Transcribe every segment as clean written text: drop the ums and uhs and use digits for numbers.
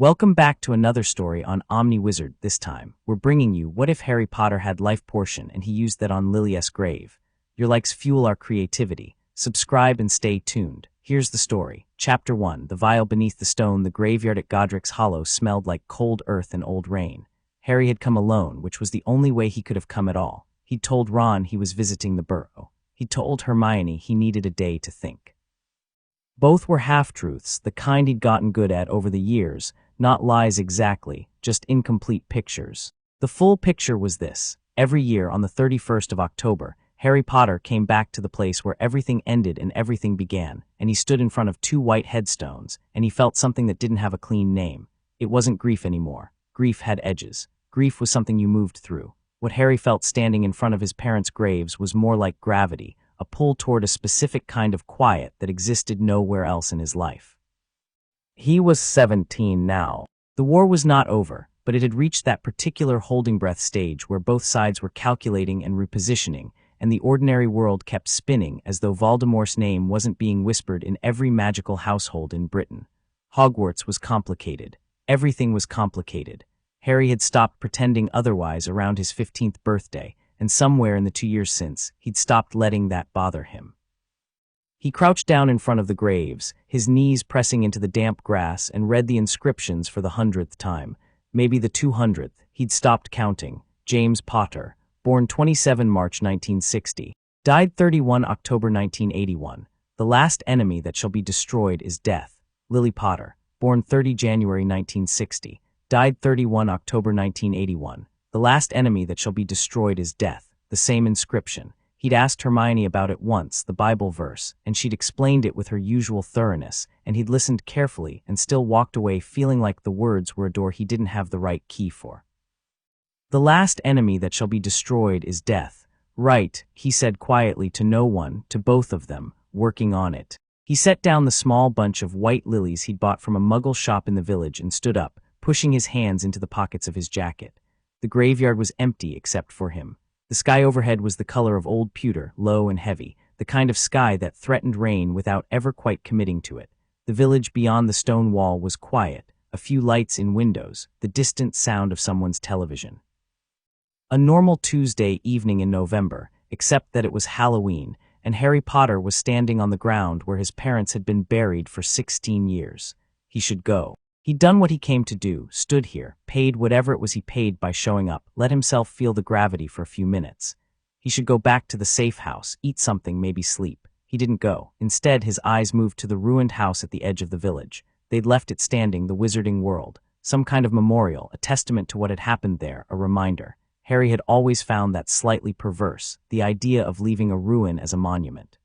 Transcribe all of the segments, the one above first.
Welcome back to another story on Omni Wizard. This time, we're bringing you What If Harry Potter Had Life Portion and He Used That on Lily's Grave. Your likes fuel our creativity. Subscribe and stay tuned. Here's the story. Chapter 1. The vial beneath the stone. The graveyard at Godric's Hollow smelled like cold earth and old rain. Harry had come alone, which was the only way he could have come at all. He'd told Ron he was visiting the burrow. He'd told Hermione he needed a day to think. Both were half-truths, the kind he'd gotten good at over the years, not lies exactly, just incomplete pictures. The full picture was this. Every year on the 31st of October, Harry Potter came back to the place where everything ended and everything began, and he stood in front of two white headstones, and he felt something that didn't have a clean name. It wasn't grief anymore. Grief had edges. Grief was something you moved through. What Harry felt standing in front of his parents' graves was more like gravity, a pull toward a specific kind of quiet that existed nowhere else in his life. He was 17 now. The war was not over, but it had reached that particular holding breath stage where both sides were calculating and repositioning, and the ordinary world kept spinning as though Voldemort's name wasn't being whispered in every magical household in Britain. Hogwarts was complicated. Everything was complicated. Harry had stopped pretending otherwise around his 15th birthday, and somewhere in the 2 years since, he'd stopped letting that bother him. He crouched down in front of the graves, his knees pressing into the damp grass, and read the inscriptions for the 100th time. Maybe the 200th. He'd stopped counting. James Potter, born 27 March 1960, died 31 October 1981. The last enemy that shall be destroyed is death. Lily Potter, born 30 January 1960, died 31 October 1981. The last enemy that shall be destroyed is death. The same inscription. He'd asked Hermione about it once, the Bible verse, and she'd explained it with her usual thoroughness, and he'd listened carefully and still walked away feeling like the words were a door he didn't have the right key for. The last enemy that shall be destroyed is death. Right, he said quietly to no one, to both of them, working on it. He set down the small bunch of white lilies he'd bought from a muggle shop in the village and stood up, pushing his hands into the pockets of his jacket. The graveyard was empty except for him. The sky overhead was the color of old pewter, low and heavy, the kind of sky that threatened rain without ever quite committing to it. The village beyond the stone wall was quiet, a few lights in windows, the distant sound of someone's television. A normal Tuesday evening in November, except that it was Halloween, and Harry Potter was standing on the ground where his parents had been buried for 16 years. He should go. He'd done what he came to do, stood here, paid whatever it was he paid by showing up, let himself feel the gravity for a few minutes. He should go back to the safe house, eat something, maybe sleep. He didn't go. Instead, his eyes moved to the ruined house at the edge of the village. They'd left it standing, the wizarding world. Some kind of memorial, a testament to what had happened there, a reminder. Harry had always found that slightly perverse, the idea of leaving a ruin as a monument.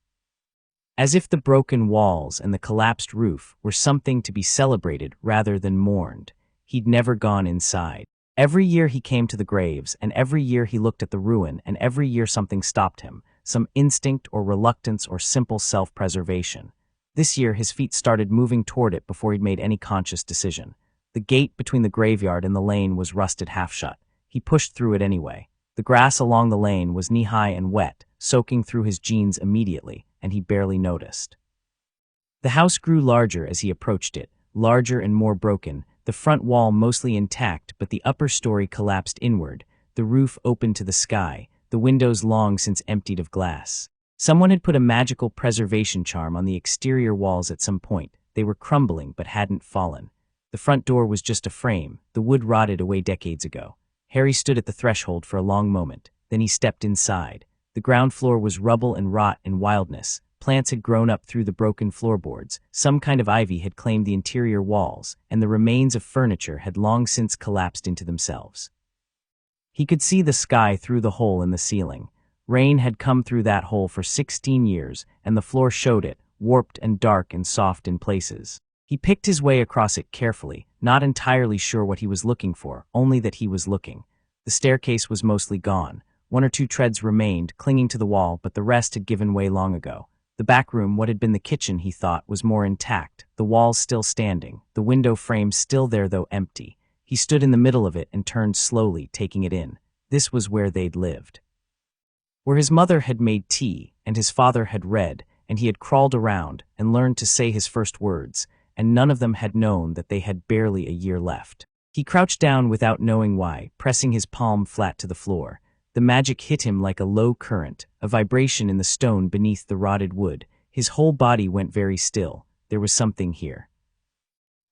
As if the broken walls and the collapsed roof were something to be celebrated rather than mourned. He'd never gone inside. Every year he came to the graves, and every year he looked at the ruin, and every year something stopped him, some instinct or reluctance or simple self-preservation. This year his feet started moving toward it before he'd made any conscious decision. The gate between the graveyard and the lane was rusted half shut. He pushed through it anyway. The grass along the lane was knee-high and wet, soaking through his jeans immediately, and he barely noticed. The house grew larger as he approached it, larger and more broken, the front wall mostly intact but the upper story collapsed inward, the roof open to the sky, the windows long since emptied of glass. Someone had put a magical preservation charm on the exterior walls at some point. They were crumbling but hadn't fallen. The front door was just a frame, the wood rotted away decades ago. Harry stood at the threshold for a long moment, then he stepped inside. The ground floor was rubble and rot and wildness. Plants had grown up through the broken floorboards, some kind of ivy had claimed the interior walls, and the remains of furniture had long since collapsed into themselves. He could see the sky through the hole in the ceiling. Rain had come through that hole for 16 years, and the floor showed it, warped and dark and soft in places. He picked his way across it carefully, not entirely sure what he was looking for, only that he was looking. The staircase was mostly gone. 1 or 2 treads remained, clinging to the wall, but the rest had given way long ago. The back room, what had been the kitchen, he thought, was more intact, the walls still standing, the window frame still there though empty. He stood in the middle of it and turned slowly, taking it in. This was where they'd lived. Where his mother had made tea, and his father had read, and he had crawled around and learned to say his first words, and none of them had known that they had barely a year left. He crouched down without knowing why, pressing his palm flat to the floor. The magic hit him like a low current, a vibration in the stone beneath the rotted wood. His whole body went very still. There was something here.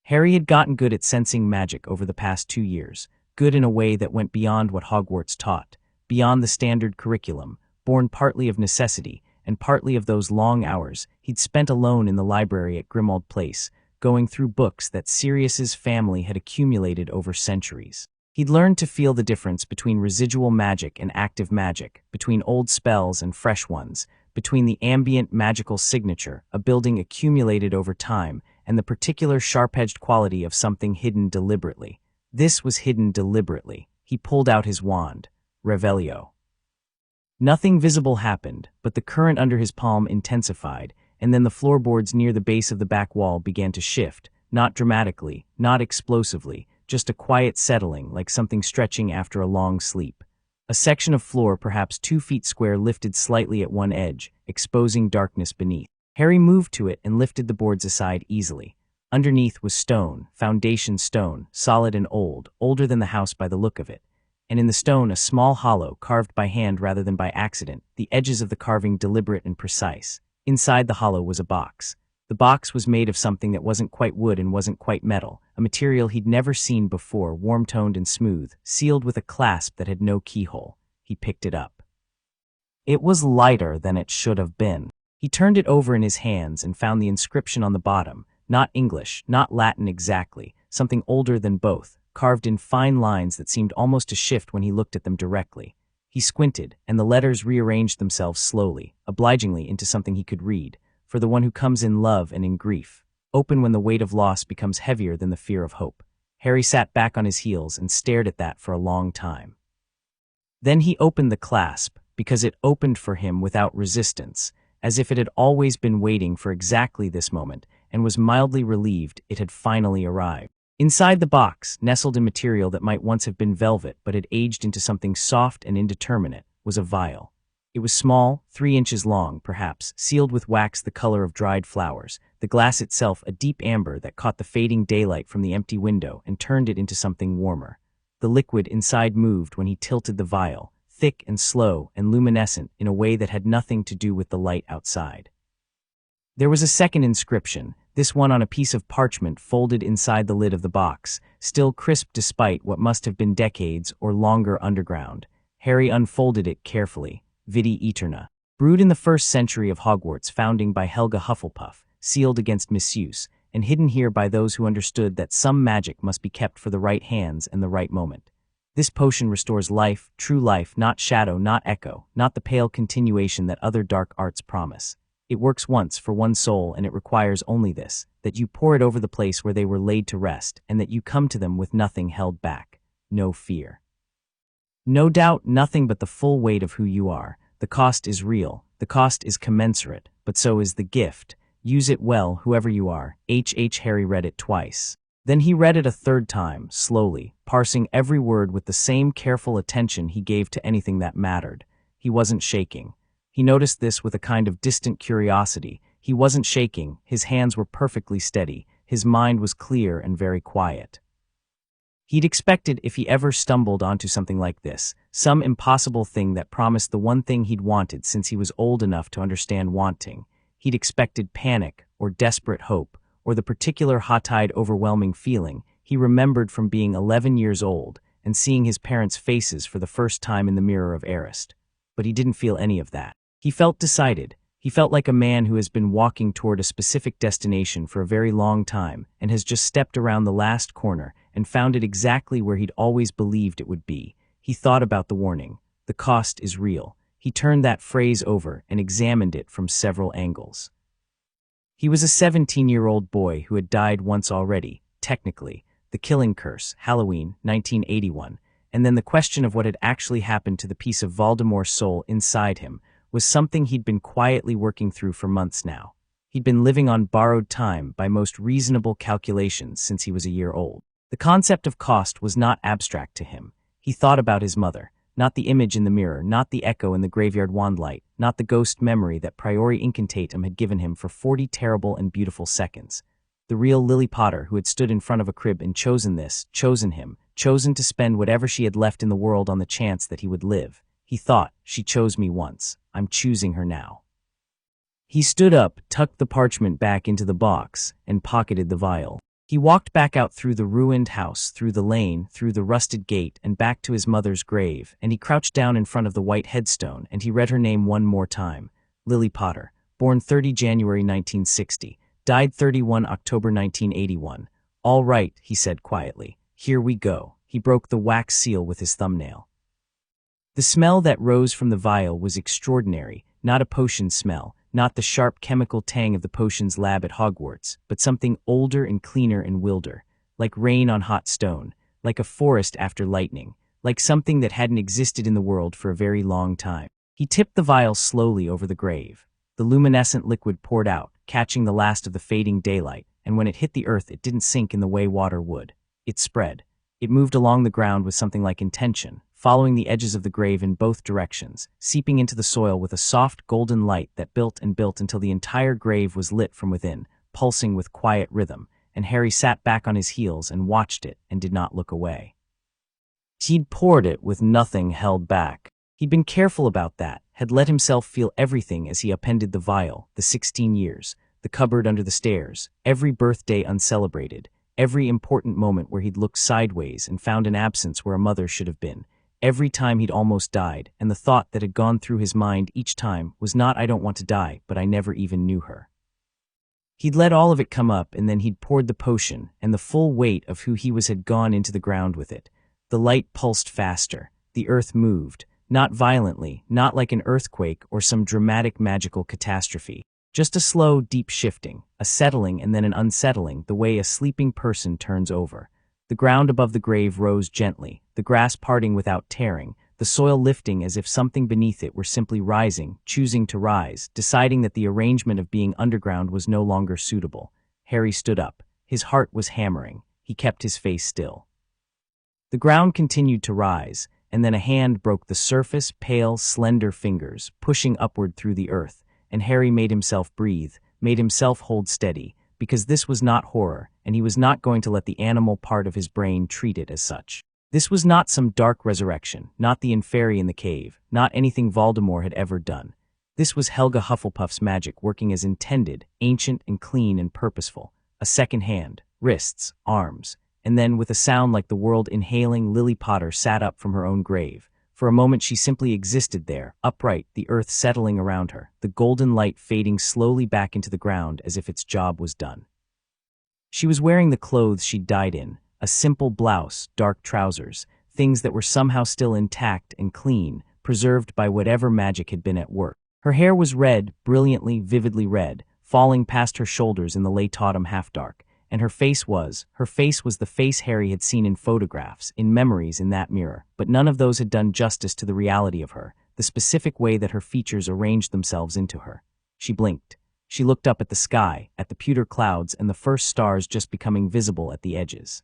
Harry had gotten good at sensing magic over the past 2 years, good in a way that went beyond what Hogwarts taught, beyond the standard curriculum, born partly of necessity and partly of those long hours he'd spent alone in the library at Grimmauld Place, going through books that Sirius's family had accumulated over centuries. He'd learned to feel the difference between residual magic and active magic, between old spells and fresh ones, between the ambient magical signature, a building accumulated over time, and the particular sharp-edged quality of something hidden deliberately. This was hidden deliberately. He pulled out his wand. Revelio. Nothing visible happened, but the current under his palm intensified, and then the floorboards near the base of the back wall began to shift, not dramatically, not explosively, just a quiet settling like something stretching after a long sleep. A section of floor perhaps 2 feet square lifted slightly at one edge, exposing darkness beneath. Harry moved to it and lifted the boards aside easily. Underneath was stone, foundation stone, solid and old, older than the house by the look of it. And in the stone a small hollow, carved by hand rather than by accident, the edges of the carving deliberate and precise. Inside the hollow was a box. The box was made of something that wasn't quite wood and wasn't quite metal, a material he'd never seen before, warm-toned and smooth, sealed with a clasp that had no keyhole. He picked it up. It was lighter than it should have been. He turned it over in his hands and found the inscription on the bottom, not English, not Latin exactly, something older than both, carved in fine lines that seemed almost to shift when he looked at them directly. He squinted, and the letters rearranged themselves slowly, obligingly into something he could read. For the one who comes in love and in grief. Open when the weight of loss becomes heavier than the fear of hope. Harry sat back on his heels and stared at that for a long time. Then he opened the clasp, because it opened for him without resistance, as if it had always been waiting for exactly this moment, and was mildly relieved it had finally arrived. Inside the box, nestled in material that might once have been velvet but had aged into something soft and indeterminate, was a vial. It was small, 3 inches long, perhaps, sealed with wax the color of dried flowers, the glass itself a deep amber that caught the fading daylight from the empty window and turned it into something warmer. The liquid inside moved when he tilted the vial, thick and slow and luminescent in a way that had nothing to do with the light outside. There was a second inscription, this one on a piece of parchment folded inside the lid of the box, still crisp despite what must have been decades or longer underground. Harry unfolded it carefully. Vidi Aeterna. Brewed in the 1st century of Hogwarts, founding by Helga Hufflepuff, sealed against misuse, and hidden here by those who understood that some magic must be kept for the right hands and the right moment. This potion restores life, true life, not shadow, not echo, not the pale continuation that other dark arts promise. It works once for one soul, and it requires only this, that you pour it over the place where they were laid to rest, and that you come to them with nothing held back, no fear. No doubt, nothing but the full weight of who you are. The cost is real, the cost is commensurate, but so is the gift. Use it well, whoever you are. Harry read it twice. Then he read it a 3rd time, slowly, parsing every word with the same careful attention he gave to anything that mattered. He wasn't shaking. He noticed this with a kind of distant curiosity. He wasn't shaking, his hands were perfectly steady, his mind was clear and very quiet. He'd expected, if he ever stumbled onto something like this, some impossible thing that promised the one thing he'd wanted since he was old enough to understand wanting. He'd expected panic, or desperate hope, or the particular hot-eyed overwhelming feeling he remembered from being 11 years old and seeing his parents' faces for the first time in the mirror of Arist. But he didn't feel any of that. He felt decided. He felt like a man who has been walking toward a specific destination for a very long time and has just stepped around the last corner and found it exactly where he'd always believed it would be. He thought about the warning. The cost is real. He turned that phrase over and examined it from several angles. He was a 17-year-old boy who had died once already, technically. The Killing Curse, Halloween, 1981. And then the question of what had actually happened to the piece of Voldemort's soul inside him was something he'd been quietly working through for months now. He'd been living on borrowed time by most reasonable calculations since he was a year old. The concept of cost was not abstract to him. He thought about his mother, not the image in the mirror, not the echo in the graveyard wandlight, not the ghost memory that Priori Incantatum had given him for 40 terrible and beautiful seconds. the real Lily Potter who had stood in front of a crib and chosen him, chosen to spend whatever she had left in the world on the chance that he would live. He thought, she chose me once, I'm choosing her now. He stood up, tucked the parchment back into the box, and pocketed the vial. He walked back out through the ruined house, through the lane, through the rusted gate, and back to his mother's grave, and he crouched down in front of the white headstone, and he read her name one more time. Lily Potter, born 30 January 1960, died 31 October 1981. All right, he said quietly. Here we go. He broke the wax seal with his thumbnail. The smell that rose from the vial was extraordinary, not a potion smell, not the sharp chemical tang of the potions lab at Hogwarts, but something older and cleaner and wilder, like rain on hot stone, like a forest after lightning, like something that hadn't existed in the world for a very long time. He tipped the vial slowly over the grave. The luminescent liquid poured out, catching the last of the fading daylight, and when it hit the earth it didn't sink in the way water would. It spread. It moved along the ground with something like intention, following the edges of the grave in both directions, seeping into the soil with a soft golden light that built and built until the entire grave was lit from within, pulsing with quiet rhythm, and Harry sat back on his heels and watched it and did not look away. He'd poured it with nothing held back. He'd been careful about that, had let himself feel everything as he appended the vial, the 16 years, the cupboard under the stairs, every birthday uncelebrated, every important moment where he'd looked sideways and found an absence where a mother should have been, every time he'd almost died, and the thought that had gone through his mind each time was not I don't want to die, but I never even knew her. He'd let all of it come up, and then he'd poured the potion, and the full weight of who he was had gone into the ground with it. The light pulsed faster. The earth moved, not violently, not like an earthquake or some dramatic magical catastrophe. Just a slow, deep shifting, a settling and then an unsettling, the way a sleeping person turns over. The ground above the grave rose gently, the grass parting without tearing, the soil lifting as if something beneath it were simply rising, choosing to rise, deciding that the arrangement of being underground was no longer suitable. Harry stood up. His heart was hammering. He kept his face still. The ground continued to rise, and then a hand broke the surface, pale, slender fingers, pushing upward through the earth, and Harry made himself breathe, made himself hold steady, because this was not horror, and he was not going to let the animal part of his brain treat it as such. This was not some dark resurrection, not the inferi in the cave, not anything Voldemort had ever done. This was Helga Hufflepuff's magic working as intended, ancient and clean and purposeful. A second hand, wrists, arms, and then with a sound like the world inhaling, Lily Potter sat up from her own grave. For a moment she simply existed there, upright, the earth settling around her, the golden light fading slowly back into the ground as if its job was done. She was wearing the clothes she'd died in, a simple blouse, dark trousers, things that were somehow still intact and clean, preserved by whatever magic had been at work. Her hair was red, brilliantly, vividly red, falling past her shoulders in the late autumn half-dark, and her face was the face Harry had seen in photographs, in memories in that mirror, but none of those had done justice to the reality of her, the specific way that her features arranged themselves into her. She blinked. She looked up at the sky, at the pewter clouds and the first stars just becoming visible at the edges.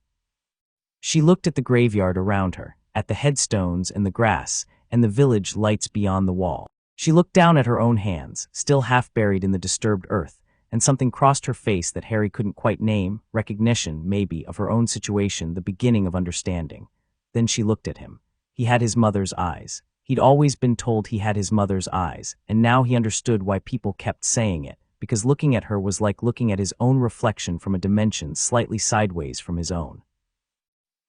She looked at the graveyard around her, at the headstones and the grass, and the village lights beyond the wall. She looked down at her own hands, still half buried in the disturbed earth, and something crossed her face that Harry couldn't quite name, recognition, maybe, of her own situation, the beginning of understanding. Then she looked at him. He had his mother's eyes. He'd always been told he had his mother's eyes, and now he understood why people kept saying it, because looking at her was like looking at his own reflection from a dimension slightly sideways from his own.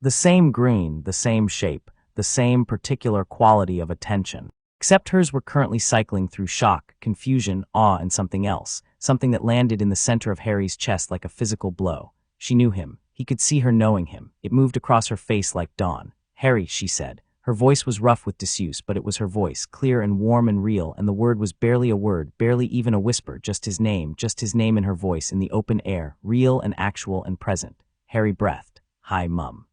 The same green, the same shape, the same particular quality of attention. Except hers were currently cycling through shock, confusion, awe, and something else, something that landed in the center of Harry's chest like a physical blow. She knew him. He could see her knowing him. It moved across her face like dawn. "Harry," she said. Her voice was rough with disuse, but it was her voice, clear and warm and real, and the word was barely a word, barely even a whisper, just his name in her voice in the open air, real and actual and present. Harry breathed. "Hi, Mum."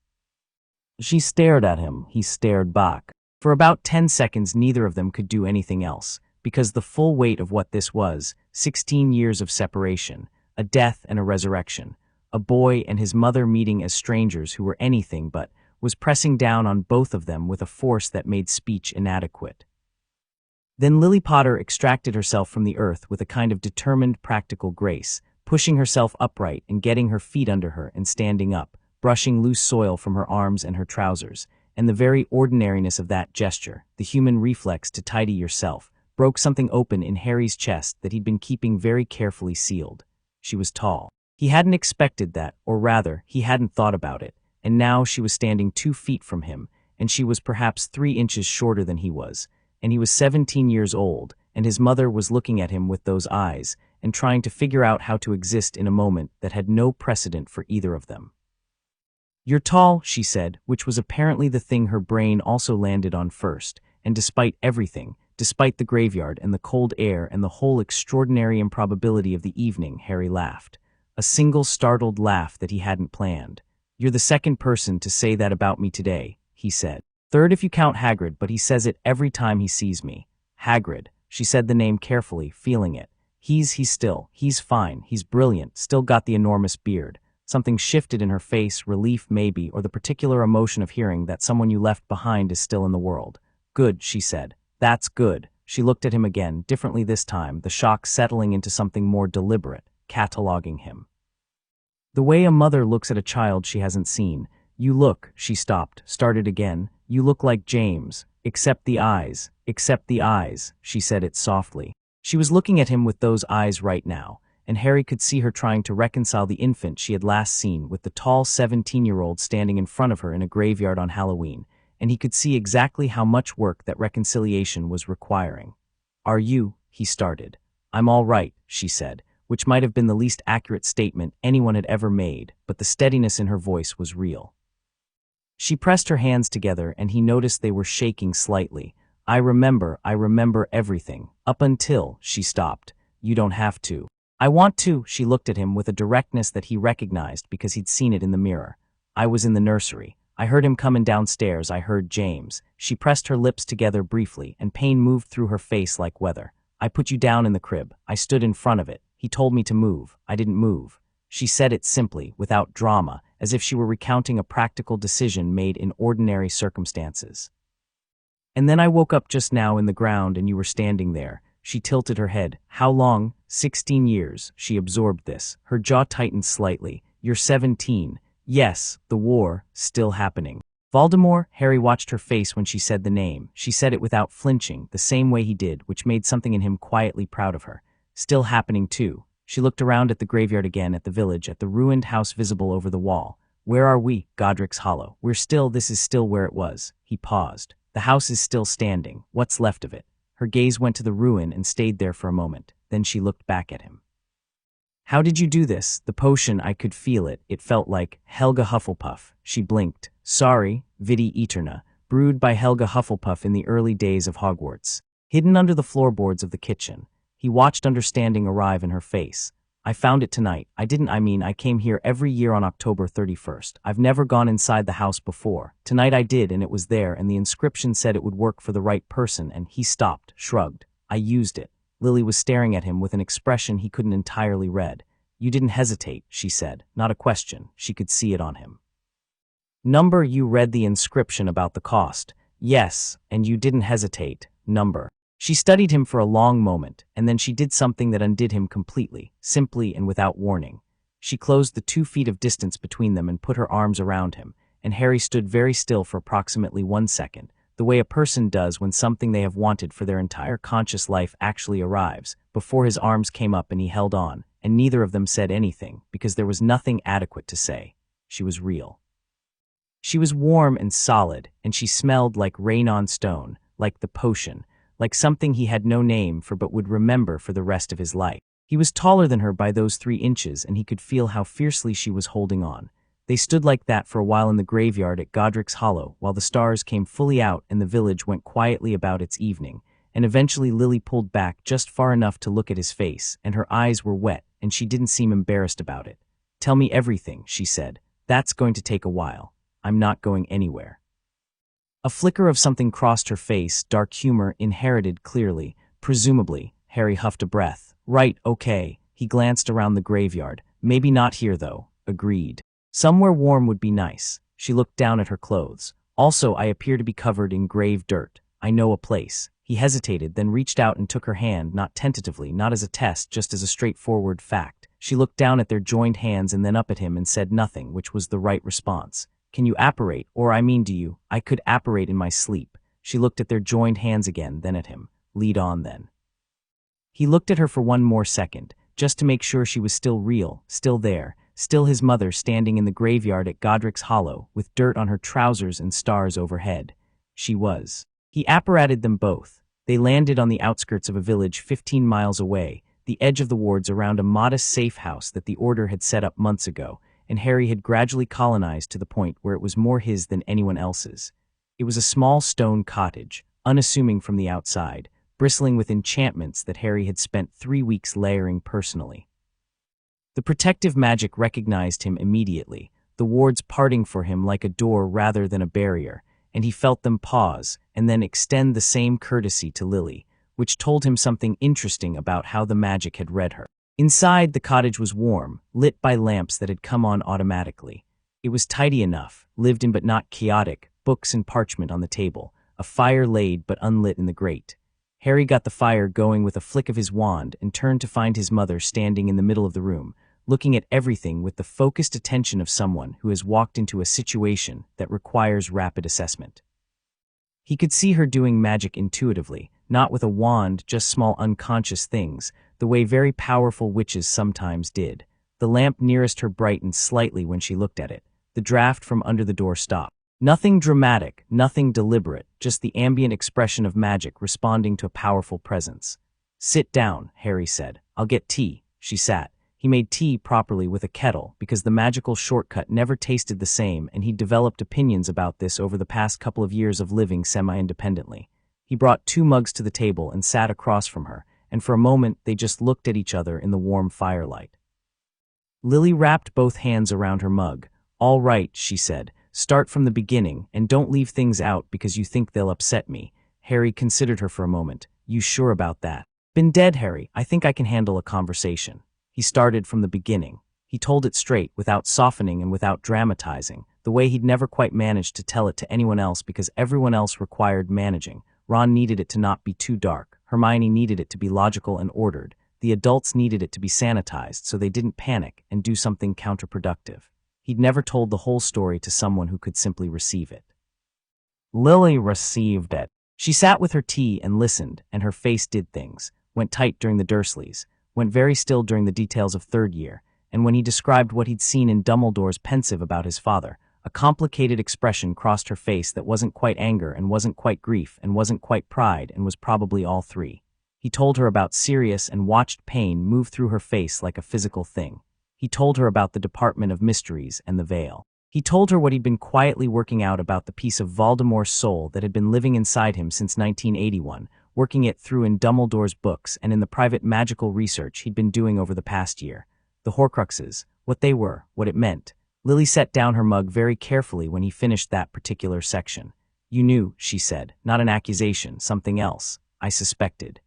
She stared at him. He stared back. For about 10 seconds neither of them could do anything else, because the full weight of what this was, 16 years of separation, a death and a resurrection, a boy and his mother meeting as strangers who were anything but, was pressing down on both of them with a force that made speech inadequate. Then Lily Potter extracted herself from the earth with a kind of determined practical grace, pushing herself upright and getting her feet under her and standing up, brushing loose soil from her arms and her trousers. And the very ordinariness of that gesture, the human reflex to tidy yourself, broke something open in Harry's chest that he'd been keeping very carefully sealed. She was tall. He hadn't expected that, or rather, he hadn't thought about it, and now she was standing 2 feet from him, and she was perhaps 3 inches shorter than he was, and he was 17 years old, and his mother was looking at him with those eyes, and trying to figure out how to exist in a moment that had no precedent for either of them. "You're tall," she said, which was apparently the thing her brain also landed on first, and despite everything, despite the graveyard and the cold air and the whole extraordinary improbability of the evening, Harry laughed. A single startled laugh that he hadn't planned. "You're the second person to say that about me today," he said. "Third if you count Hagrid, but he says it every time he sees me." Hagrid. She said the name carefully, feeling it. He's fine, he's brilliant, still got the enormous beard. Something shifted in her face, relief maybe, or the particular emotion of hearing that someone you left behind is still in the world. "Good," she said. "That's good." She looked at him again, differently this time, the shock settling into something more deliberate, cataloging him. The way a mother looks at a child she hasn't seen. "You look," she stopped, started again. "You look like James. Except the eyes, she said it softly. She was looking at him with those eyes right now, and Harry could see her trying to reconcile the infant she had last seen with the tall 17-year-old standing in front of her in a graveyard on Halloween, and he could see exactly how much work that reconciliation was requiring. "Are you?" he started. "I'm all right," she said, which might have been the least accurate statement anyone had ever made, but the steadiness in her voice was real. She pressed her hands together, and he noticed they were shaking slightly. I remember everything. Up until," she stopped. "You don't have to." "I want to." She looked at him with a directness that he recognized because he'd seen it in the mirror. "I was in the nursery. I heard him coming downstairs. I heard James." She pressed her lips together briefly, and pain moved through her face like weather. "I put you down in the crib. I stood in front of it. He told me to move. I didn't move." She said it simply, without drama, as if she were recounting a practical decision made in ordinary circumstances. "And then I woke up just now in the ground and you were standing there." She tilted her head. "How long?" 16 years. She absorbed this. Her jaw tightened slightly. "You're 17. "Yes, the war, still happening." "Voldemort?" Harry watched her face when she said the name. She said it without flinching, the same way he did, which made something in him quietly proud of her. "Still happening too." She looked around at the graveyard again, at the village, at the ruined house visible over the wall. "Where are we?" "Godric's Hollow. This is still where it was." He paused. "The house is still standing. What's left of it?" Her gaze went to the ruin and stayed there for a moment. Then she looked back at him. "How did you do this?" "The potion, I could feel it. It felt like Helga Hufflepuff." She blinked. "Sorry, Vitae Aeterna, brewed by Helga Hufflepuff in the early days of Hogwarts." Hidden under the floorboards of the kitchen. He watched understanding arrive in her face. "I found it tonight. I came here every year on October 31st. I've never gone inside the house before. Tonight I did, and it was there, and the inscription said it would work for the right person," and he stopped, shrugged. "I used it." Lily was staring at him with an expression he couldn't entirely read. "You didn't hesitate," she said. Not a question. She could see it on him. "Number, you read the inscription about the cost." "Yes, and you didn't hesitate." "Number." She studied him for a long moment, and then she did something that undid him completely, simply and without warning. She closed the 2 feet of distance between them and put her arms around him, and Harry stood very still for approximately 1 second, the way a person does when something they have wanted for their entire conscious life actually arrives, before his arms came up and he held on, and neither of them said anything, because there was nothing adequate to say. She was real. She was warm and solid, and she smelled like rain on stone, like the potion, like something he had no name for but would remember for the rest of his life. He was taller than her by those 3 inches, and he could feel how fiercely she was holding on. They stood like that for a while in the graveyard at Godric's Hollow, while the stars came fully out and the village went quietly about its evening, and eventually Lily pulled back just far enough to look at his face, and her eyes were wet, and she didn't seem embarrassed about it. "Tell me everything," she said. "That's going to take a while. I'm not going anywhere." A flicker of something crossed her face, dark humor inherited clearly, presumably. Harry huffed a breath. "Right, okay." He glanced around the graveyard. "Maybe not here, though." "Agreed. Somewhere warm would be nice." She looked down at her clothes. "Also, I appear to be covered in grave dirt. I know a place." He hesitated, then reached out and took her hand, not tentatively, not as a test, just as a straightforward fact. She looked down at their joined hands and then up at him and said nothing, which was the right response. Can you apparate, or I mean do you? I could apparate in my sleep. She looked at their joined hands again, then at him. Lead on then. He looked at her for one more second, just to make sure she was still real, still there, still his mother standing in the graveyard at Godric's Hollow, with dirt on her trousers and stars overhead. She was. He apparated them both. They landed on the outskirts of a village 15 miles away, the edge of the wards around a modest safe house that the Order had set up months ago, and Harry had gradually colonized to the point where it was more his than anyone else's. It was a small stone cottage, unassuming from the outside, bristling with enchantments that Harry had spent 3 weeks layering personally. The protective magic recognized him immediately, the wards parting for him like a door rather than a barrier, and he felt them pause and then extend the same courtesy to Lily, which told him something interesting about how the magic had read her. Inside, the cottage was warm, lit by lamps that had come on automatically. It was tidy enough, lived in but not chaotic, books and parchment on the table, a fire laid but unlit in the grate. Harry got the fire going with a flick of his wand and turned to find his mother standing in the middle of the room, looking at everything with the focused attention of someone who has walked into a situation that requires rapid assessment. He could see her doing magic intuitively, not with a wand, just small unconscious things, the way very powerful witches sometimes did. The lamp nearest her brightened slightly when she looked at it. The draft from under the door stopped. Nothing dramatic, nothing deliberate, just the ambient expression of magic responding to a powerful presence. Sit down, Harry said. I'll get tea. She sat. He made tea properly with a kettle because the magical shortcut never tasted the same, and he'd developed opinions about this over the past couple of years of living semi-independently. He brought 2 mugs to the table and sat across from her, and for a moment they just looked at each other in the warm firelight. Lily wrapped both hands around her mug. All right, she said. Start from the beginning, and don't leave things out because you think they'll upset me. Harry considered her for a moment. You sure about that? Been dead, Harry. I think I can handle a conversation. He started from the beginning. He told it straight, without softening and without dramatizing, the way he'd never quite managed to tell it to anyone else because everyone else required managing. Ron needed it to not be too dark. Hermione needed it to be logical and ordered. The adults needed it to be sanitized so they didn't panic and do something counterproductive. He'd never told the whole story to someone who could simply receive it. Lily received it. She sat with her tea and listened, and her face did things. Went tight during the Dursleys, went very still during the details of third year, and when he described what he'd seen in Dumbledore's pensive about his father, a complicated expression crossed her face that wasn't quite anger and wasn't quite grief and wasn't quite pride and was probably all three. He told her about Sirius and watched pain move through her face like a physical thing. He told her about the Department of Mysteries and the Veil. He told her what he'd been quietly working out about the piece of Voldemort's soul that had been living inside him since 1981, working it through in Dumbledore's books and in the private magical research he'd been doing over the past year. The Horcruxes, what they were, what it meant. Lily set down her mug very carefully when he finished that particular section. You knew, she said, not an accusation, something else. I suspected.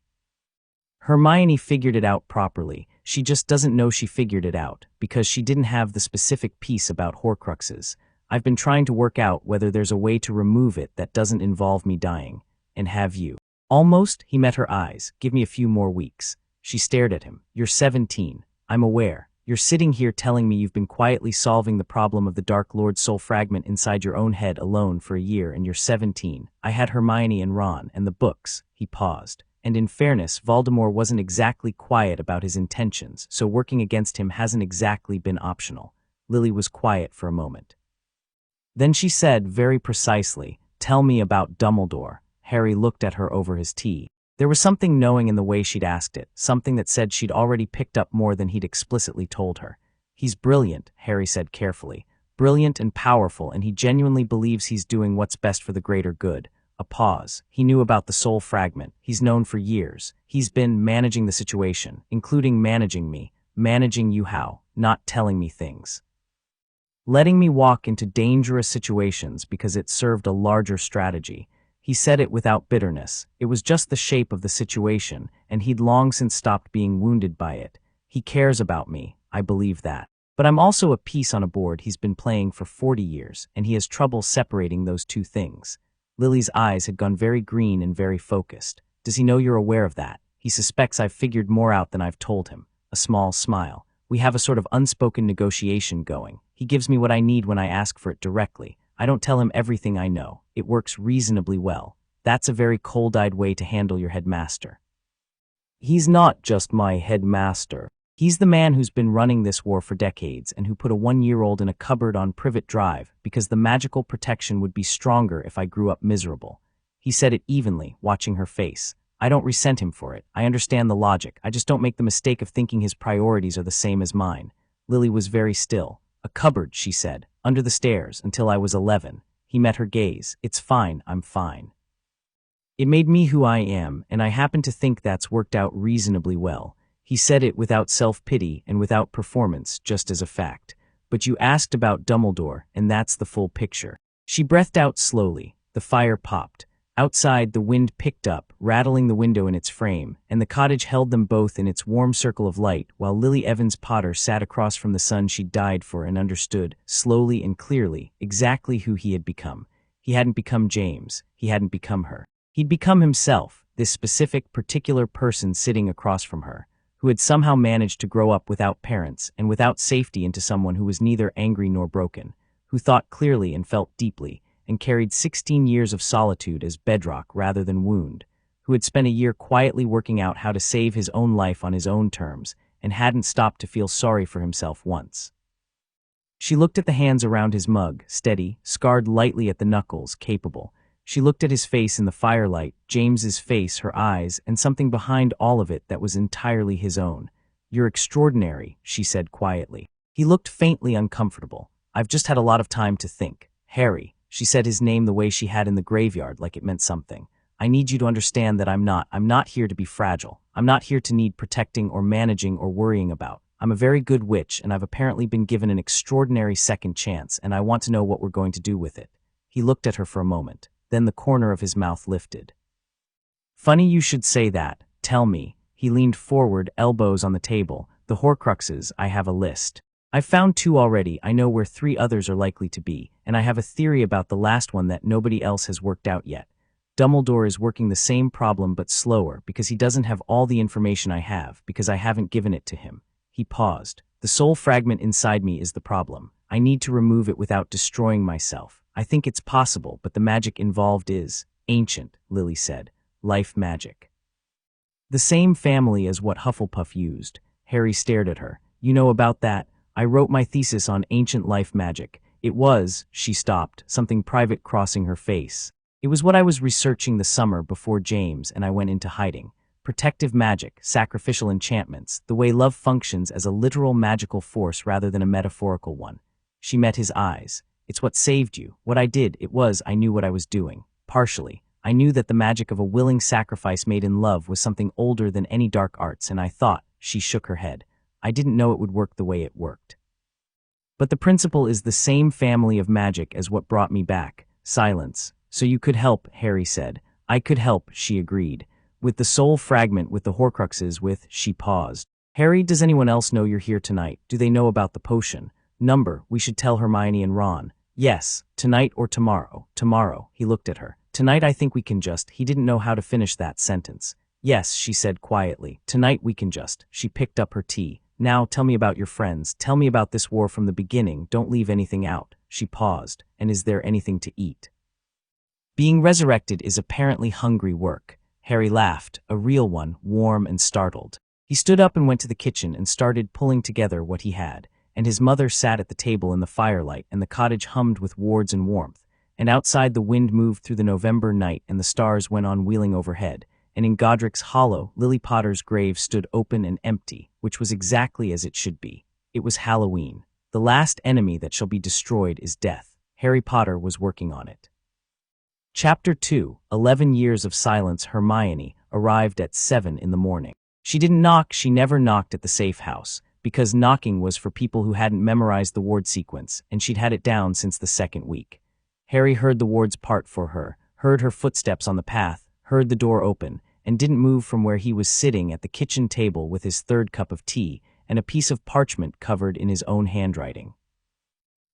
Hermione figured it out properly. She just doesn't know she figured it out, because she didn't have the specific piece about Horcruxes. I've been trying to work out whether there's a way to remove it that doesn't involve me dying. And have you? Almost, he met her eyes. Give me a few more weeks. She stared at him. You're 17. I'm aware. You're sitting here telling me you've been quietly solving the problem of the Dark Lord's soul fragment inside your own head alone for a year, and you're 17. I had Hermione and Ron and the books. He paused. And in fairness, Voldemort wasn't exactly quiet about his intentions, so working against him hasn't exactly been optional. Lily was quiet for a moment. Then she said, very precisely, tell me about Dumbledore. Harry looked at her over his tea. There was something knowing in the way she'd asked it, something that said she'd already picked up more than he'd explicitly told her. He's brilliant, Harry said carefully. Brilliant and powerful, and he genuinely believes he's doing what's best for the greater good. A pause. He knew about the soul fragment. He's known for years. He's been managing the situation, including managing me. Managing you how? Not telling me things. Letting me walk into dangerous situations because it served a larger strategy. He said it without bitterness. It was just the shape of the situation, and he'd long since stopped being wounded by it. He cares about me. I believe that. But I'm also a piece on a board he's been playing for 40 years, and he has trouble separating those two things. Lily's eyes had gone very green and very focused. Does he know you're aware of that? He suspects I've figured more out than I've told him. A small smile. We have a sort of unspoken negotiation going. He gives me what I need when I ask for it directly. I don't tell him everything I know. It works reasonably well. That's a very cold-eyed way to handle your headmaster. He's not just my headmaster. He's the man who's been running this war for decades and who put a 1-year-old in a cupboard on Privet Drive because the magical protection would be stronger if I grew up miserable. He said it evenly, watching her face. I don't resent him for it. I understand the logic. I just don't make the mistake of thinking his priorities are the same as mine. Lily was very still. A cupboard, she said, under the stairs until I was 11. He met her gaze. It's fine, I'm fine. It made me who I am, and I happen to think that's worked out reasonably well. He said it without self-pity and without performance, just as a fact. But you asked about Dumbledore, and that's the full picture. She breathed out slowly. The fire popped. Outside, the wind picked up, rattling the window in its frame, and the cottage held them both in its warm circle of light, while Lily Evans Potter sat across from the son she'd died for and understood, slowly and clearly, exactly who he had become. He hadn't become James. He hadn't become her. He'd become himself, this specific, particular person sitting across from her, who had somehow managed to grow up without parents and without safety into someone who was neither angry nor broken, who thought clearly and felt deeply, and carried 16 years of solitude as bedrock rather than wound, who had spent a year quietly working out how to save his own life on his own terms, and hadn't stopped to feel sorry for himself once. She looked at the hands around his mug, steady, scarred lightly at the knuckles, capable. She looked at his face in the firelight, James's face, her eyes, and something behind all of it that was entirely his own. "You're extraordinary," she said quietly. He looked faintly uncomfortable. "I've just had a lot of time to think. Harry." She said his name the way she had in the graveyard, like it meant something. "I need you to understand that I'm not here to be fragile. I'm not here to need protecting or managing or worrying about. I'm a very good witch, and I've apparently been given an extraordinary second chance, and I want to know what we're going to do with it." He looked at her for a moment. Then the corner of his mouth lifted. "Funny you should say that. Tell me." He leaned forward, elbows on the table. "The Horcruxes, I have a list. I've found 2 already. I know where 3 others are likely to be, and I have a theory about the last one that nobody else has worked out yet. Dumbledore is working the same problem but slower because he doesn't have all the information I have, because I haven't given it to him." He paused. "The soul fragment inside me is the problem. I need to remove it without destroying myself. I think it's possible, but the magic involved is ancient," Lily said. "Life magic. The same family as what Hufflepuff used." Harry stared at her. "You know about that? I wrote my thesis on ancient life magic. It was," she stopped, something private crossing her face. "It was what I was researching the summer before James and I went into hiding. Protective magic, sacrificial enchantments, the way love functions as a literal magical force rather than a metaphorical one." She met his eyes. "It's what saved you. What I did, I knew what I was doing. Partially. I knew that the magic of a willing sacrifice made in love was something older than any dark arts, and I thought," she shook her head, "I didn't know it would work the way it worked. But the principle is the same family of magic as what brought me back." Silence. "So you could help," Harry said. "I could help," she agreed. "With the soul fragment, with the Horcruxes, with..." She paused. "Harry, does anyone else know you're here tonight? Do they know about the potion? Number, we should tell Hermione and Ron." "Yes, tonight or tomorrow." "Tomorrow." He looked at her. "Tonight I think we can just..." He didn't know how to finish that sentence. "Yes," she said quietly. "Tonight we can just..." She picked up her tea. "Now tell me about your friends. Tell me about this war from the beginning. Don't leave anything out." She paused. "And is there anything to eat?" "Being resurrected is apparently hungry work." Harry laughed, a real one, warm and startled. He stood up and went to the kitchen and started pulling together what he had. And his mother sat at the table in the firelight, and the cottage hummed with wards and warmth, and outside the wind moved through the November night and the stars went on wheeling overhead, and in Godric's hollow, Lily Potter's grave stood open and empty, which was exactly as it should be. It was Halloween. The last enemy that shall be destroyed is death. Harry Potter was working on it. Chapter 2, 11 Years of Silence. Hermione arrived at 7 in the morning. She didn't knock. She never knocked at the safe house, because knocking was for people who hadn't memorized the ward sequence, and she'd had it down since the 2nd week. Harry heard the wards part for her, heard her footsteps on the path, heard the door open, and didn't move from where he was sitting at the kitchen table with his 3rd cup of tea and a piece of parchment covered in his own handwriting.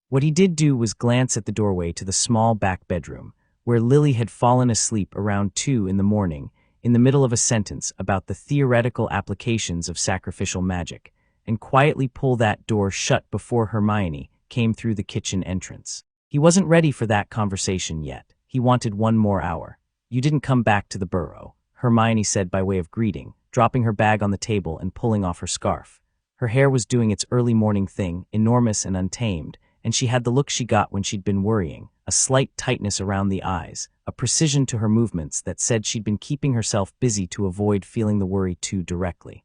What he did do was glance at the doorway to the small back bedroom, where Lily had fallen asleep around 2 in the morning, in the middle of a sentence about the theoretical applications of sacrificial magic, and quietly pull that door shut before Hermione came through the kitchen entrance. He wasn't ready for that conversation yet. He wanted one more hour. "You didn't come back to the burrow," Hermione said by way of greeting, dropping her bag on the table and pulling off her scarf. Her hair was doing its early morning thing, enormous and untamed, and she had the look she got when she'd been worrying, a slight tightness around the eyes, a precision to her movements that said she'd been keeping herself busy to avoid feeling the worry too directly.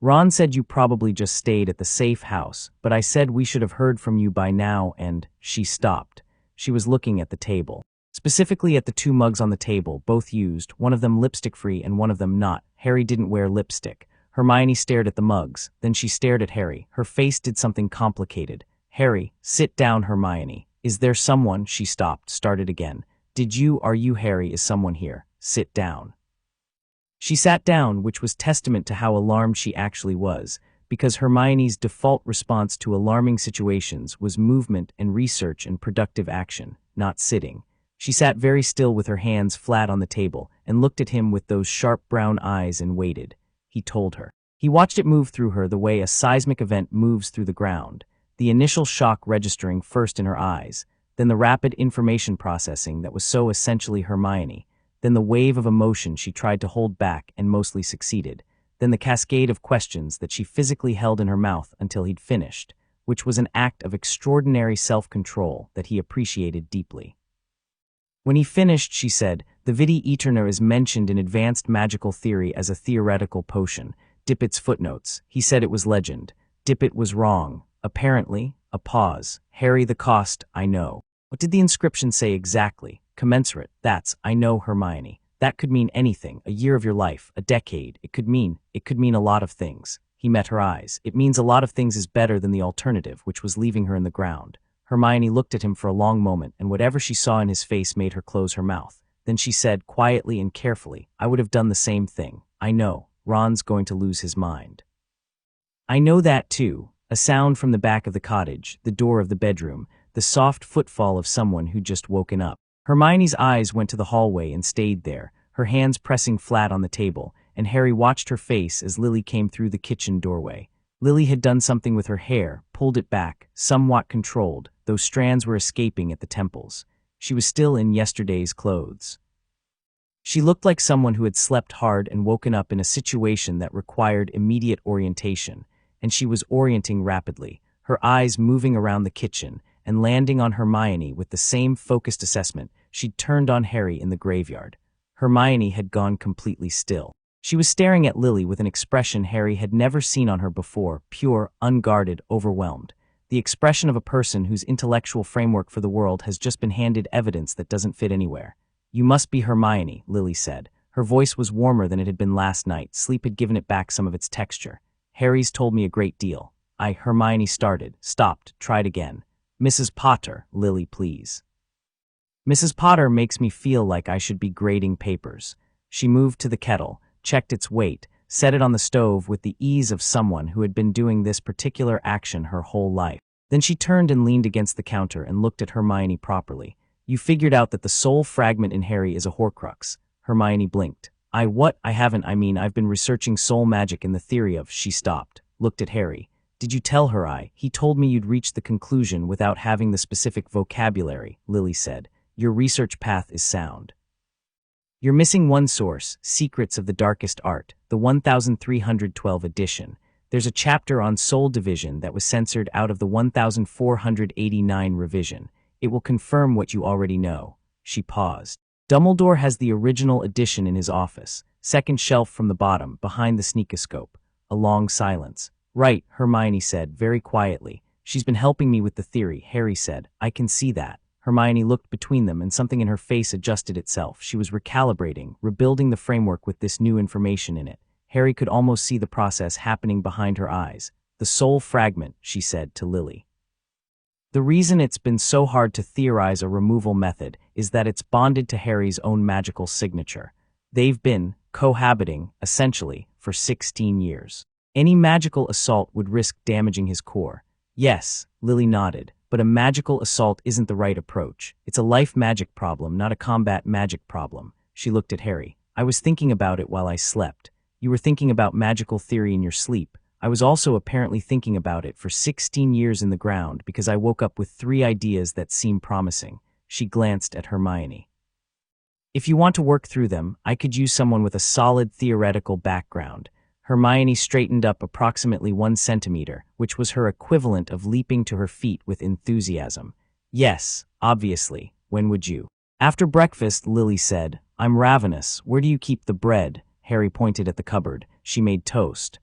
"Ron said you probably just stayed at the safe house, but I said we should have heard from you by now and—" She stopped. She was looking at the table. Specifically at the two mugs on the table, both used, one of them lipstick-free and one of them not. Harry didn't wear lipstick. Hermione stared at the mugs, then she stared at Harry. Her face did something complicated. "Harry, sit down, Hermione. Is there someone?" She stopped, started again. Are you Harry? Is someone here? Sit down." She sat down, which was testament to how alarmed she actually was, because Hermione's default response to alarming situations was movement and research and productive action, not sitting. She sat very still with her hands flat on the table and looked at him with those sharp brown eyes and waited. He told her. He watched it move through her the way a seismic event moves through the ground, the initial shock registering first in her eyes, then the rapid information processing that was so essentially Hermione, then the wave of emotion she tried to hold back and mostly succeeded, then the cascade of questions that she physically held in her mouth until he'd finished, which was an act of extraordinary self-control that he appreciated deeply. When he finished, she said, "The Vidi Aeterna is mentioned in advanced magical theory as a theoretical potion. Dippet's footnotes. He said it was legend. Dippet was wrong. Apparently." A pause. "Harry, the cost, I know." "What did the inscription say exactly?" "Commensurate. That's, I know, Hermione. That could mean anything, a year of your life, a decade. It could mean a lot of things." He met her eyes. "It means a lot of things is better than the alternative, which was leaving her in the ground." Hermione looked at him for a long moment, and whatever she saw in his face made her close her mouth. Then she said, quietly and carefully, "I would have done the same thing. I know. Ron's going to lose his mind." "I know that too." A sound from the back of the cottage, the door of the bedroom, the soft footfall of someone who'd just woken up. Hermione's eyes went to the hallway and stayed there, her hands pressing flat on the table, and Harry watched her face as Lily came through the kitchen doorway. Lily had done something with her hair, pulled it back, somewhat controlled, though strands were escaping at the temples. She was still in yesterday's clothes. She looked like someone who had slept hard and woken up in a situation that required immediate orientation, and she was orienting rapidly, her eyes moving around the kitchen and landing on Hermione with the same focused assessment she'd turned on Harry in the graveyard. Hermione had gone completely still. She was staring at Lily with an expression Harry had never seen on her before, pure, unguarded, overwhelmed. The expression of a person whose intellectual framework for the world has just been handed evidence that doesn't fit anywhere. "You must be Hermione," Lily said. Her voice was warmer than it had been last night. Sleep had given it back some of its texture. "Harry's told me a great deal." Hermione started, stopped, tried again. "Mrs. Potter, Lily, please." "Mrs. Potter makes me feel like I should be grading papers." She moved to the kettle, checked its weight, set it on the stove with the ease of someone who had been doing this particular action her whole life. Then she turned and leaned against the counter and looked at Hermione properly. "You figured out that the soul fragment in Harry is a Horcrux." Hermione blinked. I haven't, I've been researching soul magic in the theory of." She stopped, looked at Harry. "Did you tell her He told me you'd reached the conclusion without having the specific vocabulary," Lily said. "Your research path is sound. You're missing one source, Secrets of the Darkest Art, the 1312 edition. There's a chapter on soul division that was censored out of the 1489 revision. It will confirm what you already know." She paused. "Dumbledore has the original edition in his office, second shelf from the bottom, behind the sneakoscope." A long silence. "Right," Hermione said, very quietly. "She's been helping me with the theory," Harry said. "I can see that." Hermione looked between them and something in her face adjusted itself. She was recalibrating, rebuilding the framework with this new information in it. Harry could almost see the process happening behind her eyes. "The soul fragment," she said to Lily. "The reason it's been so hard to theorize a removal method is that it's bonded to Harry's own magical signature. They've been cohabiting, essentially, for 16 years. Any magical assault would risk damaging his core." "Yes," Lily nodded. "But a magical assault isn't the right approach. It's a life magic problem, not a combat magic problem." She looked at Harry. "I was thinking about it while I slept." "You were thinking about magical theory in your sleep." I was also apparently thinking about it for 16 years in the ground because I woke up with 3 ideas that seem promising. She glanced at Hermione. If you want to work through them, I could use someone with a solid theoretical background. Hermione straightened up approximately 1 centimeter, which was her equivalent of leaping to her feet with enthusiasm. Yes, obviously. When would you? After breakfast, Lily said. I'm ravenous. Where do you keep the bread? Harry pointed at the cupboard. She made toast.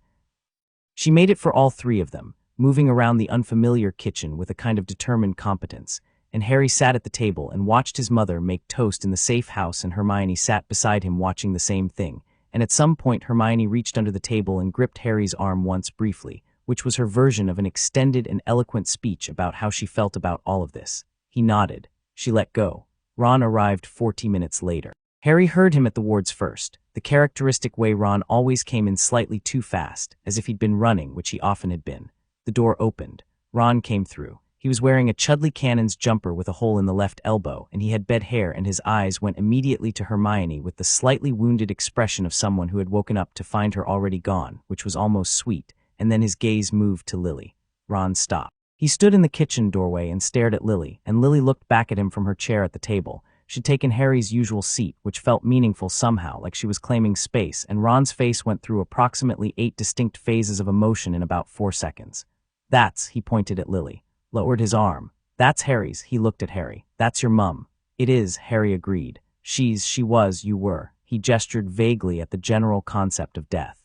She made it for all 3 of them, moving around the unfamiliar kitchen with a kind of determined competence, and Harry sat at the table and watched his mother make toast in the safe house, and Hermione sat beside him watching the same thing, and at some point Hermione reached under the table and gripped Harry's arm once briefly, which was her version of an extended and eloquent speech about how she felt about all of this. He nodded. She let go. Ron arrived 40 minutes later. Harry heard him at the wards first, the characteristic way Ron always came in slightly too fast, as if he'd been running, which he often had been. The door opened. Ron came through. He was wearing a Chudley Cannon's jumper with a hole in the left elbow, and he had bed hair, and his eyes went immediately to Hermione with the slightly wounded expression of someone who had woken up to find her already gone, which was almost sweet, and then his gaze moved to Lily. Ron stopped. He stood in the kitchen doorway and stared at Lily, and Lily looked back at him from her chair at the table. She'd taken Harry's usual seat, which felt meaningful somehow, like she was claiming space, and Ron's face went through approximately 8 distinct phases of emotion in about 4 seconds. That's, he pointed at Lily, lowered his arm. That's Harry's, he looked at Harry. That's your mum. It is, Harry agreed. She was, you were. He gestured vaguely at the general concept of death.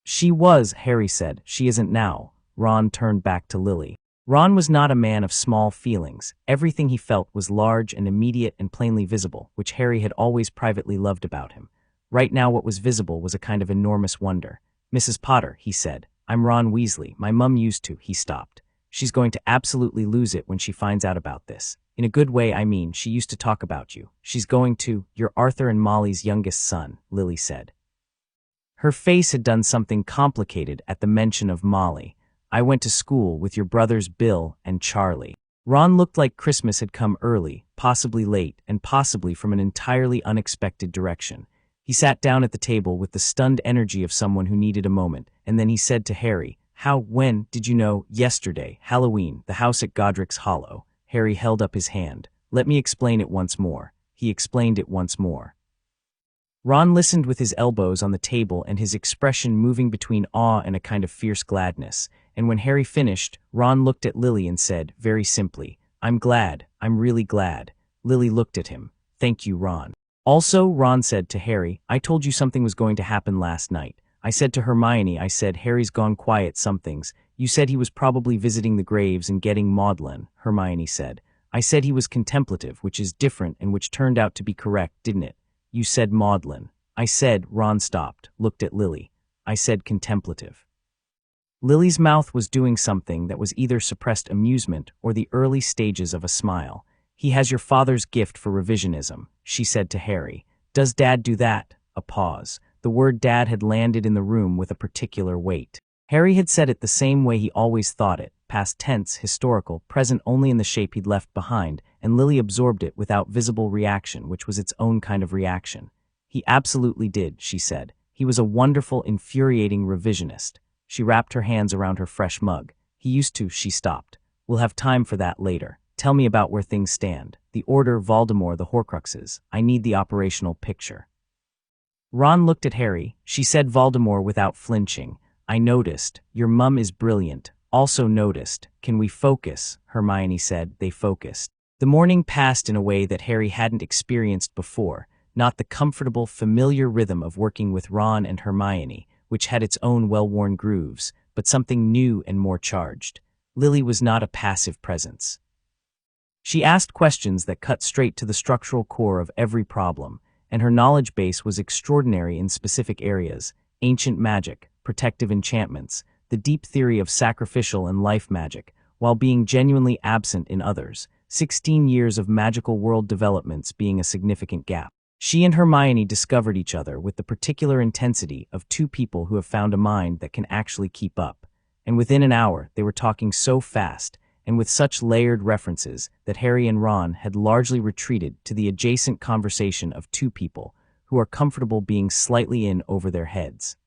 She was, Harry said. She isn't now. Ron turned back to Lily. Ron was not a man of small feelings. Everything he felt was large and immediate and plainly visible, which Harry had always privately loved about him. Right now what was visible was a kind of enormous wonder. Mrs. Potter, he said. I'm Ron Weasley. My mum used to. He stopped. She's going to absolutely lose it when she finds out about this. In a good way, I mean, she used to talk about you. She's going to. You're Arthur and Molly's youngest son, Lily said. Her face had done something complicated at the mention of Molly. I went to school with your brothers Bill and Charlie. Ron looked like Christmas had come early, possibly late, and possibly from an entirely unexpected direction. He sat down at the table with the stunned energy of someone who needed a moment, and then he said to Harry, when did you know? Yesterday, Halloween, the house at Godric's Hollow. Harry held up his hand. Let me explain it once more. He explained it once more. Ron listened with his elbows on the table and his expression moving between awe and a kind of fierce gladness. And when Harry finished, Ron looked at Lily and said, very simply, I'm glad, I'm really glad. Lily looked at him. Thank you, Ron. Also, Ron said to Harry, I told you something was going to happen last night. I said to Hermione, I said, Harry's gone quiet some things. You said he was probably visiting the graves and getting maudlin, Hermione said. I said he was contemplative, which is different and which turned out to be correct, didn't it? You said maudlin. I said, Ron stopped, looked at Lily. I said contemplative. Lily's mouth was doing something that was either suppressed amusement or the early stages of a smile. He has your father's gift for revisionism, she said to Harry. Does Dad do that? A pause. The word Dad had landed in the room with a particular weight. Harry had said it the same way he always thought it, past tense, historical, present only in the shape he'd left behind, and Lily absorbed it without visible reaction, which was its own kind of reaction. He absolutely did, she said. He was a wonderful, infuriating revisionist. She wrapped her hands around her fresh mug. He used to, she stopped. We'll have time for that later. Tell me about where things stand. The Order, Voldemort, the Horcruxes. I need the operational picture. Ron looked at Harry. She said Voldemort without flinching. I noticed. Your mum is brilliant. Also noticed. Can we focus? Hermione said. They focused. The morning passed in a way that Harry hadn't experienced before, not the comfortable, familiar rhythm of working with Ron and Hermione, which had its own well-worn grooves, but something new and more charged. Lily was not a passive presence. She asked questions that cut straight to the structural core of every problem, and her knowledge base was extraordinary in specific areas: ancient magic, protective enchantments, the deep theory of sacrificial and life magic, while being genuinely absent in others, 16 years of magical world developments being a significant gap. She and Hermione discovered each other with the particular intensity of 2 people who have found a mind that can actually keep up. And within an hour, they were talking so fast, and with such layered references, that Harry and Ron had largely retreated to the adjacent conversation of 2 people who are comfortable being slightly in over their heads.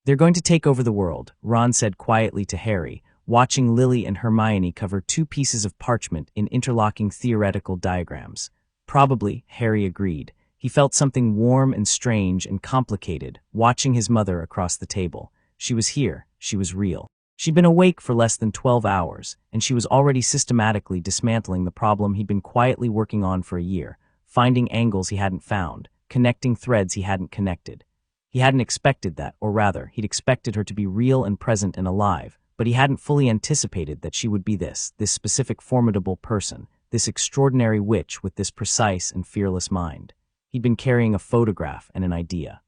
They're going to take over the world, Ron said quietly to Harry, watching Lily and Hermione cover two pieces of parchment in interlocking theoretical diagrams. Probably, Harry agreed. He felt something warm and strange and complicated, watching his mother across the table. She was here, she was real. She'd been awake for less than 12 hours, and she was already systematically dismantling the problem he'd been quietly working on for a year, finding angles he hadn't found, connecting threads he hadn't connected. He hadn't expected that, or rather, he'd expected her to be real and present and alive, but he hadn't fully anticipated that she would be this specific formidable person, this extraordinary witch with this precise and fearless mind. He'd been carrying a photograph and an idea.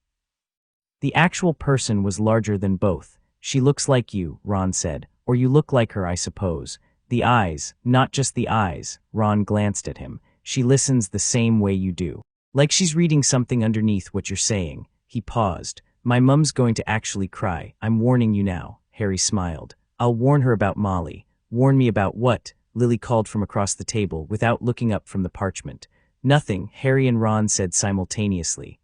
The actual person was larger than both. She looks like you, Ron said, or you look like her, I suppose. The eyes, not just the eyes, Ron glanced at him. She listens the same way you do. Like she's reading something underneath what you're saying. He paused. My mum's going to actually cry. I'm warning you now, Harry smiled. I'll warn her about Molly. Warn me about what? Lily called from across the table without looking up from the parchment. Nothing, Harry and Ron said simultaneously.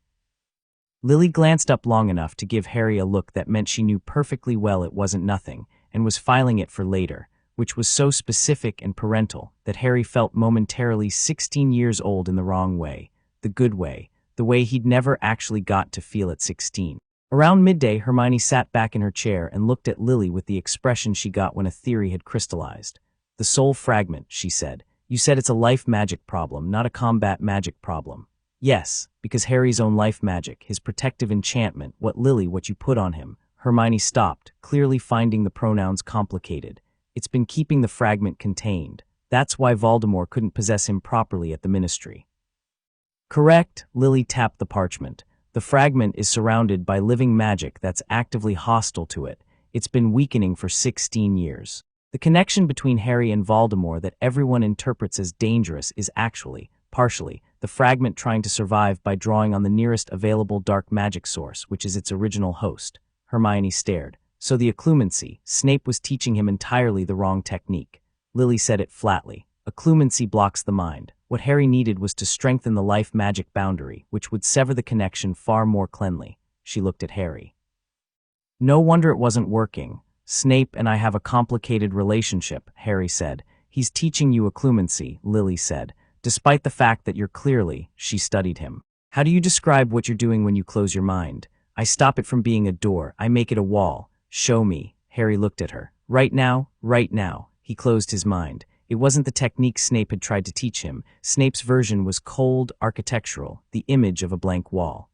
Lily glanced up long enough to give Harry a look that meant she knew perfectly well it wasn't nothing, and was filing it for later, which was so specific and parental that Harry felt momentarily 16 years old in the wrong way, the good way, the way he'd never actually got to feel at 16. Around midday, Hermione sat back in her chair and looked at Lily with the expression she got when a theory had crystallized. The soul fragment, she said. You said it's a life magic problem, not a combat magic problem. Yes, because Harry's own life magic, his protective enchantment, what you put on him. Hermione stopped, clearly finding the pronouns complicated. It's been keeping the fragment contained. That's why Voldemort couldn't possess him properly at the Ministry. Correct, Lily tapped the parchment. The fragment is surrounded by living magic that's actively hostile to it. It's been weakening for 16 years. The connection between Harry and Voldemort that everyone interprets as dangerous is actually, partially, the fragment trying to survive by drawing on the nearest available dark magic source, which is its original host. Hermione stared. So the occlumency, Snape was teaching him entirely the wrong technique. Lily said it flatly. Occlumency blocks the mind. What Harry needed was to strengthen the life magic boundary, which would sever the connection far more cleanly. She looked at Harry. No wonder it wasn't working. Snape and I have a complicated relationship, Harry said. He's teaching you occlumency, Lily said. Despite the fact that you're clearly, she studied him. How do you describe what you're doing when you close your mind? I stop it from being a door, I make it a wall. Show me. Harry looked at her. Right now. He closed his mind. It wasn't the technique Snape had tried to teach him. Snape's version was cold, architectural, the image of a blank wall.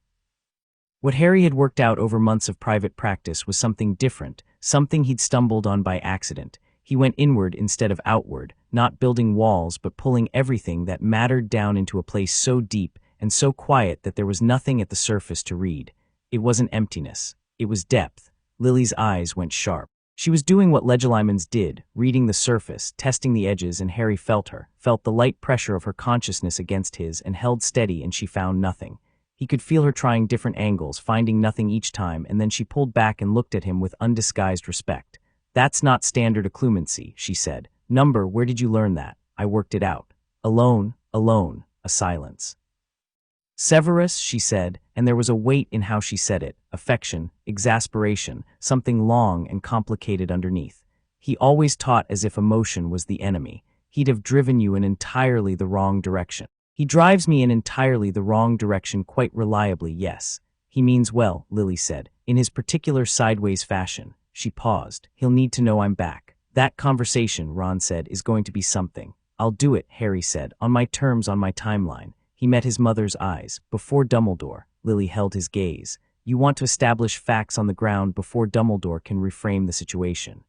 What Harry had worked out over months of private practice was something different, something he'd stumbled on by accident. He went inward instead of outward, not building walls but pulling everything that mattered down into a place so deep and so quiet that there was nothing at the surface to read. It wasn't emptiness. It was depth. Lily's eyes went sharp. She was doing what Legilimens did, reading the surface, testing the edges, and Harry felt her, felt the light pressure of her consciousness against his, and held steady, and she found nothing. He could feel her trying different angles, finding nothing each time, and then she pulled back and looked at him with undisguised respect. That's not standard occlumency, she said. Number, where did you learn that? I worked it out. Alone, a silence. Severus, she said, and there was a weight in how she said it, affection, exasperation, something long and complicated underneath. He always taught as if emotion was the enemy. He'd have driven you in entirely the wrong direction. He drives me in entirely the wrong direction quite reliably, yes. He means well, Lily said, in his particular sideways fashion. She paused. He'll need to know I'm back. That conversation, Ron said, is going to be something. I'll do it, Harry said, on my terms, on my timeline. He met his mother's eyes. Before Dumbledore, Lily held his gaze. You want to establish facts on the ground before Dumbledore can reframe the situation.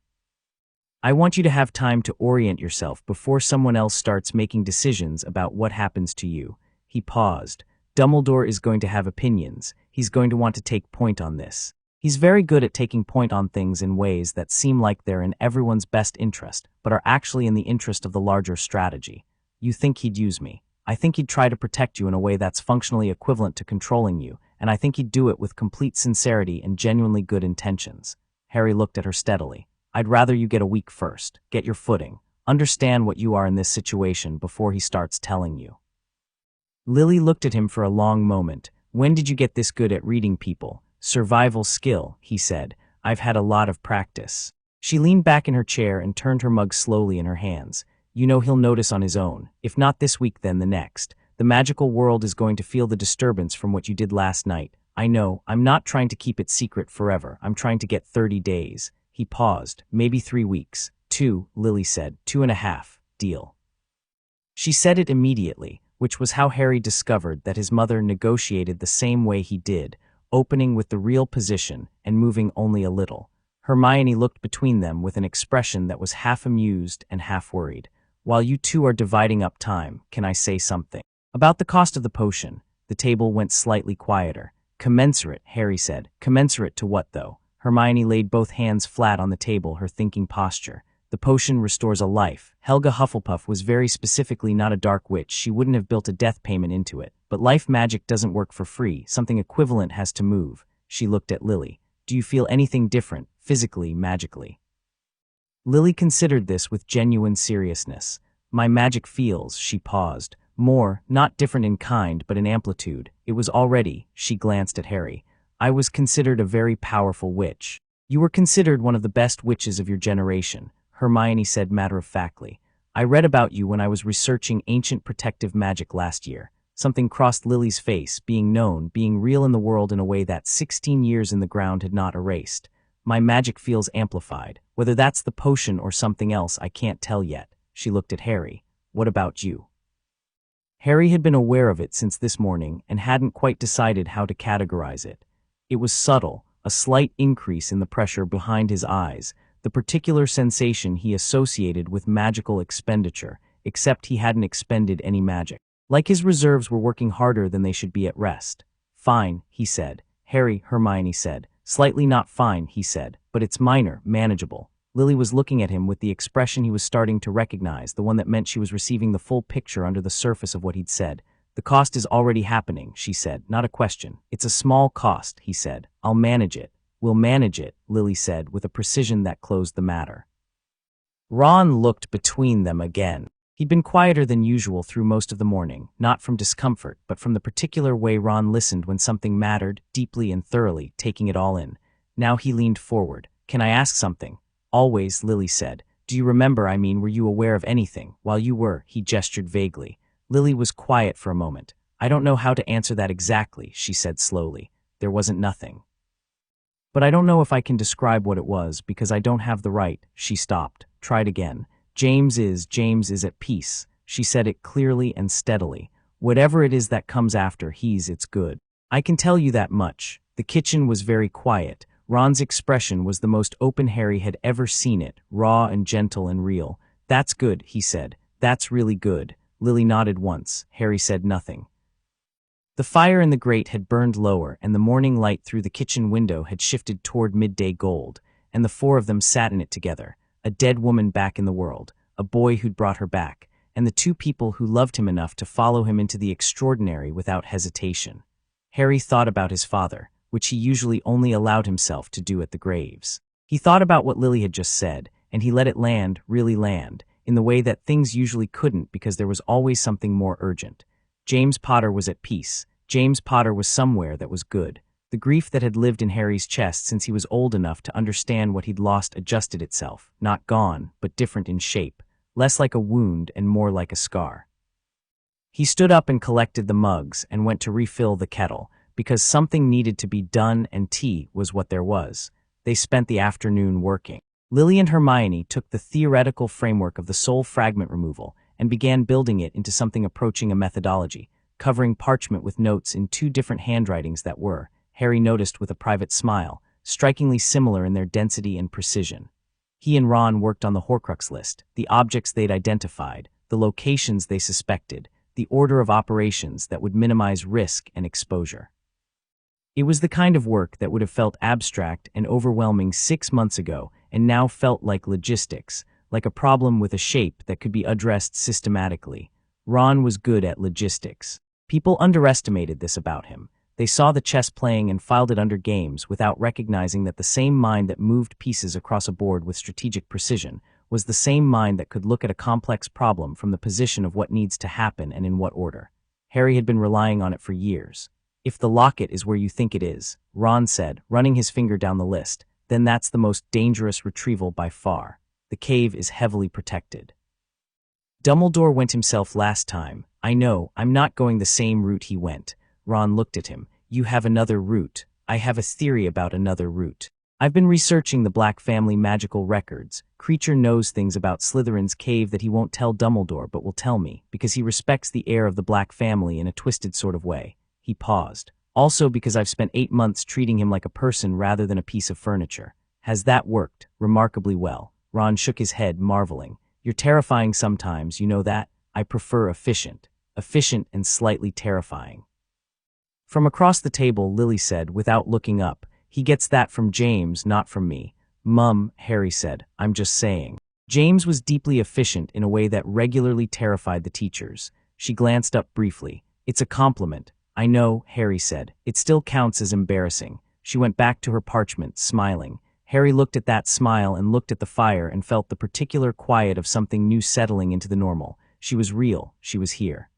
I want you to have time to orient yourself before someone else starts making decisions about what happens to you. He paused. Dumbledore is going to have opinions. He's going to want to take point on this. He's very good at taking point on things in ways that seem like they're in everyone's best interest, but are actually in the interest of the larger strategy. You think he'd use me. I think he'd try to protect you in a way that's functionally equivalent to controlling you, and I think he'd do it with complete sincerity and genuinely good intentions. Harry looked at her steadily. I'd rather you get a week first. Get your footing. Understand what you are in this situation before he starts telling you. Lily looked at him for a long moment. When did you get this good at reading people? Survival skill, he said. I've had a lot of practice. She leaned back in her chair and turned her mug slowly in her hands. You know he'll notice on his own. If not this week, then the next. The magical world is going to feel the disturbance from what you did last night. I know, I'm not trying to keep it secret forever. I'm trying to get 30 days. He paused. Maybe 3 weeks. 2, Lily said. 2.5. Deal. She said it immediately, which was how Harry discovered that his mother negotiated the same way he did, opening with the real position and moving only a little. Hermione looked between them with an expression that was half amused and half worried. While you two are dividing up time, can I say something? About the cost of the potion. The table went slightly quieter. Commensurate, Harry said. Commensurate to what, though? Hermione laid both hands flat on the table, her thinking posture. The potion restores a life. Helga Hufflepuff was very specifically not a dark witch. She wouldn't have built a death payment into it. But life magic doesn't work for free. Something equivalent has to move. She looked at Lily. Do you feel anything different, physically, magically? Lily considered this with genuine seriousness. My magic feels, she paused. More, not different in kind, but in amplitude. It was already, she glanced at Harry. I was considered a very powerful witch. You were considered one of the best witches of your generation, Hermione said matter-of-factly. I read about you when I was researching ancient protective magic last year. Something crossed Lily's face, being known, being real in the world in a way that 16 years in the ground had not erased. My magic feels amplified. Whether that's the potion or something else, I can't tell yet. She looked at Harry. What about you? Harry had been aware of it since this morning and hadn't quite decided how to categorize it. It was subtle, a slight increase in the pressure behind his eyes, the particular sensation he associated with magical expenditure, except he hadn't expended any magic. Like his reserves were working harder than they should be at rest. Fine, he said. Harry, Hermione said. Slightly not fine, he said, but it's minor, manageable. Lily was looking at him with the expression he was starting to recognize, the one that meant she was receiving the full picture under the surface of what he'd said. The cost is already happening, she said, not a question. It's a small cost, he said. I'll manage it. We'll manage it, Lily said, with a precision that closed the matter. Ron looked between them again. He'd been quieter than usual through most of the morning, not from discomfort, but from the particular way Ron listened when something mattered, deeply and thoroughly, taking it all in. Now he leaned forward. Can I ask something? Always, Lily said. Do you remember, were you aware of anything? While you were, he gestured vaguely. Lily was quiet for a moment. I don't know how to answer that exactly, she said slowly. There wasn't nothing. But I don't know if I can describe what it was, because I don't have the right. She stopped. Tried again. James is at peace. She said it clearly and steadily. Whatever it is that comes after, it's good. I can tell you that much. The kitchen was very quiet. Ron's expression was the most open Harry had ever seen it, raw and gentle and real. That's good, he said. That's really good. Lily nodded once. Harry said nothing. The fire in the grate had burned lower, and the morning light through the kitchen window had shifted toward midday gold, and the four of them sat in it together. A dead woman back in the world, a boy who'd brought her back, and the two people who loved him enough to follow him into the extraordinary without hesitation. Harry thought about his father, which he usually only allowed himself to do at the graves. He thought about what Lily had just said, and he let it land, really land, in the way that things usually couldn't because there was always something more urgent. James Potter was at peace. James Potter was somewhere that was good. The grief that had lived in Harry's chest since he was old enough to understand what he'd lost adjusted itself, not gone, but different in shape, less like a wound and more like a scar. He stood up and collected the mugs and went to refill the kettle, because something needed to be done and tea was what there was. They spent the afternoon working. Lily and Hermione took the theoretical framework of the soul fragment removal and began building it into something approaching a methodology, covering parchment with notes in 2 different handwritings that were, Harry noticed with a private smile, strikingly similar in their density and precision. He and Ron worked on the Horcrux list, the objects they'd identified, the locations they suspected, the order of operations that would minimize risk and exposure. It was the kind of work that would have felt abstract and overwhelming 6 months ago and now felt like logistics, like a problem with a shape that could be addressed systematically. Ron was good at logistics. People underestimated this about him. They saw the chess playing and filed it under games without recognizing that the same mind that moved pieces across a board with strategic precision was the same mind that could look at a complex problem from the position of what needs to happen and in what order. Harry had been relying on it for years. If the locket is where you think it is, Ron said, running his finger down the list, then that's the most dangerous retrieval by far. The cave is heavily protected. Dumbledore went himself last time. I know, I'm not going the same route he went. Ron looked at him. You have another route. I have a theory about another route. I've been researching the Black family magical records. Creature knows things about Slytherin's cave that he won't tell Dumbledore but will tell me, because he respects the heir of the Black family in a twisted sort of way. He paused. Also because I've spent 8 months treating him like a person rather than a piece of furniture. Has that worked? Remarkably well. Ron shook his head, marveling. You're terrifying sometimes, you know that? I prefer efficient. Efficient and slightly terrifying. From across the table, Lily said, without looking up, he gets that from James, not from me. Mum, Harry said, I'm just saying. James was deeply efficient in a way that regularly terrified the teachers. She glanced up briefly. It's a compliment. I know, Harry said. It still counts as embarrassing. She went back to her parchment, smiling. Harry looked at that smile and looked at the fire and felt the particular quiet of something new settling into the normal. She was real. She was here.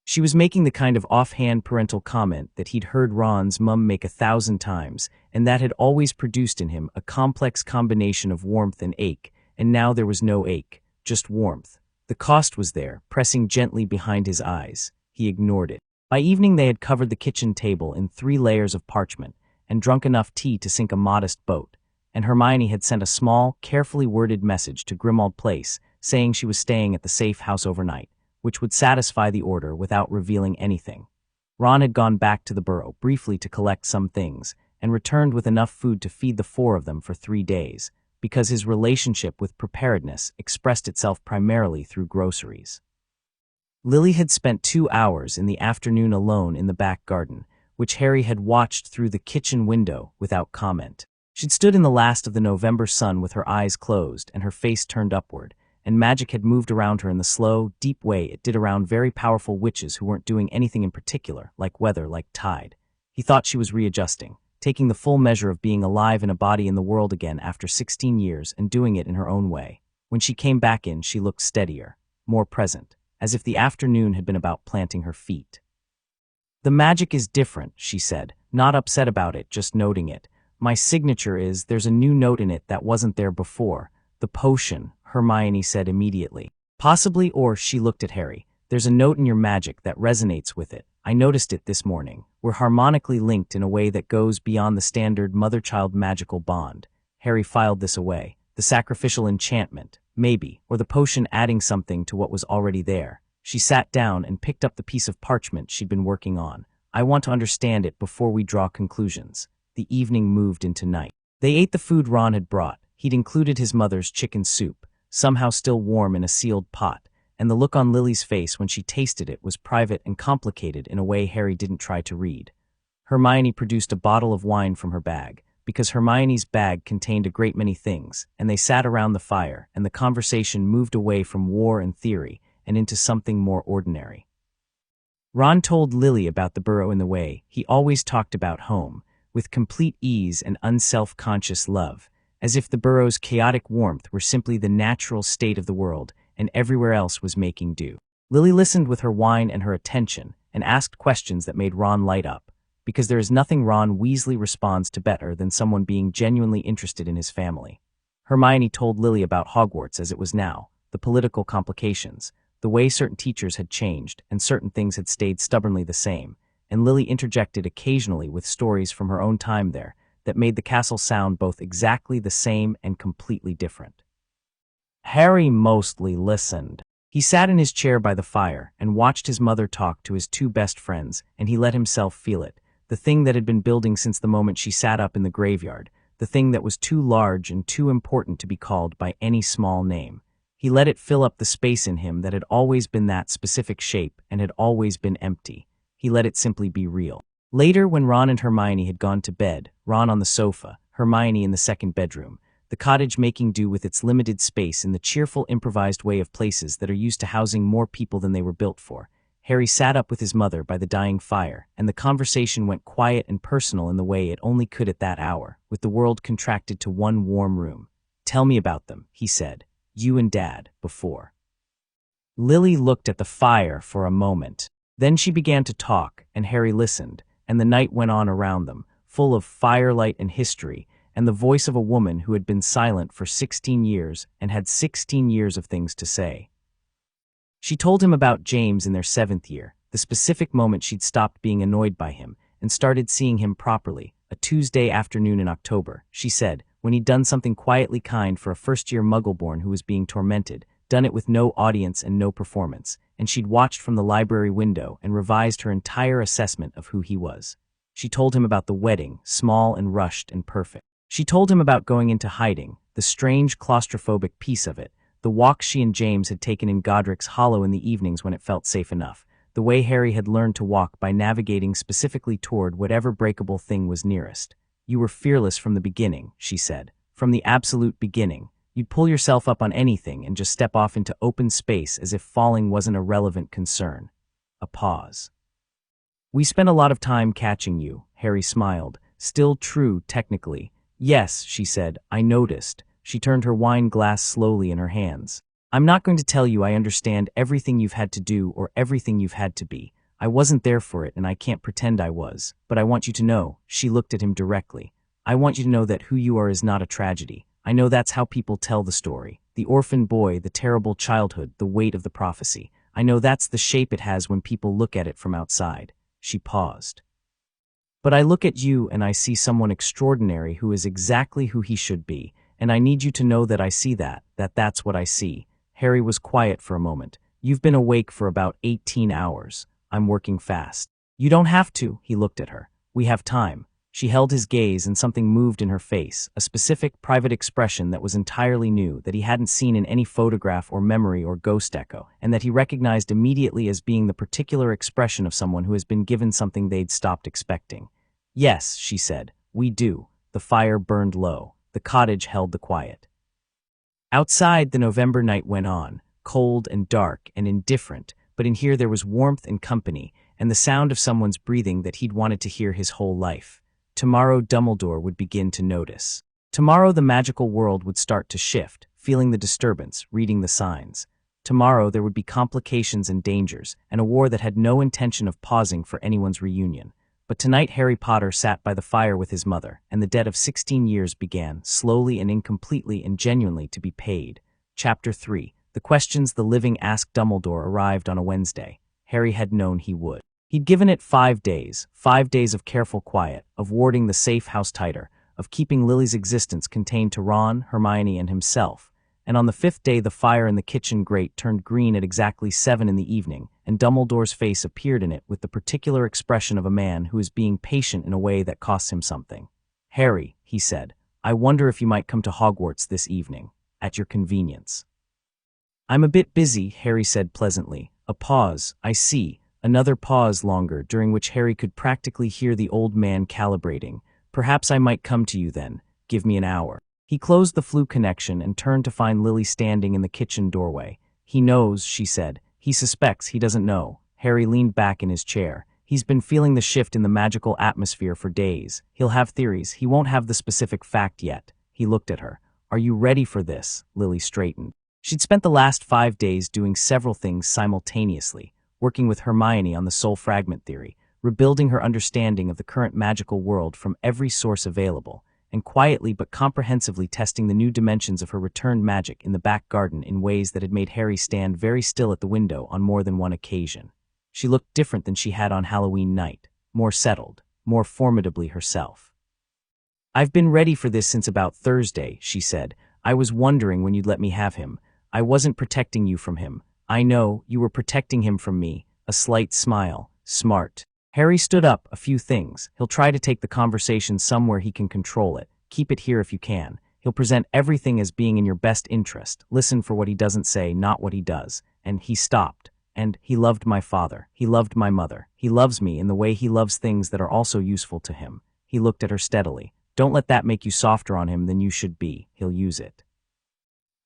She was making the kind of offhand parental comment that he'd heard Ron's mum make 1,000 times, and that had always produced in him a complex combination of warmth and ache, and now there was no ache, just warmth. The cost was there, pressing gently behind his eyes. He ignored it. By evening they had covered the kitchen table in 3 layers of parchment, and drunk enough tea to sink a modest boat, and Hermione had sent a small, carefully worded message to Grimmauld Place, saying she was staying at the safe house overnight, which would satisfy the order without revealing anything. Ron had gone back to the burrow briefly to collect some things, and returned with enough food to feed the 4 of them for 3 days, because his relationship with preparedness expressed itself primarily through groceries. Lily had spent 2 hours in the afternoon alone in the back garden, which Harry had watched through the kitchen window without comment. She'd stood in the last of the November sun with her eyes closed and her face turned upward, and magic had moved around her in the slow, deep way it did around very powerful witches who weren't doing anything in particular, like weather, like tide. He thought she was readjusting, taking the full measure of being alive in a body in the world again after 16 years and doing it in her own way. When she came back in, she looked steadier, more present, as if the afternoon had been about planting her feet. The magic is different, she said, not upset about it, just noting it. My signature is, there's a new note in it that wasn't there before. The potion, Hermione said immediately. Possibly, or she looked at Harry. There's a note in your magic that resonates with it. I noticed it this morning. We're harmonically linked in a way that goes beyond the standard mother-child magical bond. Harry filed this away. The sacrificial enchantment, maybe, or the potion adding something to what was already there. She sat down and picked up the piece of parchment she'd been working on. I want to understand it before we draw conclusions. The evening moved into night. They ate the food Ron had brought. He'd included his mother's chicken soup, somehow still warm in a sealed pot, and the look on Lily's face when she tasted it was private and complicated in a way Harry didn't try to read. Hermione produced a bottle of wine from her bag, because Hermione's bag contained a great many things, and they sat around the fire, and the conversation moved away from war and theory and into something more ordinary. Ron told Lily about the burrow in the way he always talked about home, with complete ease and unself-conscious love, as if the burrow's chaotic warmth were simply the natural state of the world and everywhere else was making do. Lily listened with her wine and her attention and asked questions that made Ron light up, because there is nothing Ron Weasley responds to better than someone being genuinely interested in his family. Hermione told Lily about Hogwarts as it was now, the political complications, the way certain teachers had changed and certain things had stayed stubbornly the same, and Lily interjected occasionally with stories from her own time there that made the castle sound both exactly the same and completely different. Harry mostly listened. He sat in his chair by the fire and watched his mother talk to his 2 best friends, and he let himself feel it, the thing that had been building since the moment she sat up in the graveyard, the thing that was too large and too important to be called by any small name. He let it fill up the space in him that had always been that specific shape and had always been empty. He let it simply be real. Later, when Ron and Hermione had gone to bed, Ron on the sofa, Hermione in the second bedroom, the cottage making do with its limited space in the cheerful improvised way of places that are used to housing more people than they were built for, Harry sat up with his mother by the dying fire, and the conversation went quiet and personal in the way it only could at that hour, with the world contracted to one warm room. Tell me about them, he said. You and Dad, before. Lily looked at the fire for a moment. Then she began to talk, and Harry listened, and the night went on around them, full of firelight and history, and the voice of a woman who had been silent for 16 years and had 16 years of things to say. She told him about James in their 7th year, the specific moment she'd stopped being annoyed by him and started seeing him properly, a Tuesday afternoon in October, she said, when he'd done something quietly kind for a first-year Muggleborn who was being tormented, done it with no audience and no performance, and she'd watched from the library window and revised her entire assessment of who he was. She told him about the wedding, small and rushed and perfect. She told him about going into hiding, the strange claustrophobic piece of it, the walks she and James had taken in Godric's Hollow in the evenings when it felt safe enough, the way Harry had learned to walk by navigating specifically toward whatever breakable thing was nearest. You were fearless from the beginning, she said, from the absolute beginning. You'd pull yourself up on anything and just step off into open space as if falling wasn't a relevant concern. A pause. We spent a lot of time catching you, Harry smiled. Still true, technically. Yes, she said, I noticed. She turned her wine glass slowly in her hands. I'm not going to tell you I understand everything you've had to do or everything you've had to be. I wasn't there for it and I can't pretend I was. But I want you to know, she looked at him directly. I want you to know that who you are is not a tragedy. I know that's how people tell the story. The orphan boy, the terrible childhood, the weight of the prophecy. I know that's the shape it has when people look at it from outside. She paused. But I look at you and I see someone extraordinary who is exactly who he should be. And I need you to know that I see that's what I see. Harry was quiet for a moment. You've been awake for about 18 hours. I'm working fast. You don't have to, he looked at her. We have time. She held his gaze and something moved in her face, a specific, private expression that was entirely new, that he hadn't seen in any photograph or memory or ghost echo, and that he recognized immediately as being the particular expression of someone who has been given something they'd stopped expecting. Yes, she said, we do. The fire burned low. The cottage held the quiet. Outside, the November night went on, cold and dark and indifferent, but in here there was warmth and company, and the sound of someone's breathing that he'd wanted to hear his whole life. Tomorrow Dumbledore would begin to notice. Tomorrow the magical world would start to shift, feeling the disturbance, reading the signs. Tomorrow there would be complications and dangers, and a war that had no intention of pausing for anyone's reunion. But tonight Harry Potter sat by the fire with his mother, and the debt of 16 years began, slowly and incompletely and genuinely, to be paid. Chapter 3. The questions the living asked Dumbledore arrived on a Wednesday. Harry had known he would. He'd given it 5 days, 5 days of careful quiet, of warding the safe house tighter, of keeping Lily's existence contained to Ron, Hermione, and himself. And on the 5th day the fire in the kitchen grate turned green at exactly 7 in the evening, and Dumbledore's face appeared in it with the particular expression of a man who is being patient in a way that costs him something. Harry, he said, I wonder if you might come to Hogwarts this evening, at your convenience. I'm a bit busy, Harry said pleasantly. A pause, I see, another pause longer, during which Harry could practically hear the old man calibrating. Perhaps I might come to you then, give me an hour. He closed the flu connection and turned to find Lily standing in the kitchen doorway. He knows, she said. He suspects, he doesn't know. Harry leaned back in his chair. He's been feeling the shift in the magical atmosphere for days. He'll have theories. He won't have the specific fact yet. He looked at her. Are you ready for this? Lily straightened. She'd spent the last 5 days doing several things simultaneously, working with Hermione on the soul fragment theory, rebuilding her understanding of the current magical world from every source available, and quietly but comprehensively testing the new dimensions of her returned magic in the back garden in ways that had made Harry stand very still at the window on more than one occasion. She looked different than she had on Halloween night, more settled, more formidably herself. I've been ready for this since about Thursday, she said. I was wondering when you'd let me have him. I wasn't protecting you from him. I know, you were protecting him from me. A slight smile. Smart. Harry stood up. A few things. He'll try to take the conversation somewhere he can control it. Keep it here if you can. He'll present everything as being in your best interest. Listen for what he doesn't say, not what he does. And he stopped. And he loved my father. He loved my mother. He loves me in the way he loves things that are also useful to him. He looked at her steadily. Don't let that make you softer on him than you should be. He'll use it.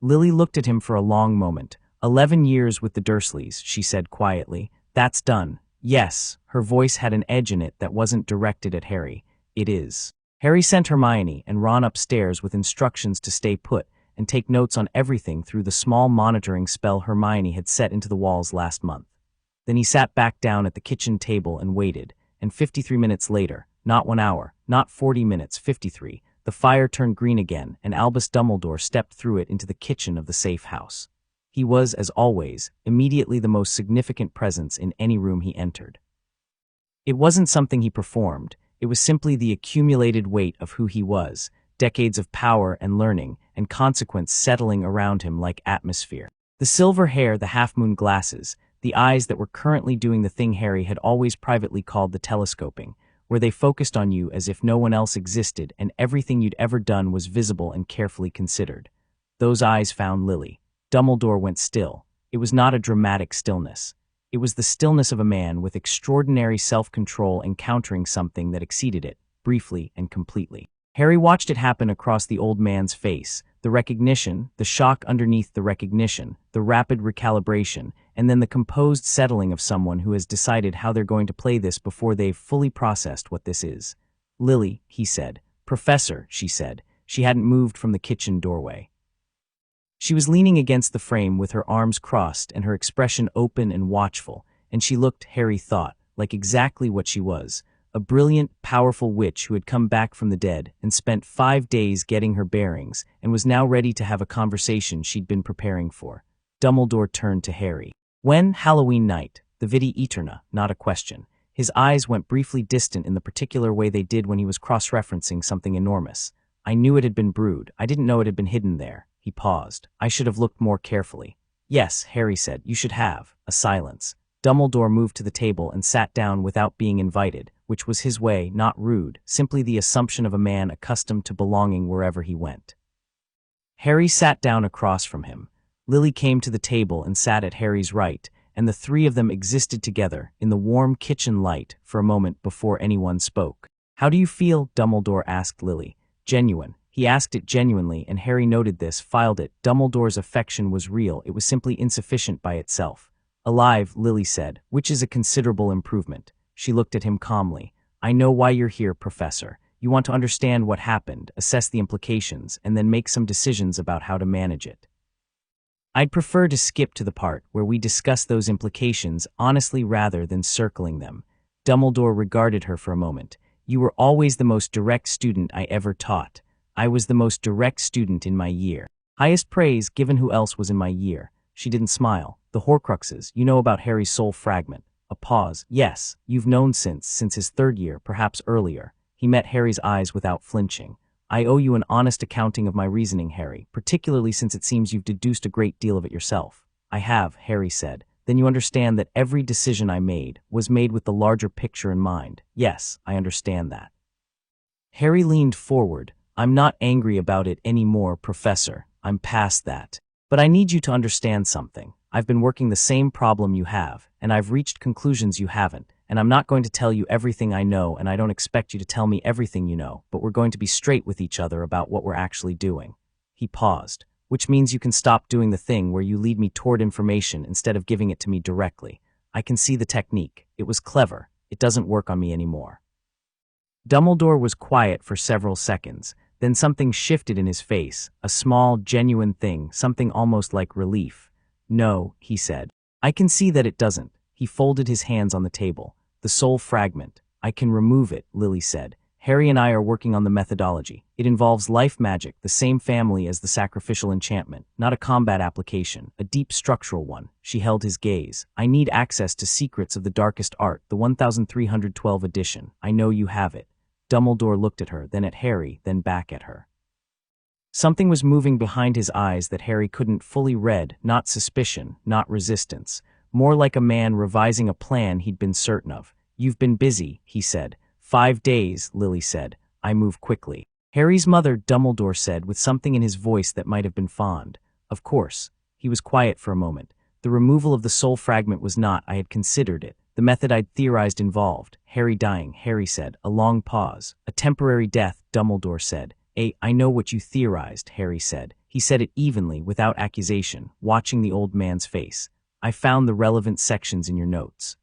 Lily looked at him for a long moment. 11 years with the Dursleys, she said quietly. That's done. Yes, her voice had an edge in it that wasn't directed at Harry. It is. Harry sent Hermione and Ron upstairs with instructions to stay put and take notes on everything through the small monitoring spell Hermione had set into the walls last month. Then he sat back down at the kitchen table and waited, and 53 minutes later, not 1 hour, not 40 minutes, 53, the fire turned green again, and Albus Dumbledore stepped through it into the kitchen of the safe house. He was, as always, immediately the most significant presence in any room he entered. It wasn't something he performed, it was simply the accumulated weight of who he was, decades of power and learning, and consequence settling around him like atmosphere. The silver hair, the half-moon glasses, the eyes that were currently doing the thing Harry had always privately called the telescoping, where they focused on you as if no one else existed and everything you'd ever done was visible and carefully considered. Those eyes found Lily. Dumbledore went still. It was not a dramatic stillness. It was the stillness of a man with extraordinary self-control encountering something that exceeded it, briefly and completely. Harry watched it happen across the old man's face, the recognition, the shock underneath the recognition, the rapid recalibration, and then the composed settling of someone who has decided how they're going to play this before they've fully processed what this is. "Lily," he said. "Professor," she said. She hadn't moved from the kitchen doorway. She was leaning against the frame with her arms crossed and her expression open and watchful, and she looked, Harry thought, like exactly what she was, a brilliant, powerful witch who had come back from the dead and spent 5 days getting her bearings and was now ready to have a conversation she'd been preparing for. Dumbledore turned to Harry. "When, Halloween night, the vidi aeterna, not a question." His eyes went briefly distant in the particular way they did when he was cross-referencing something enormous. "I knew it had been brewed. I didn't know it had been hidden there." He paused. "I should have looked more carefully." "Yes," Harry said, "you should have." A silence. Dumbledore moved to the table and sat down without being invited, which was his way, not rude, simply the assumption of a man accustomed to belonging wherever he went. Harry sat down across from him. Lily came to the table and sat at Harry's right, and the three of them existed together in the warm kitchen light for a moment before anyone spoke. "How do you feel?" Dumbledore asked Lily. "Genuine." He asked it genuinely, and Harry noted this, filed it. Dumbledore's affection was real, it was simply insufficient by itself. "Alive," Lily said, "which is a considerable improvement." She looked at him calmly. "I know why you're here, Professor. You want to understand what happened, assess the implications, and then make some decisions about how to manage it. I'd prefer to skip to the part where we discuss those implications honestly rather than circling them." Dumbledore regarded her for a moment. "You were always the most direct student I ever taught. I was the most direct student in my year. Highest praise given who else was in my year." She didn't smile. "The Horcruxes, you know about Harry's soul fragment." A pause. "Yes, you've known since his 3rd year, perhaps earlier." He met Harry's eyes without flinching. "I owe you an honest accounting of my reasoning, Harry, particularly since it seems you've deduced a great deal of it yourself." "I have," Harry said. "Then you understand that every decision I made was made with the larger picture in mind." "Yes, I understand that." Harry leaned forward. "I'm not angry about it anymore, Professor. I'm past that. But I need you to understand something. I've been working the same problem you have, and I've reached conclusions you haven't, and I'm not going to tell you everything I know, and I don't expect you to tell me everything you know, but we're going to be straight with each other about what we're actually doing." He paused. "Which means you can stop doing the thing where you lead me toward information instead of giving it to me directly. I can see the technique. It was clever. It doesn't work on me anymore." Dumbledore was quiet for several seconds. Then something shifted in his face, a small, genuine thing, something almost like relief. "No," he said. "I can see that it doesn't." He folded his hands on the table. "The soul fragment. I can remove it," Lily said. "Harry and I are working on the methodology. It involves life magic, the same family as the sacrificial enchantment, not a combat application, a deep structural one." She held his gaze. "I need access to Secrets of the Darkest Art, the 1312 edition. I know you have it." Dumbledore looked at her, then at Harry, then back at her. Something was moving behind his eyes that Harry couldn't fully read, not suspicion, not resistance. More like a man revising a plan he'd been certain of. "You've been busy," he said. 5 days, Lily said. "I move quickly." "Harry's mother," Dumbledore said, with something in his voice that might have been fond. "Of course." He was quiet for a moment. "The removal of the soul fragment was not, I had considered it. The method I'd theorized involved Harry dying," Harry said. A long pause. "A temporary death," Dumbledore said. I know what you theorized," Harry said. He said it evenly, without accusation, watching the old man's face. "I found the relevant sections in your notes.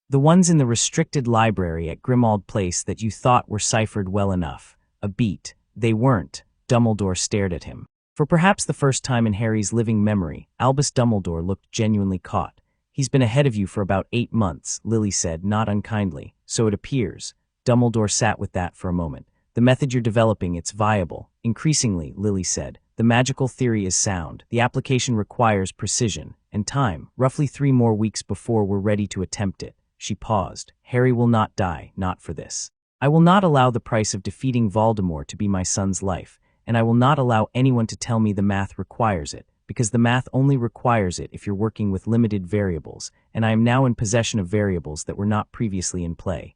The ones in the restricted library at Grimmauld Place that you thought were ciphered well enough. A beat. They weren't." Dumbledore stared at him. For perhaps the first time in Harry's living memory, Albus Dumbledore looked genuinely caught. He's been ahead of you for about 8 months, Lily said, not unkindly. So it appears. Dumbledore sat with that for a moment. The method you're developing, it's viable. Increasingly, Lily said. The magical theory is sound. The application requires precision and time, roughly 3 more weeks before we're ready to attempt it. She paused. Harry will not die, not for this. I will not allow the price of defeating Voldemort to be my son's life, and I will not allow anyone to tell me the math requires it, because the math only requires it if you're working with limited variables, and I am now in possession of variables that were not previously in play.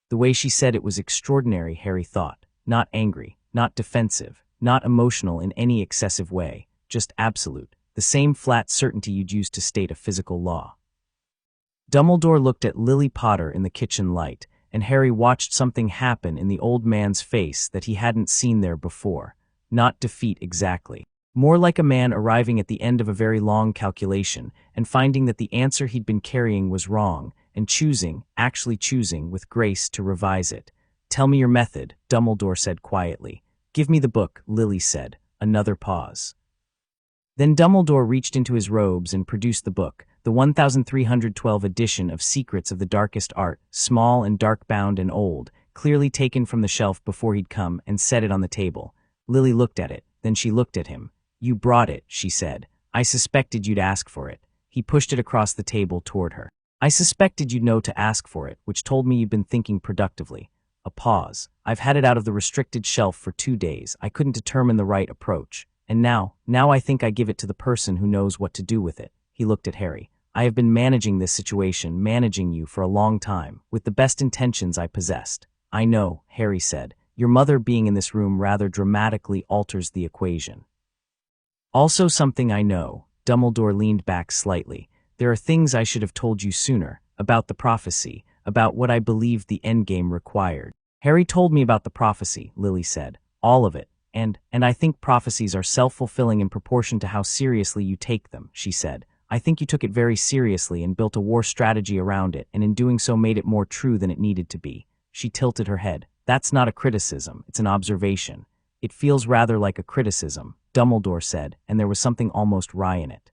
The way she said it was extraordinary, Harry thought. Not angry, not defensive, not emotional in any excessive way, just absolute, the same flat certainty you'd use to state a physical law. Dumbledore looked at Lily Potter in the kitchen light, and Harry watched something happen in the old man's face that he hadn't seen there before. Not defeat exactly. More like a man arriving at the end of a very long calculation and finding that the answer he'd been carrying was wrong, and actually choosing, with grace to revise it. Tell me your method, Dumbledore said quietly. Give me the book, Lily said. Another pause. Then Dumbledore reached into his robes and produced the book, the 1312 edition of Secrets of the Darkest Art, small and dark-bound and old, clearly taken from the shelf before he'd come, and set it on the table. Lily looked at it, then she looked at him. You brought it, she said. I suspected you'd ask for it. He pushed it across the table toward her. I suspected you'd know to ask for it, which told me you'd been thinking productively. A pause. I've had it out of the restricted shelf for 2 days. I couldn't determine the right approach. And now I think I give it to the person who knows what to do with it. He looked at Harry. I have been managing this situation, managing you for a long time, with the best intentions I possessed. I know, Harry said. Your mother being in this room rather dramatically alters the equation. Also something I know. Dumbledore leaned back slightly. There are things I should have told you sooner, about the prophecy, about what I believed the endgame required. Harry told me about the prophecy, Lily said. All of it. And I think prophecies are self-fulfilling in proportion to how seriously you take them, she said. I think you took it very seriously and built a war strategy around it, and in doing so made it more true than it needed to be. She tilted her head. That's not a criticism, it's an observation. It feels rather like a criticism, Dumbledore said, and there was something almost wry in it.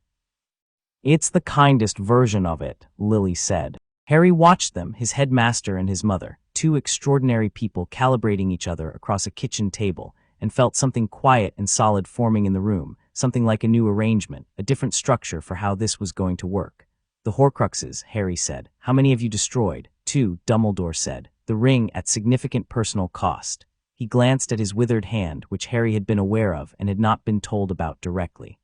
It's the kindest version of it, Lily said. Harry watched them, his headmaster and his mother, 2 extraordinary people calibrating each other across a kitchen table, and felt something quiet and solid forming in the room, something like a new arrangement, a different structure for how this was going to work. The Horcruxes, Harry said. How many have you destroyed? 2, Dumbledore said. The ring at significant personal cost. He glanced at his withered hand, which Harry had been aware of and had not been told about directly.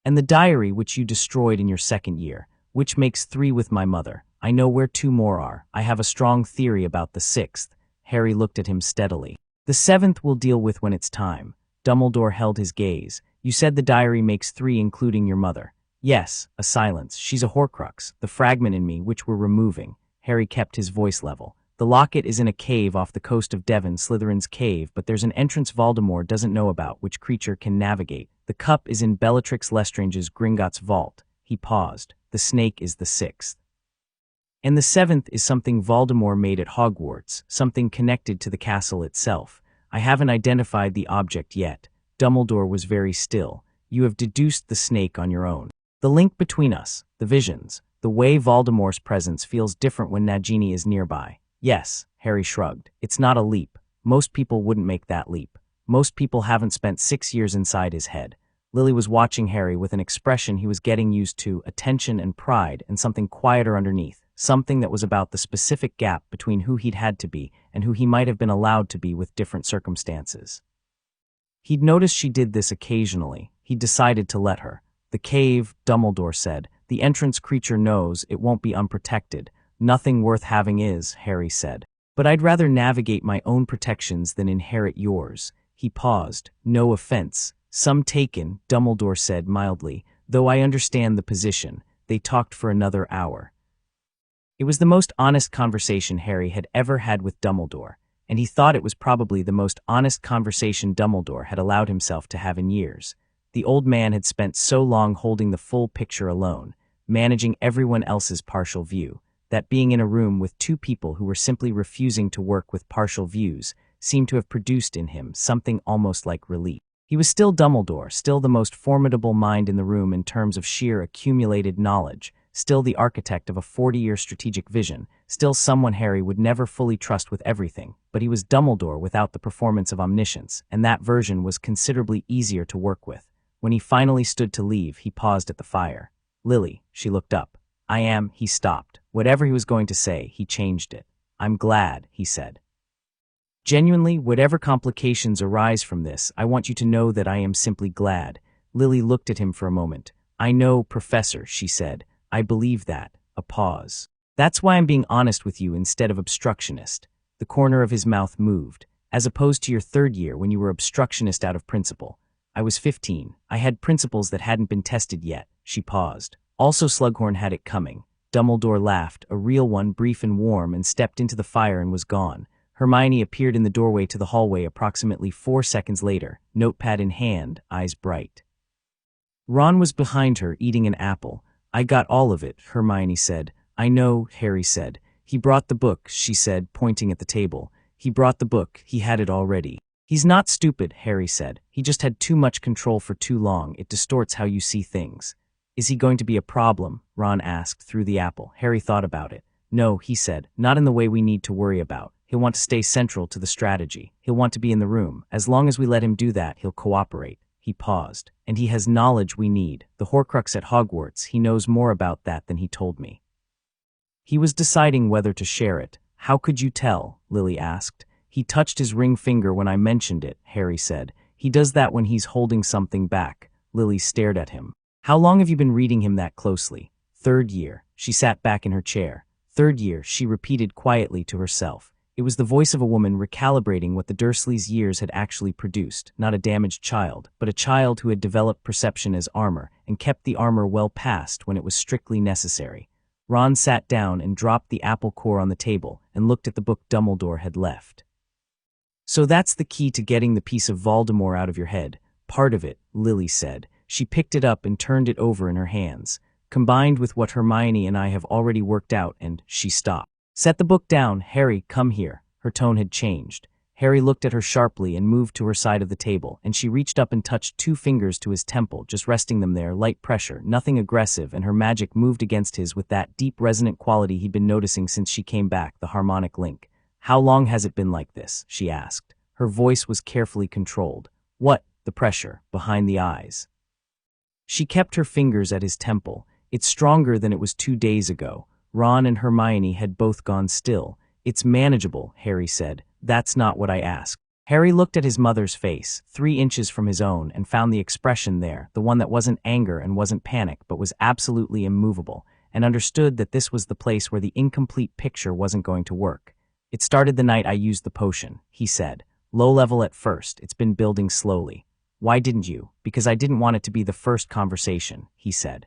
And the diary which you destroyed in your 2nd year, which makes 3 with my mother. I know where 2 more are. I have a strong theory about the 6th. Harry looked at him steadily. The 7th we'll deal with when it's time. Dumbledore held his gaze. You said the diary makes 3 including your mother. Yes, a silence. She's a Horcrux, the fragment in me which we're removing. Harry kept his voice level. The locket is in a cave off the coast of Devon, Slytherin's cave, but there's an entrance Voldemort doesn't know about which creature can navigate. The cup is in Bellatrix Lestrange's Gringotts vault. He paused. The snake is the 6th. And the 7th is something Voldemort made at Hogwarts, something connected to the castle itself. I haven't identified the object yet. Dumbledore was very still. You have deduced the snake on your own. The link between us, the visions, the way Voldemort's presence feels different when Nagini is nearby. Yes, Harry shrugged. It's not a leap. Most people wouldn't make that leap. Most people haven't spent 6 years inside his head. Lily was watching Harry with an expression he was getting used to, attention and pride, and something quieter underneath, something that was about the specific gap between who he'd had to be and who he might have been allowed to be with different circumstances. He'd noticed she did this occasionally. He'd decided to let her. The cave, Dumbledore said. The entrance creature knows it won't be unprotected. Nothing worth having is, Harry said. But I'd rather navigate my own protections than inherit yours. He paused. No offense. Some taken, Dumbledore said mildly, though I understand the position. They talked for another hour. It was the most honest conversation Harry had ever had with Dumbledore, and he thought it was probably the most honest conversation Dumbledore had allowed himself to have in years. The old man had spent so long holding the full picture alone, managing everyone else's partial view, that being in a room with 2 people who were simply refusing to work with partial views seemed to have produced in him something almost like relief. He was still Dumbledore, still the most formidable mind in the room in terms of sheer accumulated knowledge, still the architect of a 40-year strategic vision, still someone Harry would never fully trust with everything, but he was Dumbledore without the performance of omniscience, and that version was considerably easier to work with. When he finally stood to leave, he paused at the fire. "Lily," she looked up. He stopped. Whatever he was going to say, he changed it. "I'm glad," he said. "Genuinely, whatever complications arise from this, I want you to know that I am simply glad." Lily looked at him for a moment. "I know, Professor," she said. "I believe that." A pause. "That's why I'm being honest with you instead of obstructionist." The corner of his mouth moved. "As opposed to your third year when you were obstructionist out of principle. I was 15. I had principles that hadn't been tested yet." She paused. "Also, Slughorn had it coming." Dumbledore laughed, a real one, brief and warm, and stepped into the fire and was gone. Hermione appeared in the doorway to the hallway approximately 4 seconds later, notepad in hand, eyes bright. Ron was behind her, eating an apple. "I got all of it," Hermione said. "I know," Harry said. "He brought the book," she said, pointing at the table. "He brought the book. He had it already." "He's not stupid," Harry said. "He just had too much control for too long. It distorts how you see things." "Is he going to be a problem?" Ron asked through the apple. Harry thought about it. "No," he said. "Not in the way we need to worry about. He'll want to stay central to the strategy. He'll want to be in the room. As long as we let him do that, he'll cooperate." He paused. "And he has knowledge we need. The Horcrux at Hogwarts, he knows more about that than he told me." He was deciding whether to share it. "How could you tell?" Lily asked. "He touched his ring finger when I mentioned it," Harry said. "He does that when he's holding something back." Lily stared at him. "How long have you been reading him that closely?" "Third year." She sat back in her chair. "Third year," she repeated quietly to herself. It was the voice of a woman recalibrating what the Dursleys' years had actually produced, not a damaged child, but a child who had developed perception as armor and kept the armor well past when it was strictly necessary. Ron sat down and dropped the apple core on the table and looked at the book Dumbledore had left. "So that's the key to getting the piece of Voldemort out of your head." "Part of it," Lily said. She picked it up and turned it over in her hands. "Combined with what Hermione and I have already worked out," and she stopped. "Set the book down. Harry, come here." Her tone had changed. Harry looked at her sharply and moved to her side of the table, and she reached up and touched 2 fingers to his temple, just resting them there, light pressure, nothing aggressive, and her magic moved against his with that deep resonant quality he'd been noticing since she came back, the harmonic link. "How long has it been like this?" she asked. Her voice was carefully controlled. "What?" "The pressure, behind the eyes." She kept her fingers at his temple. "It's stronger than it was 2 days ago." Ron and Hermione had both gone still. "It's manageable," Harry said. "That's not what I asked." Harry looked at his mother's face, 3 inches from his own, and found the expression there, the one that wasn't anger and wasn't panic, but was absolutely immovable, and understood that this was the place where the incomplete picture wasn't going to work. "It started the night I used the potion," he said. "Low level at first, it's been building slowly." "Why didn't you?" "Because I didn't want it to be the first conversation," he said.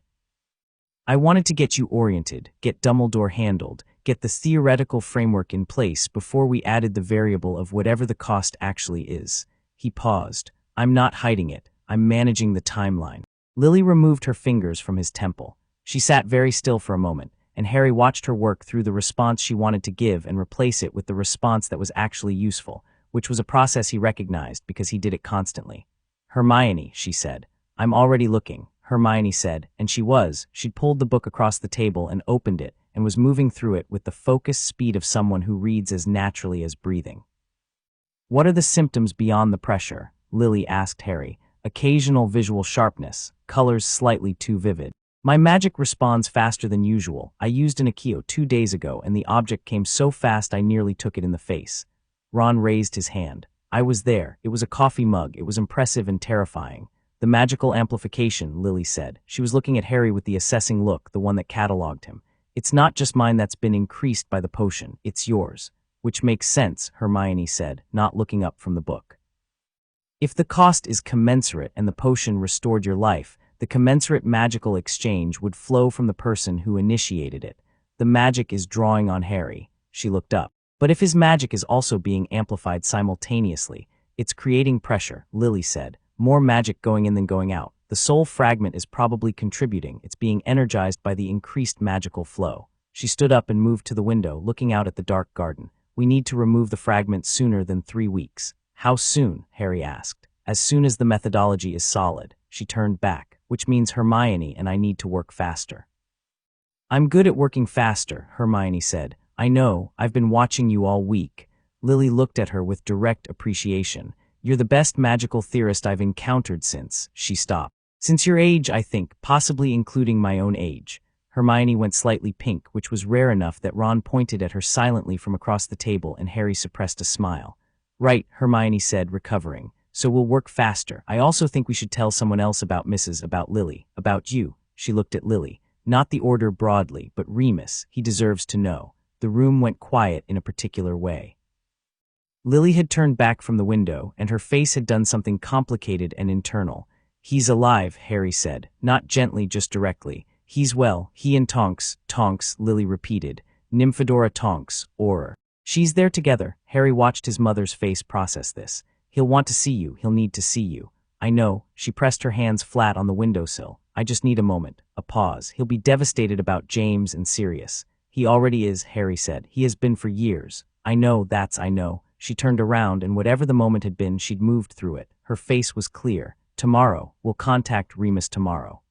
"I wanted to get you oriented, get Dumbledore handled, get the theoretical framework in place before we added the variable of whatever the cost actually is." He paused. "I'm not hiding it. I'm managing the timeline." Lily removed her fingers from his temple. She sat very still for a moment, and Harry watched her work through the response she wanted to give and replace it with the response that was actually useful, which was a process he recognized because he did it constantly. "Hermione," she said. "I'm already looking." Hermione said, and she'd pulled the book across the table and opened it and was moving through it with the focused speed of someone who reads as naturally as breathing. "What are the symptoms beyond the pressure?" Lily asked Harry. "Occasional visual sharpness, colors slightly too vivid." "My magic responds faster than usual. I used an Accio 2 days ago and the object came so fast I nearly took it in the face." Ron raised his hand. "I was there. It was a coffee mug. It was impressive and terrifying." "The magical amplification," Lily said. She was looking at Harry with the assessing look, the one that catalogued him. "It's not just mine that's been increased by the potion, it's yours." "Which makes sense," Hermione said, not looking up from the book. "If the cost is commensurate and the potion restored your life, the commensurate magical exchange would flow from the person who initiated it. The magic is drawing on Harry." She looked up. "But if his magic is also being amplified simultaneously, it's creating pressure," Lily said. "More magic going in than going out. The soul fragment is probably contributing. It's being energized by the increased magical flow." She stood up and moved to the window, looking out at the dark garden. "We need to remove the fragment sooner than 3 weeks." "How soon?" Harry asked. "As soon as the methodology is solid." She turned back. "Which means Hermione and I need to work faster." I'm good at working faster, Hermione said. I know, I've been watching you all week. Lily looked at her with direct appreciation. You're the best magical theorist I've encountered since, she stopped. Since your age, I think, possibly including my own age. Hermione went slightly pink, which was rare enough that Ron pointed at her silently from across the table and Harry suppressed a smile. Right, Hermione said, recovering. So we'll work faster. I also think we should tell someone else about about Lily, about you. She looked at Lily. Not the order broadly, but Remus, he deserves to know. The room went quiet in a particular way. Lily had turned back from the window, and her face had done something complicated and internal. He's alive, Harry said, not gently, just directly. He's well, he and Tonks, Lily repeated. Nymphadora Tonks, or. She's there together. Harry watched his mother's face process this. He'll want to see you, he'll need to see you. I know, she pressed her hands flat on the windowsill. I just need a moment, a pause. He'll be devastated about James and Sirius. He already is, Harry said. He has been for years. I know. She turned around, and whatever the moment had been, she'd moved through it. Her face was clear. Tomorrow, we'll contact Remus tomorrow.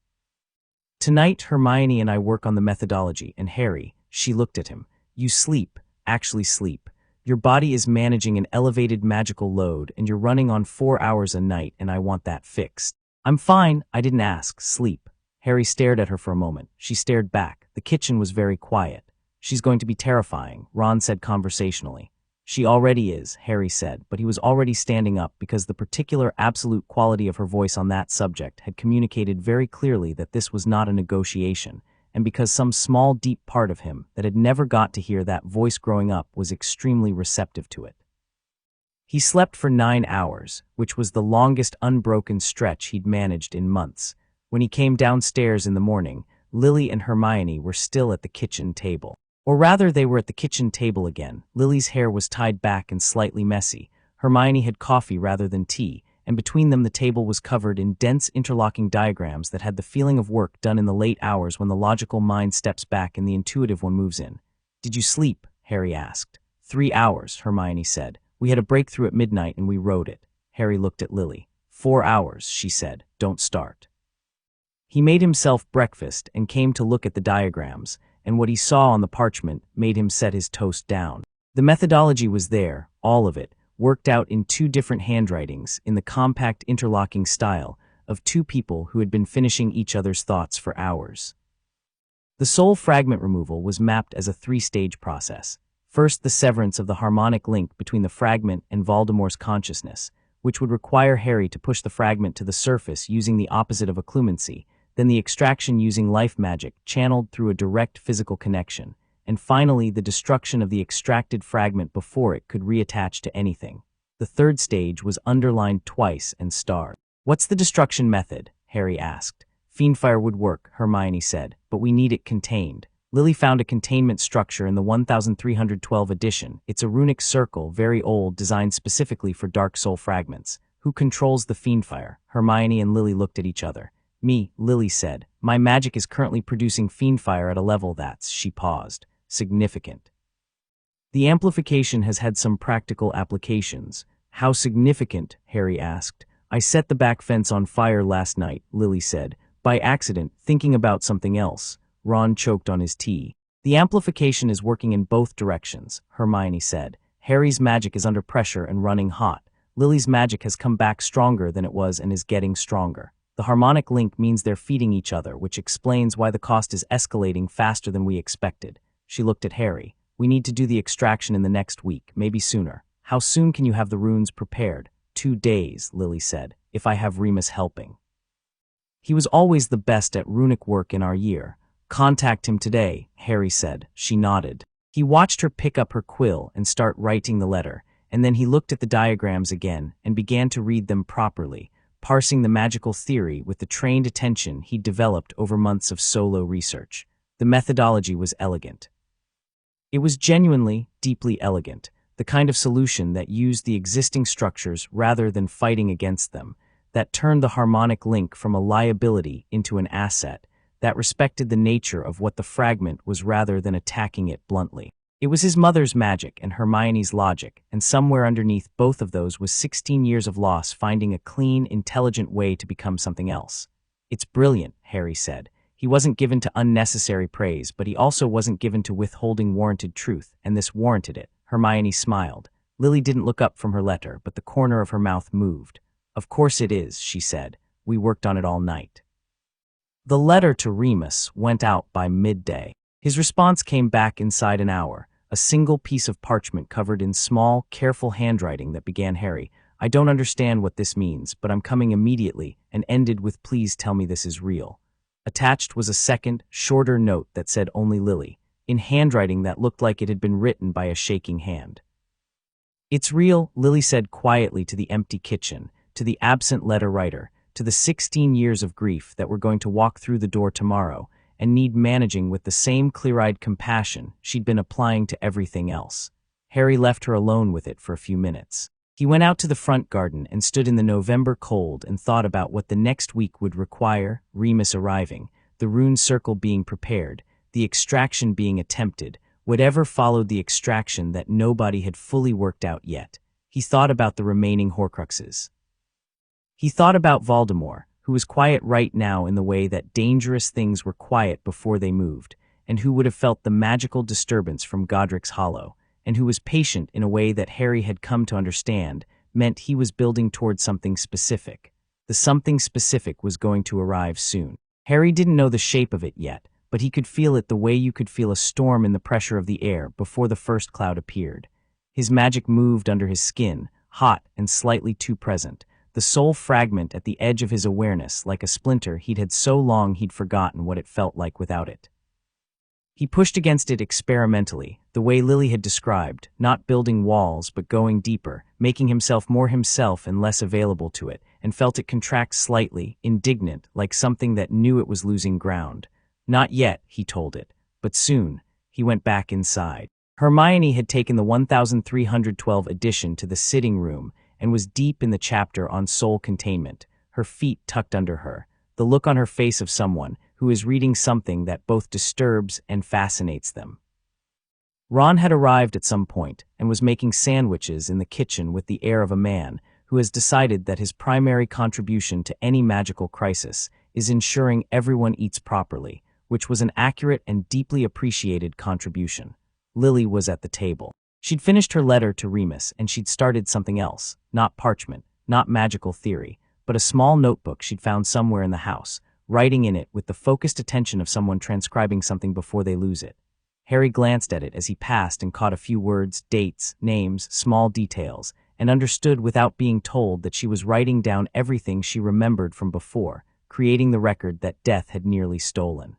Tonight, Hermione and I work on the methodology, and Harry, she looked at him. You sleep, actually sleep. Your body is managing an elevated magical load, and you're running on 4 hours a night, and I want that fixed. I'm fine, I didn't ask, sleep. Harry stared at her for a moment. She stared back. The kitchen was very quiet. She's going to be terrifying, Ron said conversationally. She already is, Harry said, but he was already standing up because the particular absolute quality of her voice on that subject had communicated very clearly that this was not a negotiation, and because some small deep part of him that had never got to hear that voice growing up was extremely receptive to it. He slept for 9 hours, which was the longest unbroken stretch he'd managed in months. When he came downstairs in the morning, Lily and Hermione were still at the kitchen table. Or rather, they were at the kitchen table again. Lily's hair was tied back and slightly messy. Hermione had coffee rather than tea, and between them the table was covered in dense interlocking diagrams that had the feeling of work done in the late hours when the logical mind steps back and the intuitive one moves in. Did you sleep? Harry asked. 3 hours, Hermione said. We had a breakthrough at midnight and we wrote it. Harry looked at Lily. 4 hours, she said. Don't start. He made himself breakfast and came to look at the diagrams, and what he saw on the parchment made him set his toast down. The methodology was there, all of it, worked out in 2 different handwritings in the compact interlocking style of 2 people who had been finishing each other's thoughts for hours. The soul fragment removal was mapped as a 3-stage process. First, the severance of the harmonic link between the fragment and Voldemort's consciousness, which would require Harry to push the fragment to the surface using the opposite of occlumency, then the extraction using life magic channeled through a direct physical connection, and finally the destruction of the extracted fragment before it could reattach to anything. The 3rd stage was underlined twice and starred. What's the destruction method? Harry asked. Fiendfire would work, Hermione said, but we need it contained. Lily found a containment structure in the 1312 edition. It's a runic circle, very old, designed specifically for dark soul fragments. Who controls the Fiendfire? Hermione and Lily looked at each other. Me, Lily said. My magic is currently producing Fiendfire at a level that's, she paused, significant. The amplification has had some practical applications. How significant? Harry asked. I set the back fence on fire last night, Lily said. By accident, thinking about something else. Ron choked on his tea. The amplification is working in both directions, Hermione said. Harry's magic is under pressure and running hot. Lily's magic has come back stronger than it was and is getting stronger. The harmonic link means they're feeding each other, which explains why the cost is escalating faster than we expected. She looked at Harry. We need to do the extraction in the next week, maybe sooner. How soon can you have the runes prepared? 2 days, Lily said, if I have Remus helping. He was always the best at runic work in our year. Contact him today, Harry said. She nodded. He watched her pick up her quill and start writing the letter, and then he looked at the diagrams again and began to read them properly, parsing the magical theory with the trained attention he'd developed over months of solo research. The methodology was elegant. It was genuinely, deeply elegant, the kind of solution that used the existing structures rather than fighting against them, that turned the harmonic link from a liability into an asset, that respected the nature of what the fragment was rather than attacking it bluntly. It was his mother's magic and Hermione's logic, and somewhere underneath both of those was 16 years of loss finding a clean, intelligent way to become something else. It's brilliant, Harry said. He wasn't given to unnecessary praise, but he also wasn't given to withholding warranted truth, and this warranted it. Hermione smiled. Lily didn't look up from her letter, but the corner of her mouth moved. "Of course it is," she said. "We worked on it all night." The letter to Remus went out by midday. His response came back inside an hour, a single piece of parchment covered in small, careful handwriting that began, "Harry, I don't understand what this means, but I'm coming immediately," and ended with, "Please tell me this is real." Attached was a second, shorter note that said only Lily, in handwriting that looked like it had been written by a shaking hand. "It's real," Lily said quietly to the empty kitchen, to the absent letter writer, to the 16 years of grief that were going to walk through the door tomorrow and need managing with the same clear-eyed compassion she'd been applying to everything else. Harry left her alone with it for a few minutes. He went out to the front garden and stood in the November cold and thought about what the next week would require: Remus arriving, the rune circle being prepared, the extraction being attempted, whatever followed the extraction that nobody had fully worked out yet. He thought about the remaining Horcruxes. He thought about Voldemort, who was quiet right now in the way that dangerous things were quiet before they moved, and who would have felt the magical disturbance from Godric's hollow, and who was patient in a way that Harry had come to understand meant he was building towards something specific. The something specific was going to arrive soon. Harry didn't know the shape of it yet, but he could feel it the way you could feel a storm in the pressure of the air before the first cloud appeared. His magic moved under his skin, hot and slightly too present, the sole fragment at the edge of his awareness, like a splinter he'd had so long he'd forgotten what it felt like without it. He pushed against it experimentally, the way Lily had described, not building walls but going deeper, making himself more himself and less available to it, and felt it contract slightly, indignant, like something that knew it was losing ground. Not yet, he told it, but soon. He went back inside. Hermione had taken the 1312 edition to the sitting room and was deep in the chapter on soul containment, her feet tucked under her, the look on her face of someone who is reading something that both disturbs and fascinates them. Ron had arrived at some point and was making sandwiches in the kitchen with the air of a man who has decided that his primary contribution to any magical crisis is ensuring everyone eats properly, which was an accurate and deeply appreciated contribution. Lily was at the table. She'd finished her letter to Remus and she'd started something else, not parchment, not magical theory, but a small notebook she'd found somewhere in the house, writing in it with the focused attention of someone transcribing something before they lose it. Harry glanced at it as he passed and caught a few words, dates, names, small details, and understood without being told that she was writing down everything she remembered from before, creating the record that death had nearly stolen.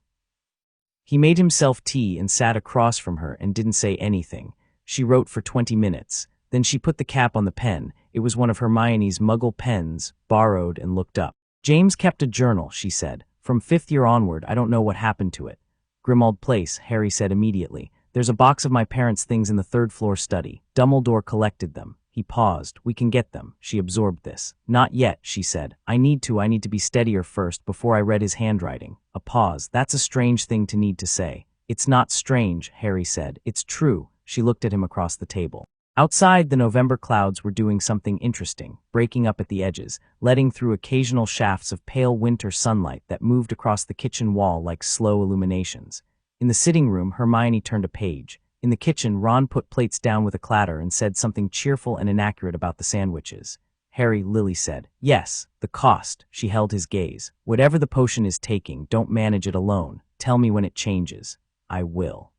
He made himself tea and sat across from her and didn't say anything. She wrote for 20 minutes. Then she put the cap on the pen. It was one of Hermione's Muggle pens, borrowed, and looked up. "James kept a journal," she said. "From 5th year onward, I don't know what happened to it." "Grimmauld Place," Harry said immediately. "There's a box of my parents' things in the 3rd-floor study. Dumbledore collected them." He paused. "We can get them." She absorbed this. "Not yet," she said. I need to be steadier first before I read his handwriting." A pause. "That's a strange thing to need to say." "It's not strange," Harry said. "It's true." She looked at him across the table. Outside, the November clouds were doing something interesting, breaking up at the edges, letting through occasional shafts of pale winter sunlight that moved across the kitchen wall like slow illuminations. In the sitting room, Hermione turned a page. In the kitchen, Ron put plates down with a clatter and said something cheerful and inaccurate about the sandwiches. "Harry," Lily said. "Yes, the cost." She held his gaze. "Whatever the potion is taking, don't manage it alone. Tell me when it changes." "I will."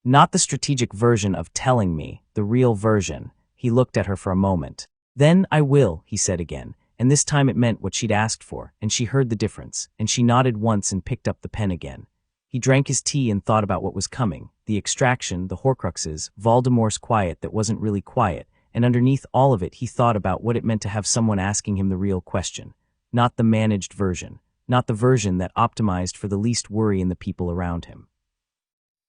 "Not the strategic version of telling me, the real version." He looked at her for a moment. "Then I will," he said again, and this time it meant what she'd asked for, and she heard the difference, and she nodded once and picked up the pen again. He drank his tea and thought about what was coming, the extraction, the Horcruxes, Voldemort's quiet that wasn't really quiet, and underneath all of it he thought about what it meant to have someone asking him the real question. Not the managed version, not the version that optimized for the least worry in the people around him.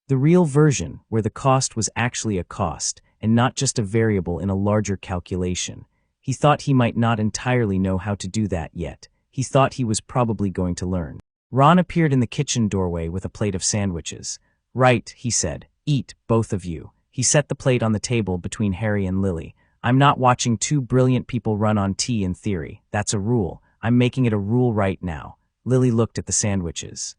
The real version, where the cost was actually a cost, and not just a variable in a larger calculation. He thought he might not entirely know how to do that yet. He thought he was probably going to learn. Ron appeared in the kitchen doorway with a plate of sandwiches. "Right," he said. "Eat, both of you." He set the plate on the table between Harry and Lily. "I'm not watching two brilliant people run on tea in theory. That's a rule. I'm making it a rule right now." Lily looked at the sandwiches.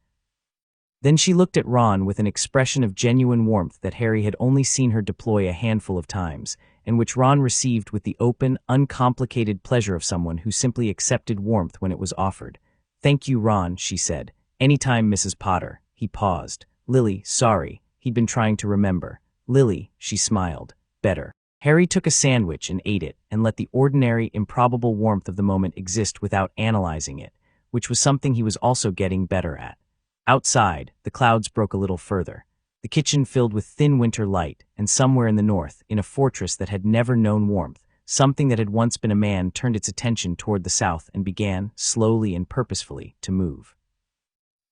Then she looked at Ron with an expression of genuine warmth that Harry had only seen her deploy a handful of times, and which Ron received with the open, uncomplicated pleasure of someone who simply accepted warmth when it was offered. "Thank you, Ron," she said. "Anytime, Mrs. Potter." He paused. "Lily, sorry." He'd been trying to remember. "Lily," she smiled. "Better." Harry took a sandwich and ate it, and let the ordinary, improbable warmth of the moment exist without analyzing it, which was something he was also getting better at. Outside, the clouds broke a little further. The kitchen filled with thin winter light, and somewhere in the north, in a fortress that had never known warmth, something that had once been a man turned its attention toward the south and began, slowly and purposefully, to move.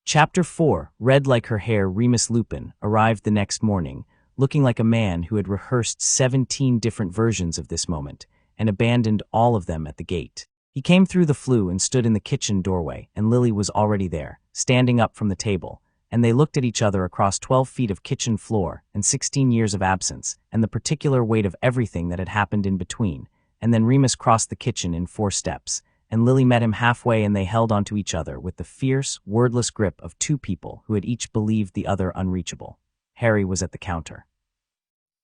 Chapter 4, Red Like Her Hair. Remus Lupin arrived the next morning, looking like a man who had rehearsed 17 different versions of this moment, and abandoned all of them at the gate. He came through the flue and stood in the kitchen doorway, and Lily was already there, standing up from the table, and they looked at each other across 12 feet of kitchen floor and 16 years of absence, and the particular weight of everything that had happened in between, and then Remus crossed the kitchen in 4 steps, and Lily met him halfway and they held onto each other with the fierce, wordless grip of 2 people who had each believed the other unreachable. Harry was at the counter.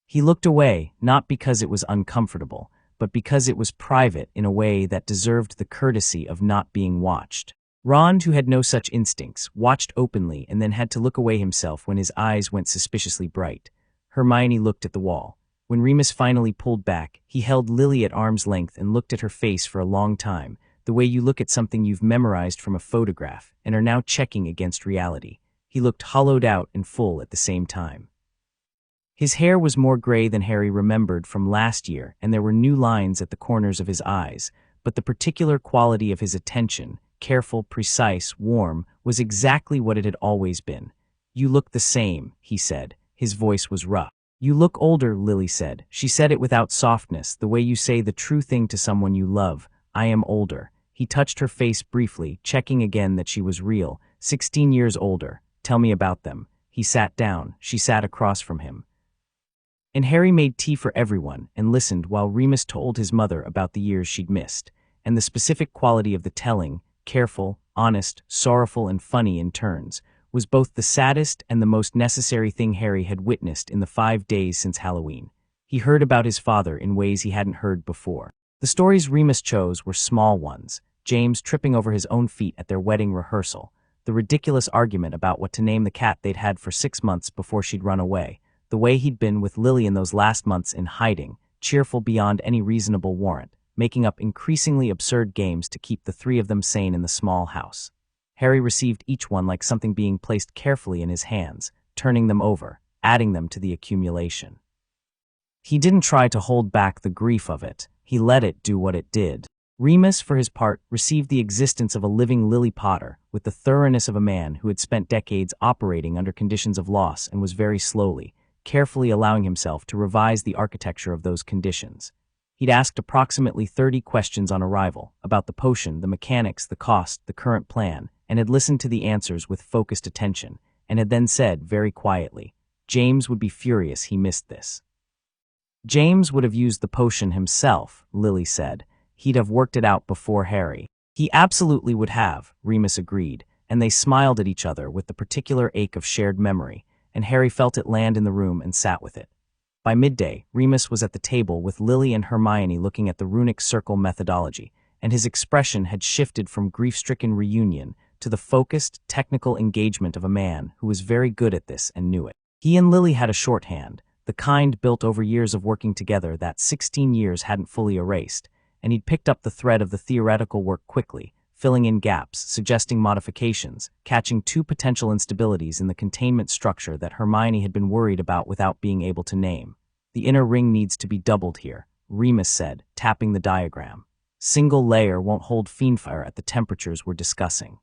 He looked away, not because it was uncomfortable, but because it was private in a way that deserved the courtesy of not being watched. Ron, who had no such instincts, watched openly and then had to look away himself when his eyes went suspiciously bright. Hermione looked at the wall. When Remus finally pulled back, he held Lily at arm's length and looked at her face for a long time, the way you look at something you've memorized from a photograph and are now checking against reality. He looked hollowed out and full at the same time. His hair was more gray than Harry remembered from last year, and there were new lines at the corners of his eyes, but the particular quality of his attention, careful, precise, warm, was exactly what it had always been. "You look the same," he said. His voice was rough. "You look older," Lily said. She said it without softness, the way you say the true thing to someone you love. "I am older." He touched her face briefly, checking again that she was real. 16 years older. "Tell me about them." He sat down. She sat across from him. And Harry made tea for everyone and listened while Remus told his mother about the years she'd missed, and the specific quality of the telling, careful, honest, sorrowful, and funny in turns, was both the saddest and the most necessary thing Harry had witnessed in the 5 days since Halloween. He heard about his father in ways he hadn't heard before. The stories Remus chose were small ones: James tripping over his own feet at their wedding rehearsal, the ridiculous argument about what to name the cat they'd had for 6 months before she'd run away, the way he'd been with Lily in those last months in hiding, cheerful beyond any reasonable warrant, making up increasingly absurd games to keep the 3 of them sane in the small house. Harry received each one like something being placed carefully in his hands, turning them over, adding them to the accumulation. He didn't try to hold back the grief of it. He let it do what it did. Remus, for his part, received the existence of a living Lily Potter with the thoroughness of a man who had spent decades operating under conditions of loss and was very slowly, carefully allowing himself to revise the architecture of those conditions. He'd asked approximately 30 questions on arrival about the potion, the mechanics, the cost, the current plan, and had listened to the answers with focused attention, and had then said very quietly, "James would be furious he missed this." "James would have used the potion himself," Lily said. "He'd have worked it out before Harry." "He absolutely would have," Remus agreed, and they smiled at each other with the particular ache of shared memory, and Harry felt it land in the room and sat with it. By midday, Remus was at the table with Lily and Hermione looking at the runic circle methodology, and his expression had shifted from grief-stricken reunion to the focused, technical engagement of a man who was very good at this and knew it. He and Lily had a shorthand, the kind built over years of working together that 16 years hadn't fully erased, and he'd picked up the thread of the theoretical work quickly, filling in gaps, suggesting modifications, catching 2 potential instabilities in the containment structure that Hermione had been worried about without being able to name. "The inner ring needs to be doubled here," Remus said, tapping the diagram. "Single layer won't hold fiendfire at the temperatures we're discussing."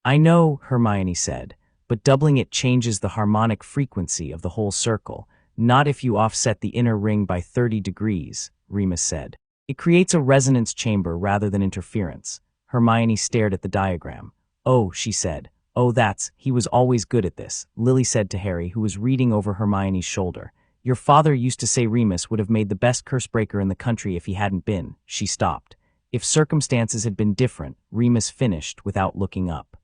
"I know," Hermione said, "but doubling it changes the harmonic frequency of the whole circle, not if you offset the inner ring by 30 degrees, Remus said. "It creates a resonance chamber rather than interference." Hermione stared at the diagram. "Oh," she said. "Oh, he was always good at this," Lily said to Harry, who was reading over Hermione's shoulder. "Your father used to say Remus would have made the best cursebreaker in the country if he hadn't been." She stopped. "If circumstances had been different," Remus finished without looking up.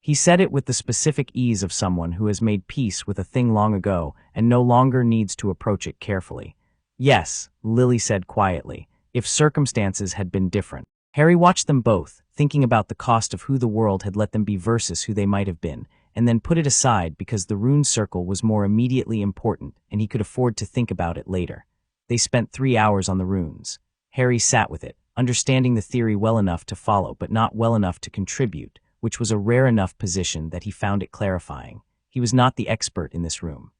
He said it with the specific ease of someone who has made peace with a thing long ago and no longer needs to approach it carefully. Yes, Lily said quietly, if circumstances had been different. Harry watched them both, thinking about the cost of who the world had let them be versus who they might have been, and then put it aside because the rune circle was more immediately important and he could afford to think about it later. They spent 3 hours on the runes. Harry sat with it, understanding the theory well enough to follow but not well enough to contribute, which was a rare enough position that he found it clarifying. He was not the expert in this room.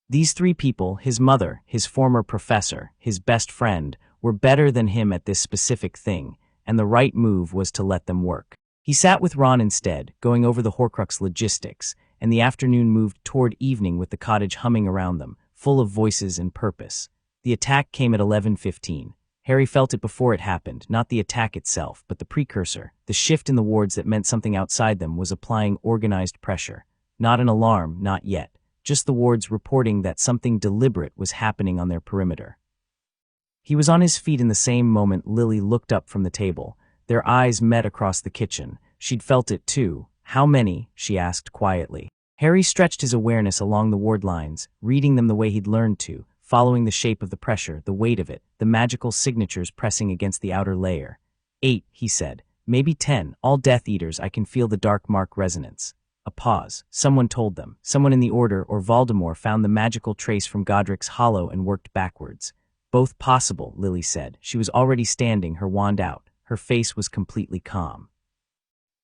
These 3 people, his mother, his former professor, his best friend, were better than him at this specific thing, and the right move was to let them work. He sat with Ron instead, going over the Horcrux logistics, and the afternoon moved toward evening with the cottage humming around them, full of voices and purpose. The attack came at 11:15. Harry felt it before it happened, not the attack itself, but the precursor. The shift in the wards that meant something outside them was applying organized pressure. Not an alarm, not yet. Just the wards reporting that something deliberate was happening on their perimeter. He was on his feet in the same moment Lily looked up from the table. Their eyes met across the kitchen. She'd felt it too. How many? She asked quietly. Harry stretched his awareness along the ward lines, reading them the way he'd learned to, following the shape of the pressure, the weight of it, the magical signatures pressing against the outer layer. 8, he said. Maybe 10, all Death Eaters. I can feel the dark mark resonance. A pause. Someone told them. Someone in the Order or Voldemort found the magical trace from Godric's hollow and worked backwards. Both possible, Lily said. She was already standing, her wand out. Her face was completely calm.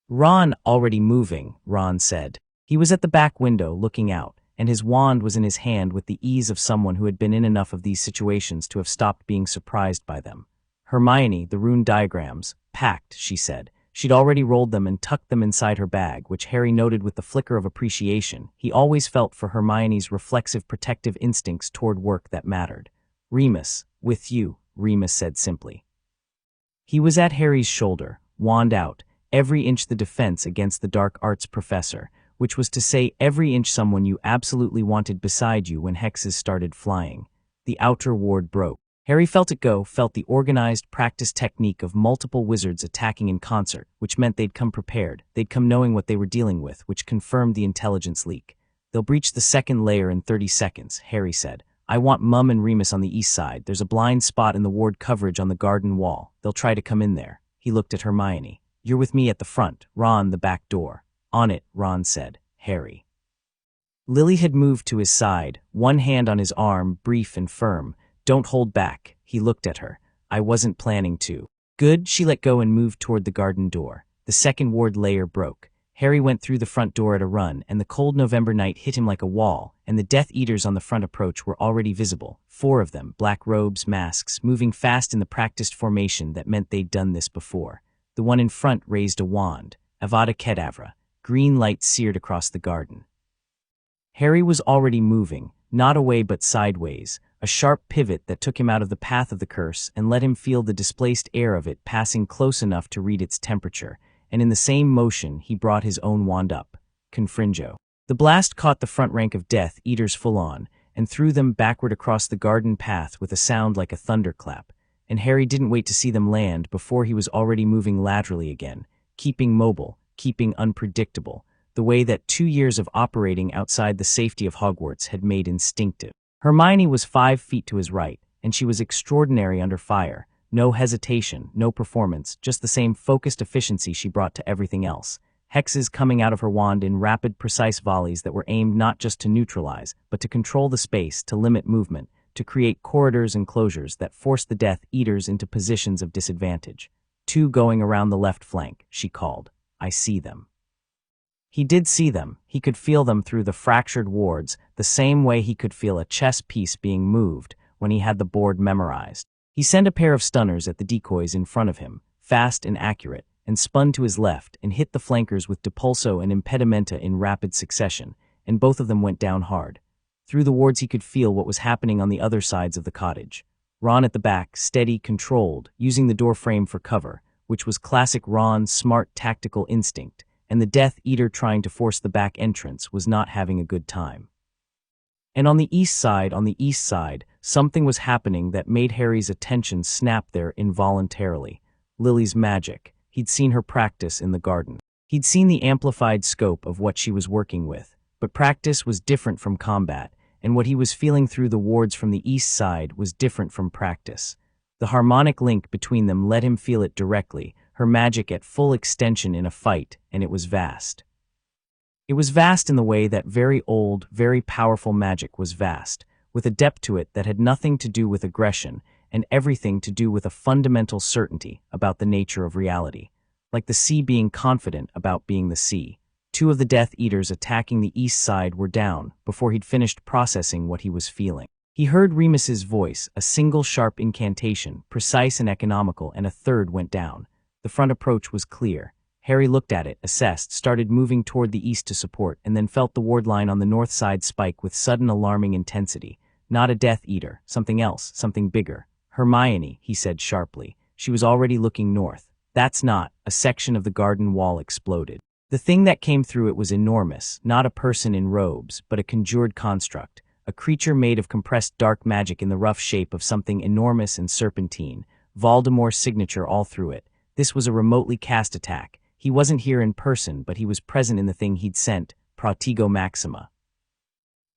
Ron already moving, Ron said. He was at the back window, looking out, and his wand was in his hand with the ease of someone who had been in enough of these situations to have stopped being surprised by them. Hermione, the rune diagrams, packed, she said. She'd already rolled them and tucked them inside her bag, which Harry noted with the flicker of appreciation. He always felt for Hermione's reflexive protective instincts toward work that mattered. Remus, with you, Remus said simply. He was at Harry's shoulder, wand out, every inch the defense against the dark arts professor, which was to say every inch someone you absolutely wanted beside you when hexes started flying. The outer ward broke. Harry felt it go, felt the organized, practiced technique of multiple wizards attacking in concert, which meant they'd come prepared, they'd come knowing what they were dealing with, which confirmed the intelligence leak. They'll breach the second layer in 30 seconds, Harry said. I want Mum and Remus on the east side. There's a blind spot in the ward coverage on the garden wall. They'll try to come in there. He looked at Hermione. You're with me at the front, Ron, the back door. On it, Ron said. Harry. Lily had moved to his side, one hand on his arm, brief and firm. Don't hold back, he looked at her. I wasn't planning to. Good, she let go and moved toward the garden door. The second ward layer broke. Harry went through the front door at a run, and the cold November night hit him like a wall, and the Death Eaters on the front approach were already visible. 4 of them, black robes, masks, moving fast in the practiced formation that meant they'd done this before. The one in front raised a wand. Avada Kedavra. Green light seared across the garden. Harry was already moving, not away but sideways, a sharp pivot that took him out of the path of the curse and let him feel the displaced air of it passing close enough to read its temperature, and in the same motion he brought his own wand up. Confringo. The blast caught the front rank of Death Eaters full on, and threw them backward across the garden path with a sound like a thunderclap, and Harry didn't wait to see them land before he was already moving laterally again, keeping mobile, keeping unpredictable, the way that 2 years of operating outside the safety of Hogwarts had made instinctive. Hermione was 5 feet to his right, and she was extraordinary under fire. No hesitation, no performance, just the same focused efficiency she brought to everything else. Hexes coming out of her wand in rapid, precise volleys that were aimed not just to neutralize, but to control the space, to limit movement, to create corridors and closures that forced the Death Eaters into positions of disadvantage. 2 going around the left flank, she called. I see them. He did see them. He could feel them through the fractured wards, the same way he could feel a chess piece being moved when he had the board memorized. He sent a pair of stunners at the decoys in front of him, fast and accurate, and spun to his left and hit the flankers with Depulso and Impedimenta in rapid succession, and both of them went down hard. Through the wards he could feel what was happening on the other sides of the cottage. Ron at the back, steady, controlled, using the door frame for cover, which was classic Ron's smart tactical instinct, and the Death Eater trying to force the back entrance was not having a good time. And on the east side, something was happening that made Harry's attention snap there involuntarily. Lily's magic. He'd seen her practice in the garden. He'd seen the amplified scope of what she was working with, but practice was different from combat, and what he was feeling through the wards from the east side was different from practice. The harmonic link between them let him feel it directly, her magic at full extension in a fight, and it was vast. It was vast in the way that very old, very powerful magic was vast, with a depth to it that had nothing to do with aggression and everything to do with a fundamental certainty about the nature of reality. Like the sea being confident about being the sea. Two of the Death Eaters attacking the east side were down before he'd finished processing what he was feeling. He heard Remus's voice, a single sharp incantation, precise and economical, and a third went down. The front approach was clear. Harry looked at it, assessed, started moving toward the east to support, and then felt the ward line on the north side spike with sudden alarming intensity. Not a Death Eater, something else, something bigger. Hermione, he said sharply. She was already looking north. That's not. A section of the garden wall exploded. The thing that came through it was enormous, not a person in robes, but a conjured construct, a creature made of compressed dark magic in the rough shape of something enormous and serpentine, Voldemort's signature all through it. This was a remotely cast attack. He wasn't here in person, but he was present in the thing he'd sent, Protego Maxima.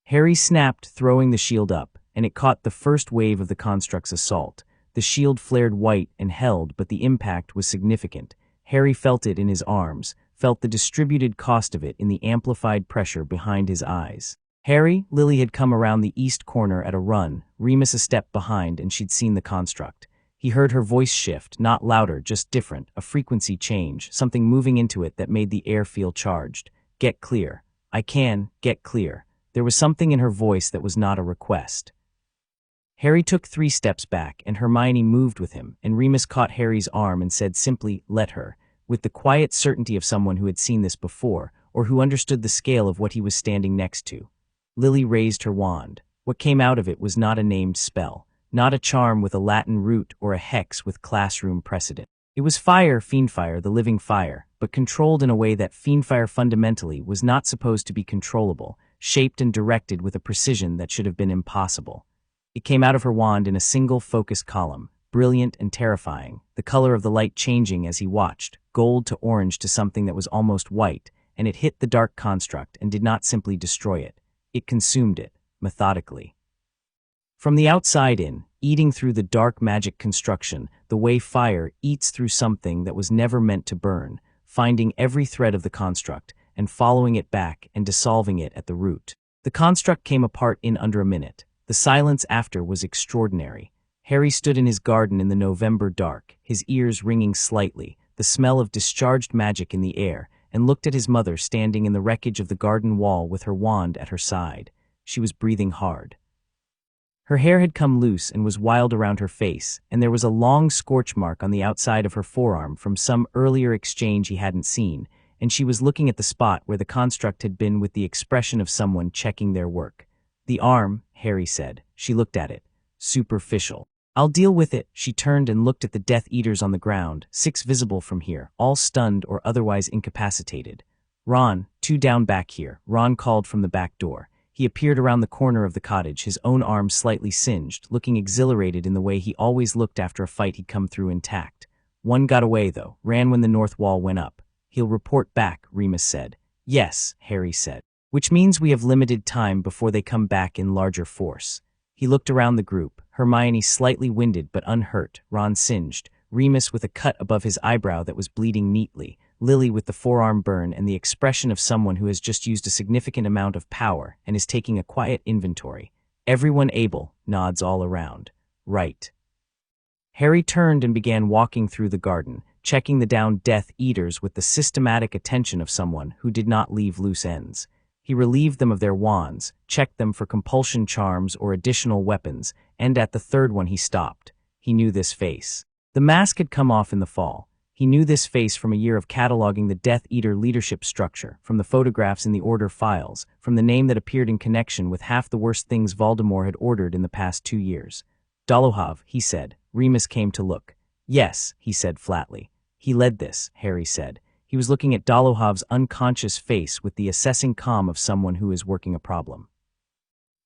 Harry snapped, throwing the shield up, and it caught the first wave of the construct's assault. The shield flared white and held, but the impact was significant. Harry felt it in his arms, felt the distributed cost of it in the amplified pressure behind his eyes. Harry, Lily had come around the east corner at a run, Remus a step behind, and she'd seen the construct. He heard her voice shift, not louder, just different, a frequency change, something moving into it that made the air feel charged. Get clear. I can, get clear. There was something in her voice that was not a request. Harry took 3 steps back, and Hermione moved with him, and Remus caught Harry's arm and said simply, "Let her," with the quiet certainty of someone who had seen this before, or who understood the scale of what he was standing next to. Lily raised her wand. What came out of it was not a named spell, not a charm with a Latin root or a hex with classroom precedent. It was fire, fiendfire, the living fire, but controlled in a way that fiendfire fundamentally was not supposed to be controllable, shaped and directed with a precision that should have been impossible. It came out of her wand in a single focused column, brilliant and terrifying, the color of the light changing as he watched, gold to orange to something that was almost white, and it hit the dark construct and did not simply destroy it. It consumed it, methodically. From the outside in, eating through the dark magic construction, the way fire eats through something that was never meant to burn, finding every thread of the construct, and following it back and dissolving it at the root. The construct came apart in under a minute. The silence after was extraordinary. Harry stood in his garden in the November dark, his ears ringing slightly, the smell of discharged magic in the air, and looked at his mother standing in the wreckage of the garden wall with her wand at her side. She was breathing hard. Her hair had come loose and was wild around her face, and there was a long scorch mark on the outside of her forearm from some earlier exchange he hadn't seen, and she was looking at the spot where the construct had been with the expression of someone checking their work. "The arm," Harry said. She looked at it. "Superficial." "I'll deal with it." She turned and looked at the Death Eaters on the ground, 6 visible from here, all stunned or otherwise incapacitated. "Ron, 2 down back here," Ron called from the back door. He appeared around the corner of the cottage, his own arm slightly singed, looking exhilarated in the way he always looked after a fight he'd come through intact. "One got away, though, ran when the north wall went up. He'll report back," Remus said. "Yes," Harry said. "Which means we have limited time before they come back in larger force." He looked around the group, Hermione slightly winded but unhurt, Ron singed, Remus with a cut above his eyebrow that was bleeding neatly, Lily with the forearm burn and the expression of someone who has just used a significant amount of power and is taking a quiet inventory. "Everyone able," nods all around. "Right." Harry turned and began walking through the garden, checking the downed Death Eaters with the systematic attention of someone who did not leave loose ends. He relieved them of their wands, checked them for compulsion charms or additional weapons, and at the third one he stopped. He knew this face. The mask had come off in the fall. He knew this face from a year of cataloging the Death Eater leadership structure, from the photographs in the Order files, from the name that appeared in connection with half the worst things Voldemort had ordered in the past 2 years. "Dolohov," he said. Remus came to look. "Yes," he said flatly. "He led this," Harry said. He was looking at Dolohov's unconscious face with the assessing calm of someone who is working a problem.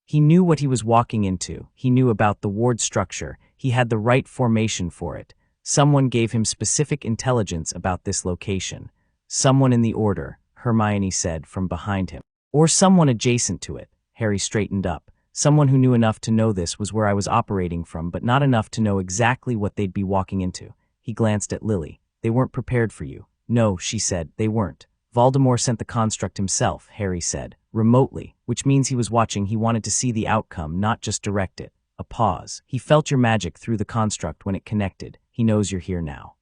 He knew what he was walking into. He knew about the ward structure. He had the right formation for it. Someone gave him specific intelligence about this location. Someone in the Order, Hermione said from behind him. Or someone adjacent to it. Harry straightened up. Someone who knew enough to know this was where I was operating from, but not enough to know exactly what they'd be walking into. He glanced at Lily. They weren't prepared for you. No, she said, they weren't. Voldemort sent the construct himself, Harry said, remotely, which means he was watching. He wanted to see the outcome, not just direct it. A pause. He felt your magic through the construct when it connected. He knows you're here now.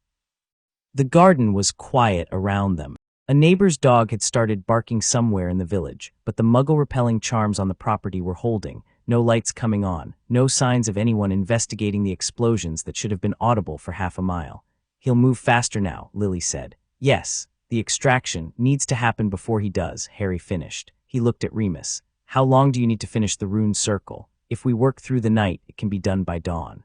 The garden was quiet around them. A neighbor's dog had started barking somewhere in the village, but the muggle-repelling charms on the property were holding, no lights coming on, no signs of anyone investigating the explosions that should have been audible for half a mile. He'll move faster now, Lily said. Yes, the extraction needs to happen before he does, Harry finished. He looked at Remus. How long do you need to finish the rune circle? If we work through the night, it can be done by dawn.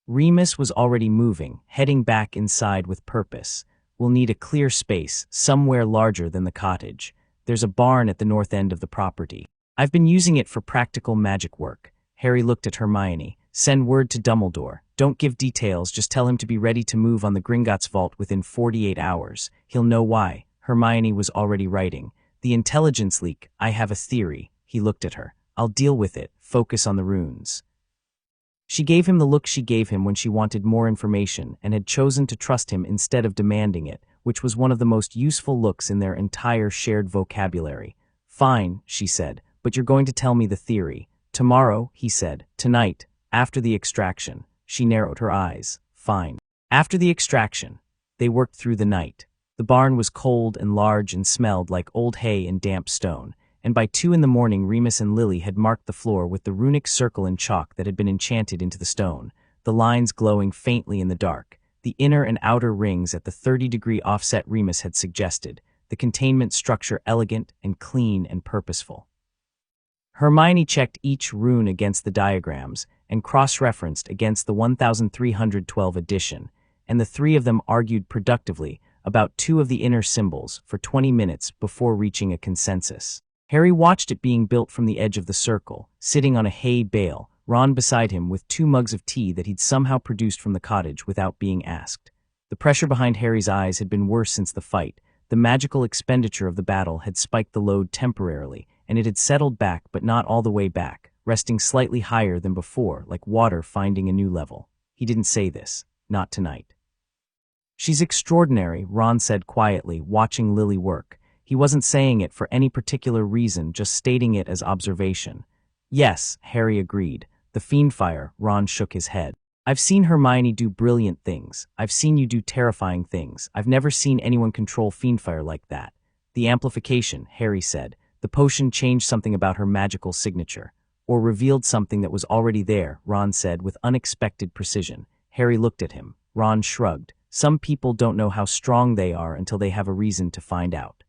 Remus was already moving, heading back inside with purpose. We'll need a clear space, somewhere larger than the cottage. There's a barn at the north end of the property. I've been using it for practical magic work. Harry looked at Hermione. Send word to Dumbledore. Don't give details, just tell him to be ready to move on the Gringotts vault within 48 hours. He'll know why. Hermione was already writing. The intelligence leak. I have a theory. He looked at her. I'll deal with it. Focus on the runes. She gave him the look she gave him when she wanted more information and had chosen to trust him instead of demanding it, which was one of the most useful looks in their entire shared vocabulary. Fine, she said, but you're going to tell me the theory. Tomorrow, he said. Tonight, after the extraction. She narrowed her eyes. Fine. After the extraction. They worked through the night. The barn was cold and large and smelled like old hay and damp stone. And by 2 a.m, Remus and Lily had marked the floor with the runic circle in chalk that had been enchanted into the stone, the lines glowing faintly in the dark, the inner and outer rings at the 30-degree offset Remus had suggested, the containment structure elegant and clean and purposeful. Hermione checked each rune against the diagrams and cross-referenced against the 1312 edition, and the three of them argued productively about 2 of the inner symbols for 20 minutes before reaching a consensus. Harry watched it being built from the edge of the circle, sitting on a hay bale, Ron beside him with 2 mugs of tea that he'd somehow produced from the cottage without being asked. The pressure behind Harry's eyes had been worse since the fight. The magical expenditure of the battle had spiked the load temporarily, and it had settled back but not all the way back, resting slightly higher than before, like water finding a new level. He didn't say this. Not tonight. She's extraordinary, Ron said quietly, watching Lily work. He wasn't saying it for any particular reason, just stating it as observation. Yes, Harry agreed. The Fiendfire, Ron shook his head. I've seen Hermione do brilliant things. I've seen you do terrifying things. I've never seen anyone control Fiendfire like that. The amplification, Harry said. The potion changed something about her magical signature. Or revealed something that was already there, Ron said with unexpected precision. Harry looked at him. Ron shrugged. Some people don't know how strong they are until they have a reason to find out.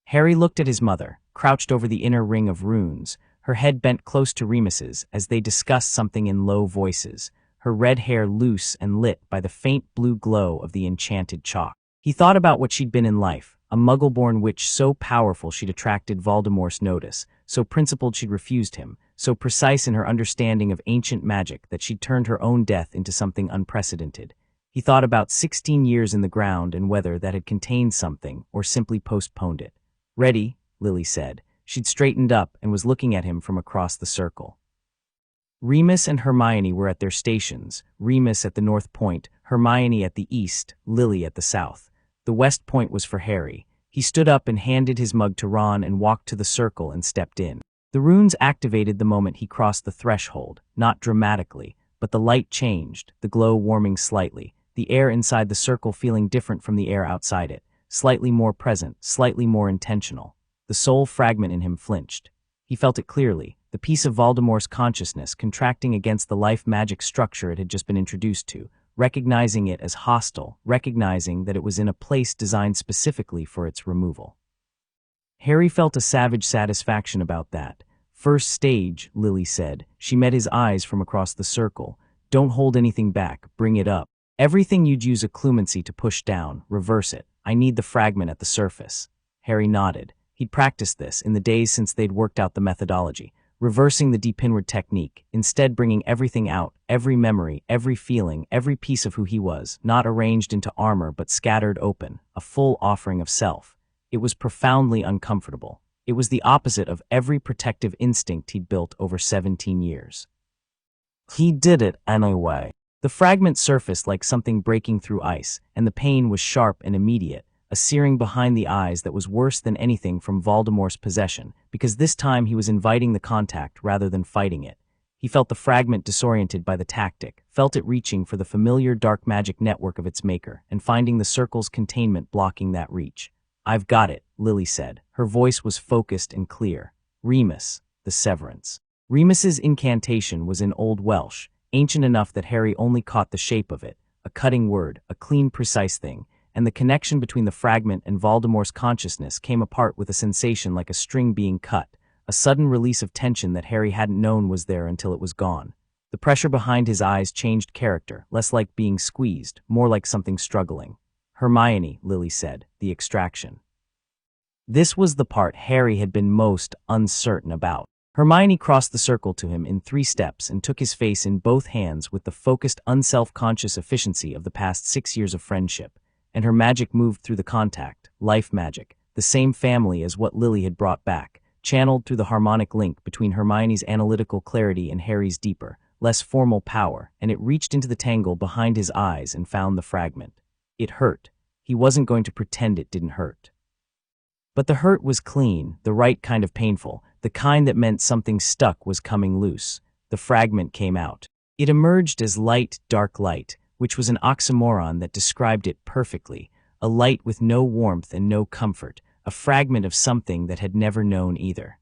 Harry looked at his mother, crouched over the inner ring of runes, her head bent close to Remus's as they discussed something in low voices, her red hair loose and lit by the faint blue glow of the enchanted chalk. He thought about what she'd been in life, a muggle-born witch so powerful she'd attracted Voldemort's notice, so principled she'd refused him, so precise in her understanding of ancient magic that she'd turned her own death into something unprecedented. He thought about 16 years in the ground and whether that had contained something or simply postponed it. Ready, Lily said. She'd straightened up and was looking at him from across the circle. Remus and Hermione were at their stations, Remus at the north point, Hermione at the east, Lily at the south. The west point was for Harry. He stood up and handed his mug to Ron and walked to the circle and stepped in. The runes activated the moment he crossed the threshold, not dramatically, but the light changed, the glow warming slightly, the air inside the circle feeling different from the air outside it. Slightly more present, slightly more intentional. The soul fragment in him flinched. He felt it clearly, the piece of Voldemort's consciousness contracting against the life magic structure it had just been introduced to, recognizing it as hostile, recognizing that it was in a place designed specifically for its removal. Harry felt a savage satisfaction about that. First stage, Lily said. She met his eyes from across the circle. Don't hold anything back, bring it up. Everything you'd use a clumency to push down, reverse it. I need the fragment at the surface. Harry nodded. He'd practiced this in the days since they'd worked out the methodology. reversing the deep inward technique, instead bringing everything out, every memory, every feeling, every piece of who he was, not arranged into armor but scattered open, a full offering of self. It was profoundly uncomfortable. It was the opposite of every protective instinct he'd built over 17 years. He did it anyway. The fragment surfaced like something breaking through ice, and the pain was sharp and immediate, a searing behind the eyes that was worse than anything from Voldemort's possession, because this time he was inviting the contact rather than fighting it. He felt the fragment disoriented by the tactic, felt it reaching for the familiar dark magic network of its maker, and finding the circle's containment blocking that reach. "I've got it," Lily said. Her voice was focused and clear. "Remus, the severance." Remus's incantation was in Old Welsh, ancient enough that Harry only caught the shape of it, a cutting word, a clean, precise thing, and the connection between the fragment and Voldemort's consciousness came apart with a sensation like a string being cut, a sudden release of tension that Harry hadn't known was there until it was gone. The pressure behind his eyes changed character, less like being squeezed, more like something struggling. "Hermione," Lily said, "the extraction." This was the part Harry had been most uncertain about. Hermione crossed the circle to him in 3 steps and took his face in both hands with the focused, unself-conscious efficiency of the past 6 years of friendship, and her magic moved through the contact, life magic, the same family as what Lily had brought back, channeled through the harmonic link between Hermione's analytical clarity and Harry's deeper, less formal power, and it reached into the tangle behind his eyes and found the fragment. It hurt. He wasn't going to pretend it didn't hurt. But the hurt was clean, the right kind of painful, the kind that meant something stuck was coming loose. The fragment came out. It emerged as light, dark light, which was an oxymoron that described it perfectly, a light with no warmth and no comfort, a fragment of something that had never known either.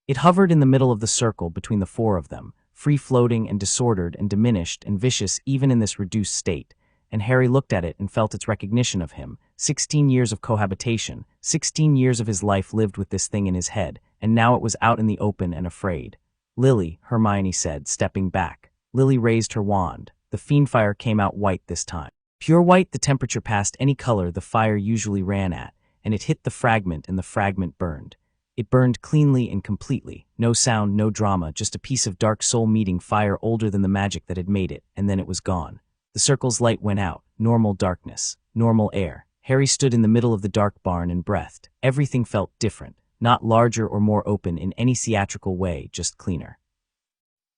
It hovered in the middle of the circle between the 4 of them, free-floating and disordered and diminished and vicious even in this reduced state, and Harry looked at it and felt its recognition of him. 16 years of cohabitation, 16 years of his life lived with this thing in his head, and now it was out in the open and afraid. "Lily," Hermione said, stepping back. Lily raised her wand. The fiendfire came out white this time. Pure white, the temperature past any color the fire usually ran at, and it hit the fragment and the fragment burned. It burned cleanly and completely. No sound, no drama, just a piece of dark soul meeting fire older than the magic that had made it, and then it was gone. The circle's light went out. Normal darkness. Normal air. Harry stood in the middle of the dark barn and breathed. Everything felt different. Not larger or more open in any theatrical way, just cleaner.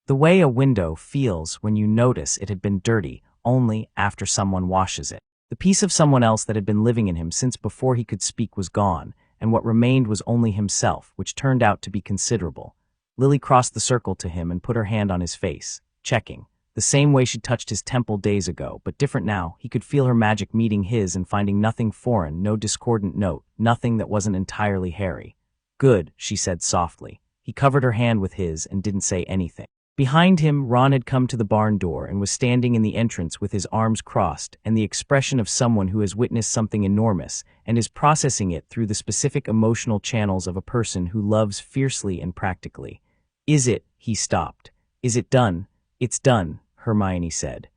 The way a window feels when you notice it had been dirty only after someone washes it. The piece of someone else that had been living in him since before he could speak was gone, and what remained was only himself, which turned out to be considerable. Lily crossed the circle to him and put her hand on his face, checking. The same way she'd touched his temple days ago, but different now. He could feel her magic meeting his and finding nothing foreign, no discordant note, nothing that wasn't entirely Harry. "Good," she said softly. He covered her hand with his and didn't say anything. Behind him, Ron had come to the barn door and was standing in the entrance with his arms crossed and the expression of someone who has witnessed something enormous and is processing it through the specific emotional channels of a person who loves fiercely and practically. "Is it?" He stopped. "Is it done?" "It's done," Hermione said.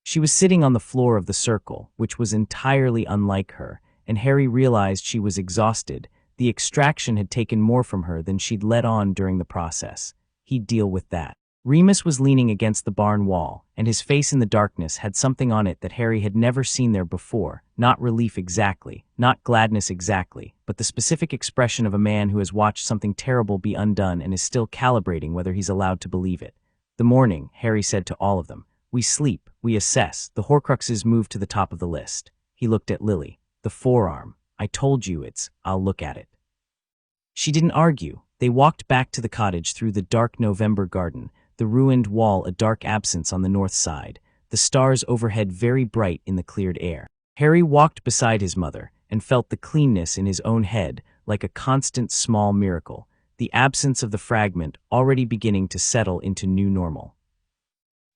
She was sitting on the floor of the circle, which was entirely unlike her, and Harry realized she was exhausted. The extraction had taken more from her than she'd let on during the process. He'd deal with that. Remus was leaning against the barn wall, and his face in the darkness had something on it that Harry had never seen there before, not relief exactly, not gladness exactly, but the specific expression of a man who has watched something terrible be undone and is still calibrating whether he's allowed to believe it. "The morning," Harry said to all of them. "We sleep, we assess, the Horcruxes move to the top of the list." He looked at Lily. "The forearm. I told you I'll look at it." She didn't argue. They walked back to the cottage through the dark November garden, the ruined wall a dark absence on the north side, the stars overhead very bright in the cleared air. Harry walked beside his mother and felt the cleanness in his own head like a constant small miracle, the absence of the fragment already beginning to settle into new normal.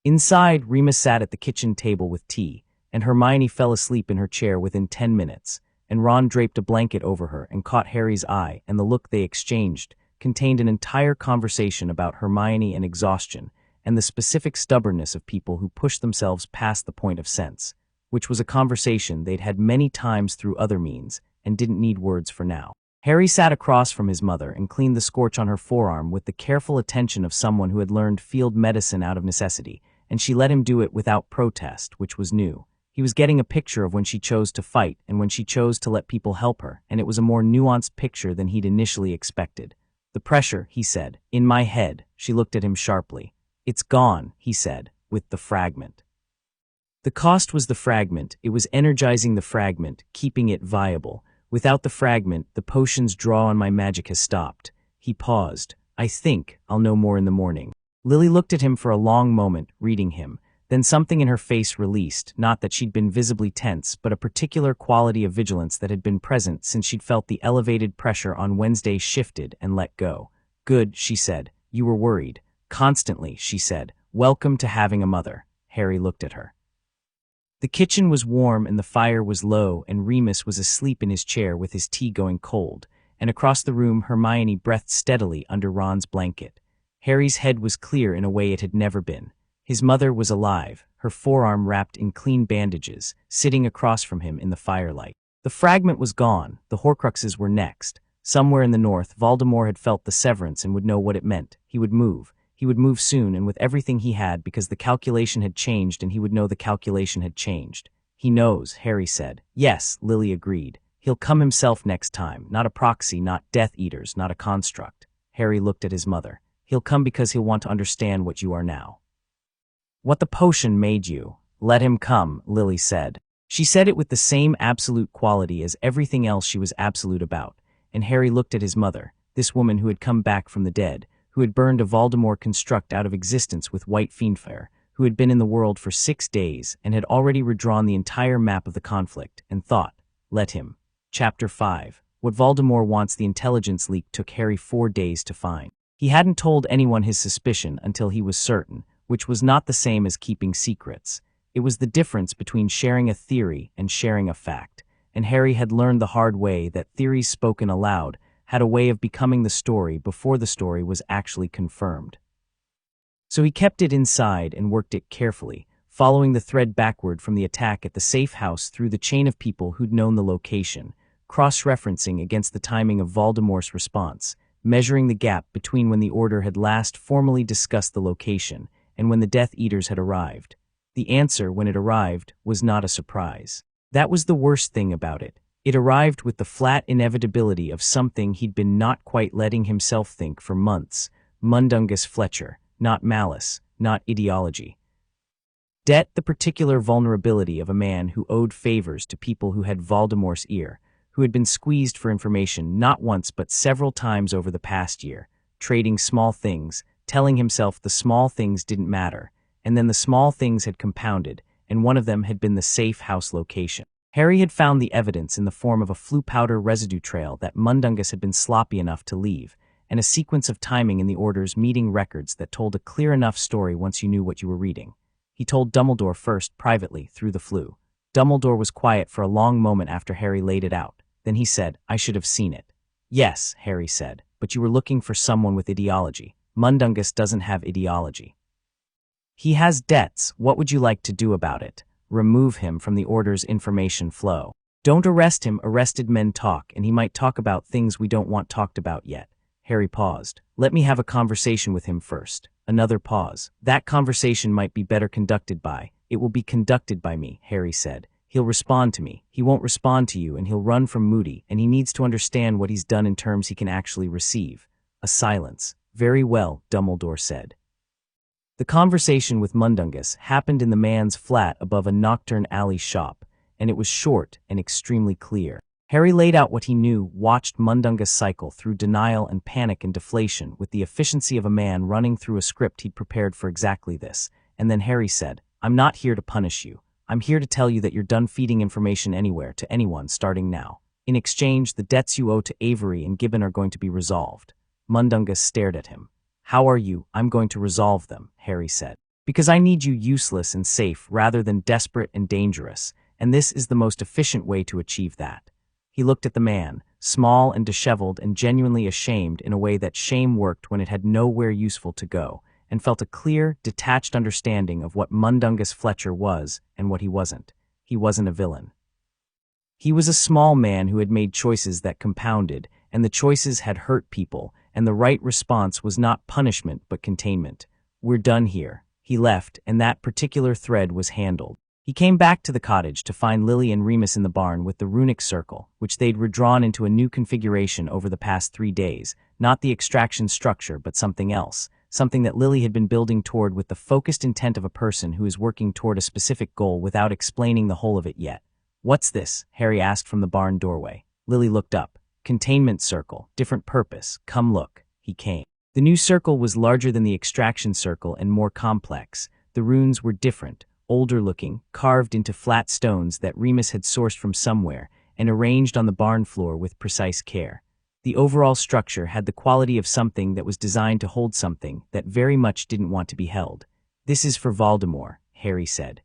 Inside, Remus sat at the kitchen table with tea, and Hermione fell asleep in her chair within 10 minutes, and Ron draped a blanket over her and caught Harry's eye, and the look they exchanged contained an entire conversation about Hermione and exhaustion, and the specific stubbornness of people who push themselves past the point of sense, which was a conversation they'd had many times through other means and didn't need words for now. Harry sat across from his mother and cleaned the scorch on her forearm with the careful attention of someone who had learned field medicine out of necessity, and she let him do it without protest, which was new. He was getting a picture of when she chose to fight and when she chose to let people help her, and it was a more nuanced picture than he'd initially expected. "The pressure," he said. "In my head." She looked at him sharply. "It's gone," he said, "with the fragment." The cost was the fragment. It was energizing the fragment, keeping it viable. "Without the fragment, the potion's draw on my magic has stopped." He paused. "I think I'll know more in the morning." Lily looked at him for a long moment, reading him. Then something in her face released, not that she'd been visibly tense, but a particular quality of vigilance that had been present since she'd felt the elevated pressure on Wednesday shifted and let go. "Good," she said. "You were worried." "Constantly," she said. "Welcome to having a mother." Harry looked at her. The kitchen was warm and the fire was low, and Remus was asleep in his chair with his tea going cold, and across the room Hermione breathed steadily under Ron's blanket. Harry's head was clear in a way it had never been. His mother was alive, her forearm wrapped in clean bandages, sitting across from him in the firelight. The fragment was gone, the Horcruxes were next. Somewhere in the north, Voldemort had felt the severance and would know what it meant. He would move. He would move soon and with everything he had, because the calculation had changed and he would know the calculation had changed. "He knows," Harry said. "Yes," Lily agreed. "He'll come himself next time, not a proxy, not Death Eaters, not a construct." Harry looked at his mother. "He'll come because he'll want to understand what you are now. What the potion made you." "Let him come," Lily said. She said it with the same absolute quality as everything else she was absolute about, and Harry looked at his mother, this woman who had come back from the dead, who had burned a Voldemort construct out of existence with white fiendfire, who had been in the world for 6 days and had already redrawn the entire map of the conflict, and thought, "Let him." Chapter 5. What Voldemort wants. The intelligence leak took Harry 4 days to find. He hadn't told anyone his suspicion until he was certain, which was not the same as keeping secrets. It was the difference between sharing a theory and sharing a fact, and Harry had learned the hard way that theories spoken aloud had a way of becoming the story before the story was actually confirmed. So he kept it inside and worked it carefully, following the thread backward from the attack at the safe house through the chain of people who'd known the location, cross-referencing against the timing of Voldemort's response, measuring the gap between when the Order had last formally discussed the location and when the Death Eaters had arrived. The answer, when it arrived, was not a surprise. That was the worst thing about it. It arrived with the flat inevitability of something he'd been not quite letting himself think for months. Mundungus Fletcher, not malice, not ideology. Debt, the particular vulnerability of a man who owed favors to people who had Voldemort's ear, who had been squeezed for information not once but several times over the past year, trading small things, telling himself the small things didn't matter, and then the small things had compounded, and one of them had been the safe house location. Harry had found the evidence in the form of a flue powder residue trail that Mundungus had been sloppy enough to leave, and a sequence of timing in the Order's meeting records that told a clear enough story once you knew what you were reading. He told Dumbledore first, privately, through the flue. Dumbledore was quiet for a long moment after Harry laid it out. Then he said, "I should have seen it." "Yes," Harry said, "but you were looking for someone with ideology. Mundungus doesn't have ideology. He has debts. What would you like to do about it? Remove him from the Order's information flow. Don't arrest him. Arrested men talk, and he might talk about things we don't want talked about yet." Harry paused. "Let me have a conversation with him first." Another pause. "That conversation might be better conducted by—" "It will be conducted by me," Harry said. "He'll respond to me. He won't respond to you, and he'll run from Moody, and he needs to understand what he's done in terms he can actually receive." A silence. "Very well," Dumbledore said. The conversation with Mundungus happened in the man's flat above a nocturne alley shop, and it was short and extremely clear. Harry laid out what he knew, watched Mundungus cycle through denial and panic and deflation with the efficiency of a man running through a script he'd prepared for exactly this, and then Harry said, "I'm not here to punish you. I'm here to tell you that you're done feeding information anywhere to anyone starting now. In exchange, the debts you owe to Avery and Gibbon are going to be resolved." Mundungus stared at him. "How are you?" "I'm going to resolve them," Harry said. "Because I need you useless and safe rather than desperate and dangerous, and this is the most efficient way to achieve that." He looked at the man, small and disheveled and genuinely ashamed in a way that shame worked when it had nowhere useful to go, and felt a clear, detached understanding of what Mundungus Fletcher was and what he wasn't. He wasn't a villain. He was a small man who had made choices that compounded, and the choices had hurt people, and the right response was not punishment but containment. We're done here. He left, and that particular thread was handled. He came back to the cottage to find Lily and Remus in the barn with the runic circle, which they'd redrawn into a new configuration over the past 3 days, not the extraction structure but something else, something that Lily had been building toward with the focused intent of a person who is working toward a specific goal without explaining the whole of it yet. "What's this?" Harry asked from the barn doorway. Lily looked up. "Containment circle, different purpose, come look." He came. The new circle was larger than the extraction circle and more complex. The runes were different, older-looking, carved into flat stones that Remus had sourced from somewhere and arranged on the barn floor with precise care. The overall structure had the quality of something that was designed to hold something that very much didn't want to be held. "This is for Voldemort," Harry said.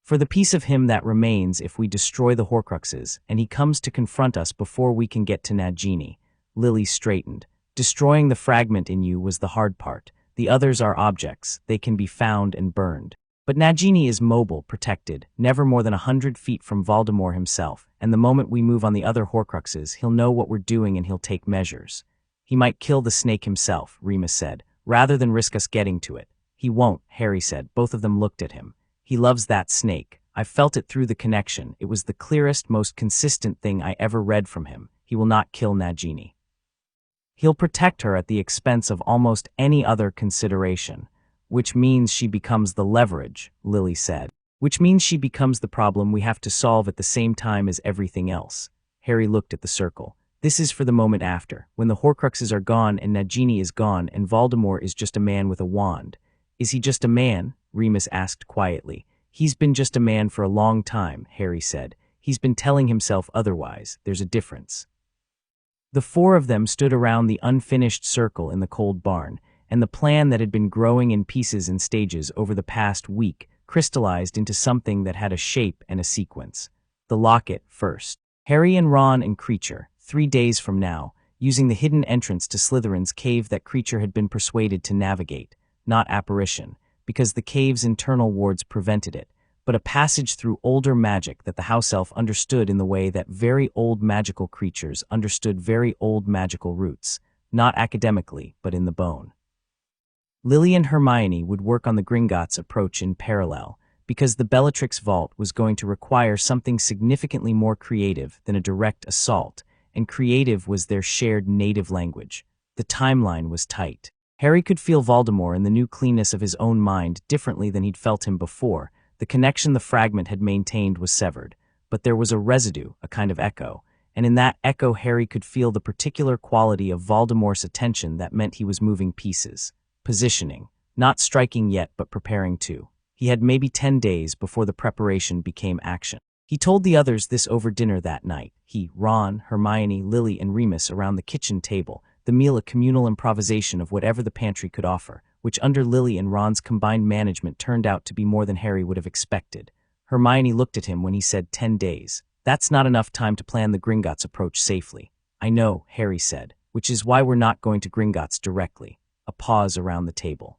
"For the piece of him that remains if we destroy the Horcruxes, and he comes to confront us before we can get to Nagini." Lily straightened. "Destroying the fragment in you was the hard part. The others are objects. They can be found and burned. But Nagini is mobile, protected, never more than 100 feet from Voldemort himself, and the moment we move on the other Horcruxes, he'll know what we're doing and he'll take measures." "He might kill the snake himself," Remus said, "rather than risk us getting to it." "He won't," Harry said. Both of them looked at him. "He loves that snake. I felt it through the connection. It was the clearest, most consistent thing I ever read from him. He will not kill Nagini. He'll protect her at the expense of almost any other consideration." "Which means she becomes the leverage," Lily said. "Which means she becomes the problem we have to solve at the same time as everything else." Harry looked at the circle. "This is for the moment after, when the Horcruxes are gone and Nagini is gone and Voldemort is just a man with a wand." "Is he just a man?" Remus asked quietly. "He's been just a man for a long time," Harry said. "He's been telling himself otherwise. There's a difference." The four of them stood around the unfinished circle in the cold barn, and the plan that had been growing in pieces and stages over the past week crystallized into something that had a shape and a sequence. The locket first. Harry and Ron and Creature, 3 days from now, using the hidden entrance to Slytherin's cave that Creature had been persuaded to navigate, not apparition, because the cave's internal wards prevented it, but a passage through older magic that the house elf understood in the way that very old magical creatures understood very old magical roots, not academically, but in the bone. Lily and Hermione would work on the Gringotts approach in parallel, because the Bellatrix Vault was going to require something significantly more creative than a direct assault, and creative was their shared native language. The timeline was tight. Harry could feel Voldemort in the new cleanness of his own mind differently than he'd felt him before. The connection the fragment had maintained was severed, but there was a residue, a kind of echo, and in that echo Harry could feel the particular quality of Voldemort's attention that meant he was moving pieces. Positioning, not striking yet but preparing to. He had maybe 10 days before the preparation became action. He told the others this over dinner that night. He, Ron, Hermione, Lily, and Remus around the kitchen table, the meal a communal improvisation of whatever the pantry could offer, which under Lily and Ron's combined management turned out to be more than Harry would have expected. Hermione looked at him when he said 10 days. "That's not enough time to plan the Gringotts approach safely." "I know," Harry said, "which is why we're not going to Gringotts directly." A pause around the table.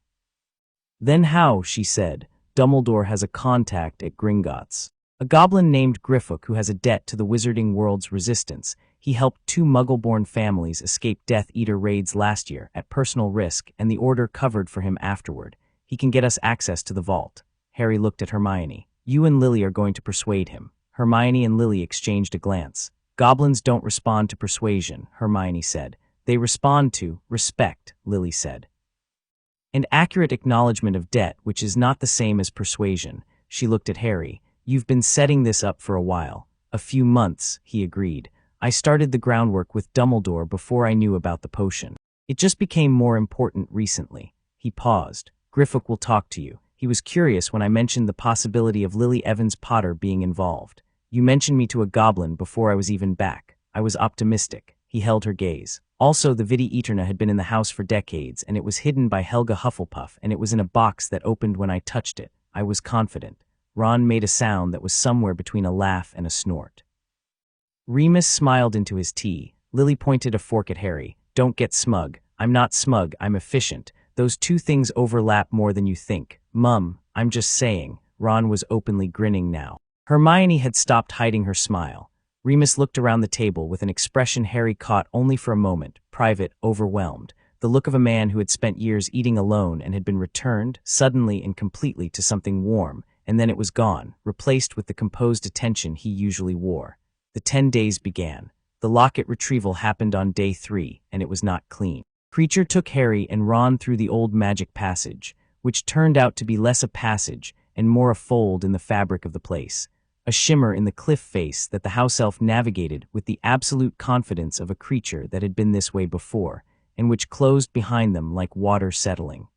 "Then how?" she said. "Dumbledore has a contact at Gringotts. A goblin named Griffook who has a debt to the wizarding world's resistance. He helped 2 Muggle-born families escape Death Eater raids last year at personal risk, and the Order covered for him afterward. He can get us access to the vault." Harry looked at Hermione. "You and Lily are going to persuade him." Hermione and Lily exchanged a glance. "Goblins don't respond to persuasion," Hermione said. "They respond to respect," Lily said. "And accurate acknowledgement of debt, which is not the same as persuasion." She looked at Harry. "You've been setting this up for a while." "A few months," he agreed. "I started the groundwork with Dumbledore before I knew about the potion. It just became more important recently." He paused. "Griffook will talk to you. He was curious when I mentioned the possibility of Lily Evans Potter being involved. You mentioned me to a goblin before I was even back. I was optimistic." He held her gaze. "Also, the Vidi Eterna had been in the house for decades, and it was hidden by Helga Hufflepuff, and it was in a box that opened when I touched it. I was confident." Ron made a sound that was somewhere between a laugh and a snort. Remus smiled into his tea. Lily pointed a fork at Harry. "Don't get smug." "I'm not smug, I'm efficient. Those two things overlap more than you think." "Mum, I'm just saying." Ron was openly grinning now. Hermione had stopped hiding her smile. Remus looked around the table with an expression Harry caught only for a moment, private, overwhelmed, the look of a man who had spent years eating alone and had been returned, suddenly and completely, to something warm, and then it was gone, replaced with the composed attention he usually wore. The 10 days began. The locket retrieval happened on day 3, and it was not clean. Creature took Harry and Ron through the old magic passage, which turned out to be less a passage and more a fold in the fabric of the place, a shimmer in the cliff face that the house elf navigated with the absolute confidence of a creature that had been this way before, and which closed behind them like water settling.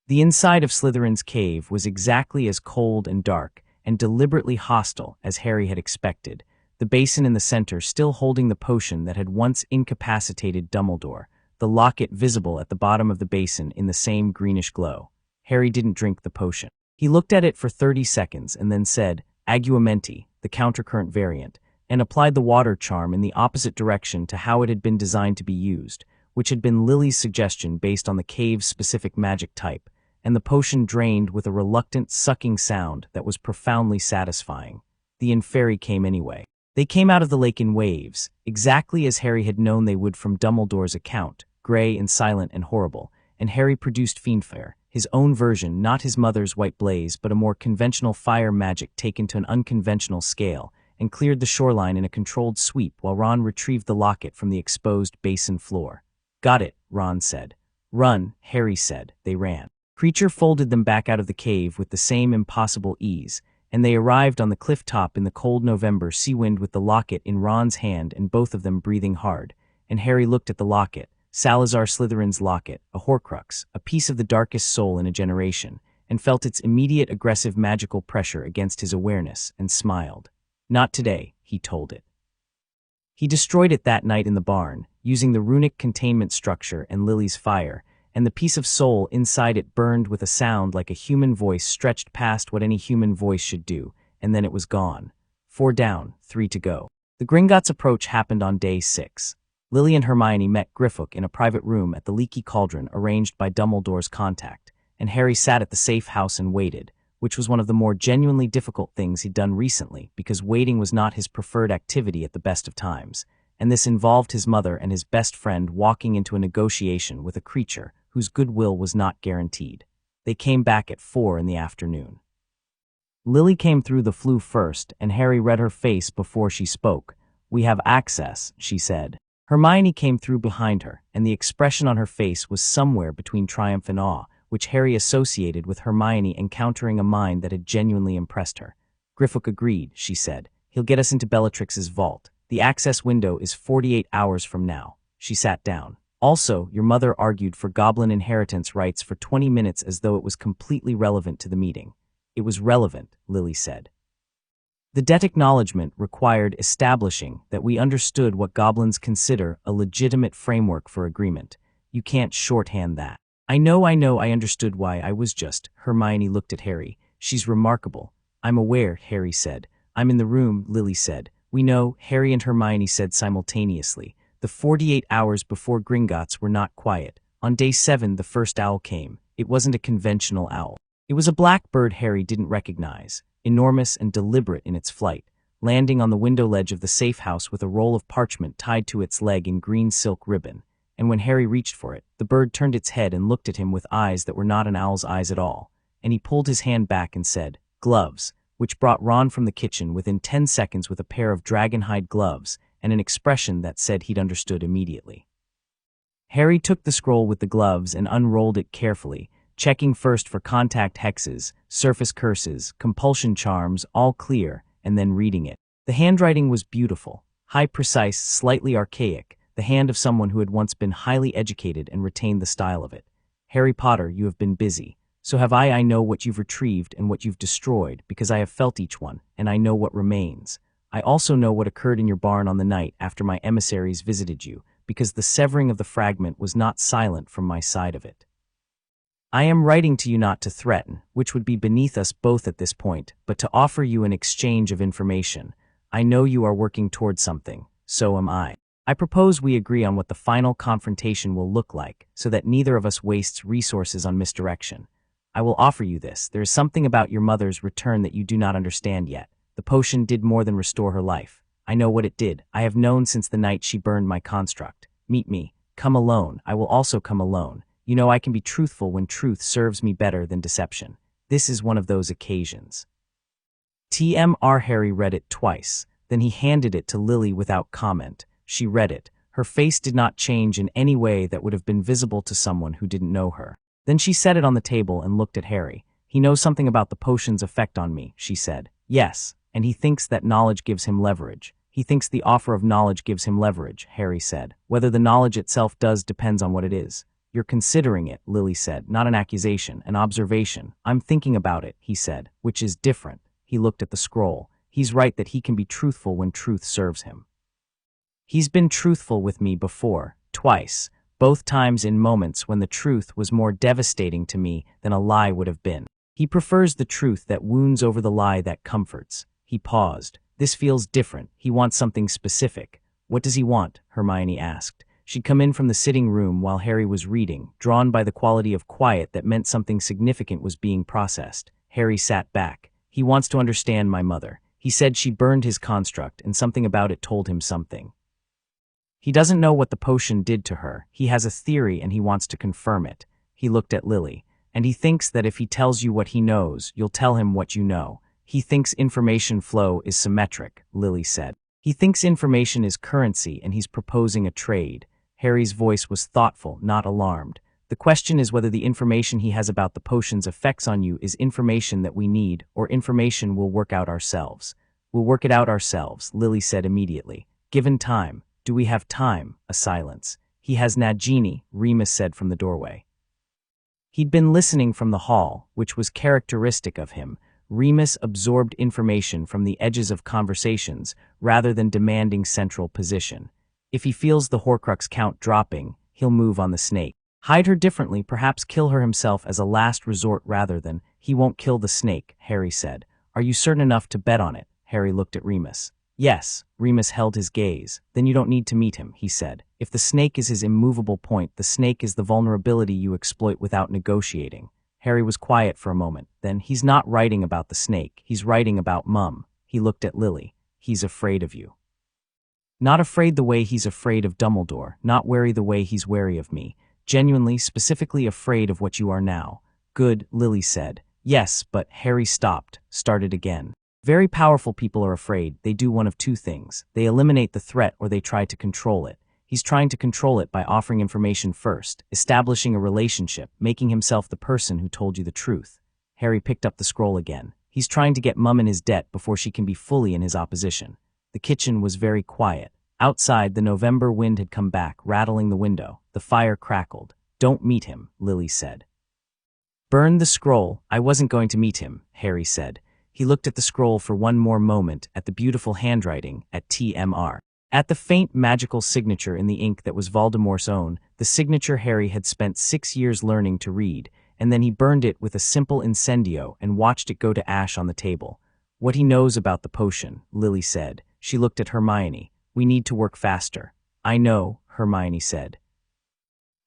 The inside of Slytherin's cave was exactly as cold and dark and deliberately hostile as Harry had expected, the basin in the center still holding the potion that had once incapacitated Dumbledore, the locket visible at the bottom of the basin in the same greenish glow. Harry didn't drink the potion. He looked at it for 30 seconds and then said, "Aguamenti," the countercurrent variant, and applied the water charm in the opposite direction to how it had been designed to be used, which had been Lily's suggestion based on the cave's specific magic type, and the potion drained with a reluctant sucking sound that was profoundly satisfying. The Inferi came anyway. They came out of the lake in waves, exactly as Harry had known they would from Dumbledore's account, grey and silent and horrible, and Harry produced Fiendfire, his own version, not his mother's white blaze but a more conventional fire magic taken to an unconventional scale, and cleared the shoreline in a controlled sweep while Ron retrieved the locket from the exposed basin floor. "Got it," Ron said. "Run," Harry said. They ran. Creature folded them back out of the cave with the same impossible ease, and they arrived on the cliff top in the cold November sea wind with the locket in Ron's hand and both of them breathing hard, and Harry looked at the locket, Salazar Slytherin's locket, a Horcrux, a piece of the darkest soul in a generation, and felt its immediate aggressive magical pressure against his awareness, and smiled. "Not today," he told it. He destroyed it that night in the barn, using the runic containment structure and Lily's fire, and the piece of soul inside it burned with a sound like a human voice stretched past what any human voice should do, and then it was gone. 4 down, 3 to go. The Gringotts' approach happened on day 6. Lily and Hermione met Griffook in a private room at the Leaky Cauldron arranged by Dumbledore's contact, and Harry sat at the safe house and waited, which was one of the more genuinely difficult things he'd done recently because waiting was not his preferred activity at the best of times, and this involved his mother and his best friend walking into a negotiation with a creature whose goodwill was not guaranteed. They came back at 4 in the afternoon. Lily came through the flue first, and Harry read her face before she spoke. "We have access," she said. Hermione came through behind her, and the expression on her face was somewhere between triumph and awe, which Harry associated with Hermione encountering a mind that had genuinely impressed her. "Griffook agreed," she said. "He'll get us into Bellatrix's vault. The access window is 48 hours from now." She sat down. "Also, your mother argued for goblin inheritance rights for 20 minutes as though it was completely relevant to the meeting." "It was relevant," Lily said. "The debt acknowledgement required establishing that we understood what goblins consider a legitimate framework for agreement. You can't shorthand that." I know, I understood why. I was just..." Hermione looked at Harry. "She's remarkable." "I'm aware," Harry said. "I'm in the room," Lily said. "We know," Harry and Hermione said simultaneously. The 48 hours before Gringotts were not quiet. On day 7 the first owl came. It wasn't a conventional owl. It was a black bird Harry didn't recognize, enormous and deliberate in its flight, landing on the window ledge of the safe house with a roll of parchment tied to its leg in green silk ribbon. And when Harry reached for it, the bird turned its head and looked at him with eyes that were not an owl's eyes at all, and he pulled his hand back and said, "Gloves," which brought Ron from the kitchen within 10 seconds with a pair of dragonhide gloves and an expression that said he'd understood immediately. Harry took the scroll with the gloves and unrolled it carefully, checking first for contact hexes, surface curses, compulsion charms, all clear, and then reading it. The handwriting was beautiful, high, precise, slightly archaic, the hand of someone who had once been highly educated and retained the style of it. "Harry Potter, you have been busy. So have I. I know what you've retrieved and what you've destroyed, because I have felt each one, and I know what remains. I also know what occurred in your barn on the night after my emissaries visited you, because the severing of the fragment was not silent from my side of it. I am writing to you not to threaten, which would be beneath us both at this point, but to offer you an exchange of information. I know you are working towards something, so am I. I propose we agree on what the final confrontation will look like, so that neither of us wastes resources on misdirection. I will offer you this. There is something about your mother's return that you do not understand yet. The potion did more than restore her life. I know what it did. I have known since the night she burned my construct. Meet me. Come alone. I will also come alone. You know I can be truthful when truth serves me better than deception. This is one of those occasions. TMR. Harry read it twice. Then he handed it to Lily without comment. She read it. Her face did not change in any way that would have been visible to someone who didn't know her. Then she set it on the table and looked at Harry. He knows something about the potion's effect on me, she said. Yes, and he thinks that knowledge gives him leverage. He thinks the offer of knowledge gives him leverage, Harry said. Whether the knowledge itself does depends on what it is. You're considering it, Lily said, not an accusation, an observation. I'm thinking about it, he said, which is different. He looked at the scroll. He's right that he can be truthful when truth serves him. He's been truthful with me before, twice, both times in moments when the truth was more devastating to me than a lie would have been. He prefers the truth that wounds over the lie that comforts. He paused. This feels different. He wants something specific. What does he want? Hermione asked. She'd come in from the sitting room while Harry was reading, drawn by the quality of quiet that meant something significant was being processed. Harry sat back. He wants to understand my mother. He said she burned his construct, and something about it told him something. He doesn't know what the potion did to her. He has a theory and he wants to confirm it. He looked at Lily, and he thinks that if he tells you what he knows, you'll tell him what you know. He thinks information flow is symmetric, Lily said. He thinks information is currency and he's proposing a trade. Harry's voice was thoughtful, not alarmed. The question is whether the information he has about the potion's effects on you is information that we need or information we'll work out ourselves. We'll work it out ourselves, Lily said immediately. Given time. Do we have time? A silence. He has Nagini, Remus said from the doorway. He'd been listening from the hall, which was characteristic of him. Remus absorbed information from the edges of conversations rather than demanding central position. If he feels the Horcrux count dropping, he'll move on the snake. Hide her differently, perhaps kill her himself as a last resort rather than, he won't kill the snake, Harry said. Are you certain enough to bet on it? Harry looked at Remus. Yes, Remus held his gaze. Then you don't need to meet him, he said. If the snake is his immovable point, the snake is the vulnerability you exploit without negotiating. Harry was quiet for a moment. Then, he's not writing about the snake. He's writing about Mum. He looked at Lily. He's afraid of you. Not afraid the way he's afraid of Dumbledore. Not wary the way he's wary of me. Genuinely, specifically afraid of what you are now. Good, Lily said. Yes, but Harry stopped, started again. Very powerful people are afraid. They do one of two things. They eliminate the threat or they try to control it. He's trying to control it by offering information first, establishing a relationship, making himself the person who told you the truth. Harry picked up the scroll again. He's trying to get Mum in his debt before she can be fully in his opposition. The kitchen was very quiet. Outside, the November wind had come back, rattling the window. The fire crackled. Don't meet him, Lily said. Burn the scroll. I wasn't going to meet him, Harry said. He looked at the scroll for one more moment, at the beautiful handwriting, at TMR. At the faint magical signature in the ink that was Voldemort's own, the signature Harry had spent 6 years learning to read, and then he burned it with a simple incendio and watched it go to ash on the table. What he knows about the potion, Lily said. She looked at Hermione. We need to work faster. I know, Hermione said.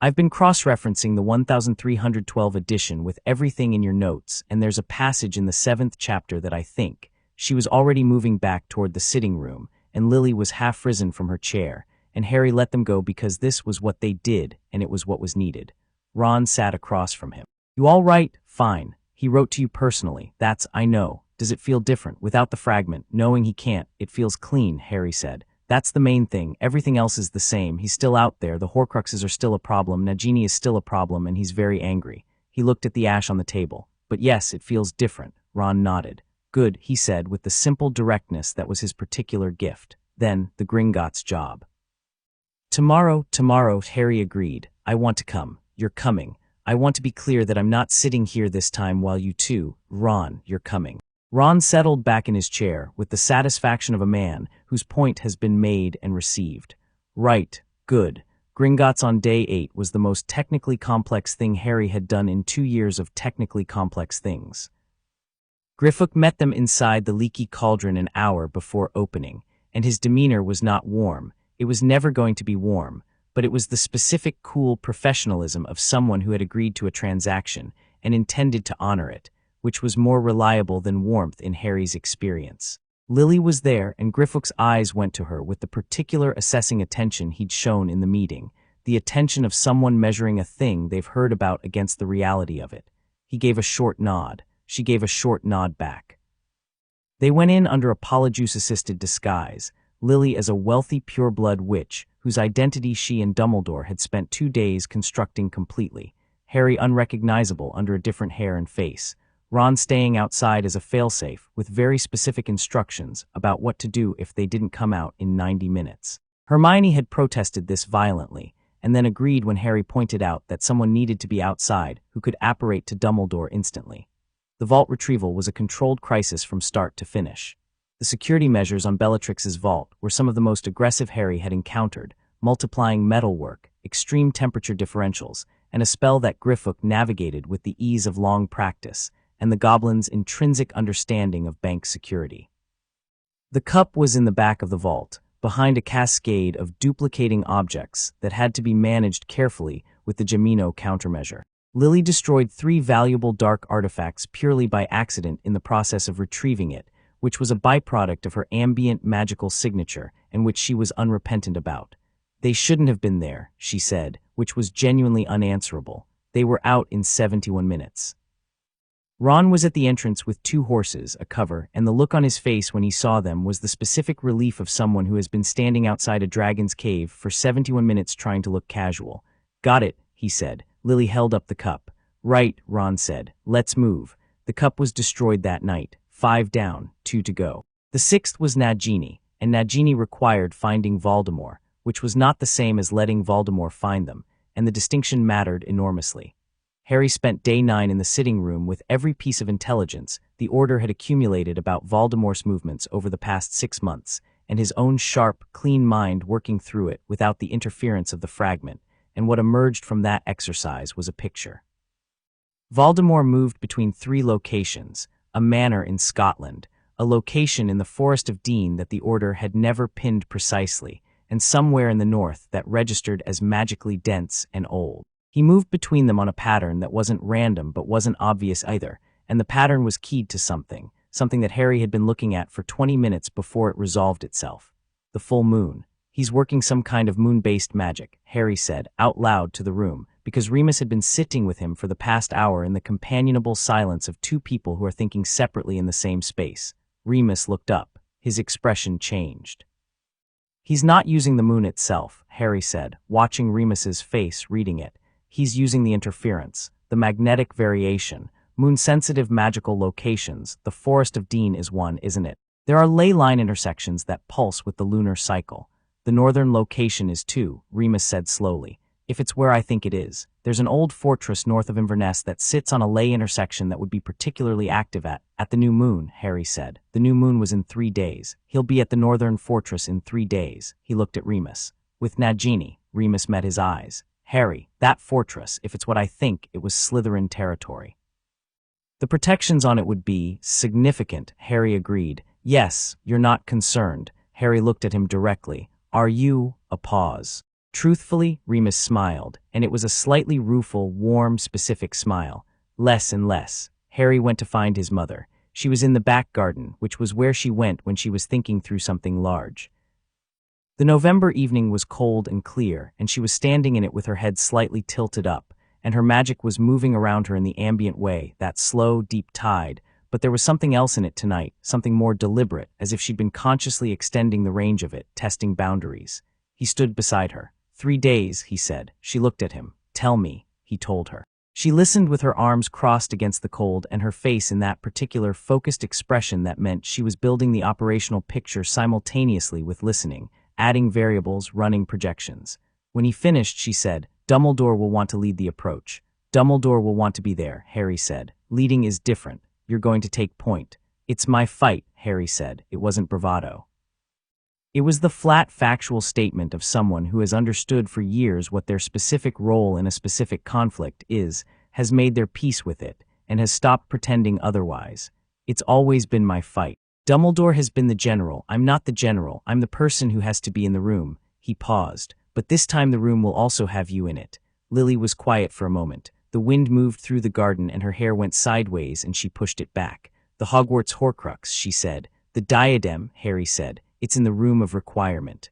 I've been cross-referencing the 1312 edition with everything in your notes, and there's a passage in the 7th chapter that I think. She was already moving back toward the sitting room, and Lily was half risen from her chair, and Harry let them go because this was what they did, and it was what was needed. Ron sat across from him. You all right? Fine. He wrote to you personally. That's, I know. Does it feel different? Without the fragment, knowing he can't, it feels clean, Harry said. That's the main thing. Everything else is the same. He's still out there. The Horcruxes are still a problem. Nagini is still a problem, and he's very angry. He looked at the ash on the table. But yes, it feels different. Ron nodded. Good, he said, with the simple directness that was his particular gift. Then, the Gringotts' job. Tomorrow, Harry agreed. I want to come. You're coming. I want to be clear that I'm not sitting here this time while you two, Ron, you're coming. Ron settled back in his chair with the satisfaction of a man whose point has been made and received. Right, good. Gringotts on day 8 was the most technically complex thing Harry had done in 2 years of technically complex things. Griffook met them inside the leaky cauldron an hour before opening, and his demeanor was not warm. It was never going to be warm, but it was the specific cool professionalism of someone who had agreed to a transaction and intended to honor it, which was more reliable than warmth in Harry's experience. Lily was there, and Griffith's eyes went to her with the particular assessing attention he'd shown in the meeting, the attention of someone measuring a thing they've heard about against the reality of it. He gave a short nod. She gave a short nod back. They went in under a Polyjuice-assisted disguise, Lily as a wealthy pure-blood witch whose identity she and Dumbledore had spent 2 days constructing completely, Harry unrecognizable under a different hair and face, Ron staying outside as a failsafe with very specific instructions about what to do if they didn't come out in 90 minutes. Hermione had protested this violently, and then agreed when Harry pointed out that someone needed to be outside who could apparate to Dumbledore instantly. The vault retrieval was a controlled crisis from start to finish. The security measures on Bellatrix's vault were some of the most aggressive Harry had encountered, multiplying metalwork, extreme temperature differentials, and a spell that Griffith navigated with the ease of long practice, and the goblin's intrinsic understanding of bank security. The cup was in the back of the vault, behind a cascade of duplicating objects that had to be managed carefully with the Gemino countermeasure. Lily destroyed 3 valuable dark artifacts purely by accident in the process of retrieving it, which was a byproduct of her ambient magical signature and which she was unrepentant about. They shouldn't have been there, she said, which was genuinely unanswerable. They were out in 71 minutes. Ron was at the entrance with 2 horses, a cover, and the look on his face when he saw them was the specific relief of someone who has been standing outside a dragon's cave for 71 minutes trying to look casual. Got it, he said. Lily held up the cup. Right, Ron said. Let's move. The cup was destroyed that night. 5 down, 2 to go. The 6th was Nagini, and Nagini required finding Voldemort, which was not the same as letting Voldemort find them, and the distinction mattered enormously. Harry spent day 9 in the sitting room with every piece of intelligence the Order had accumulated about Voldemort's movements over the past 6 months, and his own sharp, clean mind working through it without the interference of the fragment, and what emerged from that exercise was a picture. Voldemort moved between 3 locations, a manor in Scotland, a location in the Forest of Dean that the Order had never pinned precisely, and somewhere in the north that registered as magically dense and old. He moved between them on a pattern that wasn't random but wasn't obvious either, and the pattern was keyed to something that Harry had been looking at for 20 minutes before it resolved itself. The full moon. He's working some kind of moon-based magic, Harry said, out loud to the room, because Remus had been sitting with him for the past hour in the companionable silence of 2 people who are thinking separately in the same space. Remus looked up. His expression changed. He's not using the moon itself, Harry said, watching Remus's face, reading it. He's using the interference, the magnetic variation, moon-sensitive magical locations. The Forest of Dean is one, isn't it? There are ley line intersections that pulse with the lunar cycle. The northern location is 2, Remus said slowly. If it's where I think it is, there's an old fortress north of Inverness that sits on a ley intersection that would be particularly active at the new moon, Harry said. The new moon was in 3 days. He'll be at the northern fortress in 3 days. He looked at Remus. With Nagini, Remus met his eyes. Harry, that fortress, if it's what I think, it was Slytherin territory. The protections on it would be significant, Harry agreed. Yes, you're not concerned. Harry looked at him directly. Are you? A pause. Truthfully, Remus smiled, and it was a slightly rueful, warm, specific smile. Less and less. Harry went to find his mother. She was in the back garden, which was where she went when she was thinking through something large. The November evening was cold and clear, and she was standing in it with her head slightly tilted up, and her magic was moving around her in the ambient way, that slow, deep tide, but there was something else in it tonight, something more deliberate, as if she'd been consciously extending the range of it, testing boundaries. He stood beside her. 3 days, he said. She looked at him. Tell me, he told her. She listened with her arms crossed against the cold and her face in that particular focused expression that meant she was building the operational picture simultaneously with listening, adding variables, running projections. When he finished, she said, Dumbledore will want to lead the approach. Dumbledore will want to be there, Harry said. Leading is different. You're going to take point. It's my fight, Harry said. It wasn't bravado. It was the flat, factual statement of someone who has understood for years what their specific role in a specific conflict is, has made their peace with it, and has stopped pretending otherwise. It's always been my fight. Dumbledore has been the general. I'm not the general. I'm the person who has to be in the room. He paused. But this time the room will also have you in it. Lily was quiet for a moment. The wind moved through the garden and her hair went sideways and she pushed it back. The Hogwarts Horcrux, she said. The diadem, Harry said. It's in the room of requirement.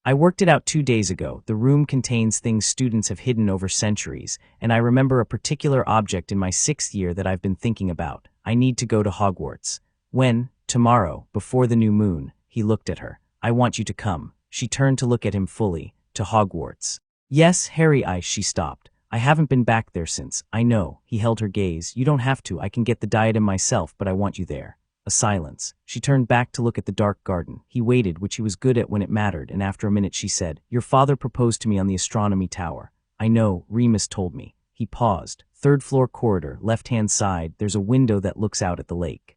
I worked it out 2 days ago. The room contains things students have hidden over centuries, and I remember a particular object in my 6th year that I've been thinking about. I need to go to Hogwarts. When? Tomorrow, before the new moon. He looked at her. I want you to come. She turned to look at him fully. To Hogwarts. Yes, Harry, she stopped. I haven't been back there since. I know. He held her gaze. You don't have to. I can get the diadem myself, but I want you there. A silence. She turned back to look at the dark garden. He waited, which he was good at when it mattered, and after a minute she said, Your father proposed to me on the astronomy tower. I know, Remus told me. He paused. 3rd floor corridor, left-hand side, there's a window that looks out at the lake.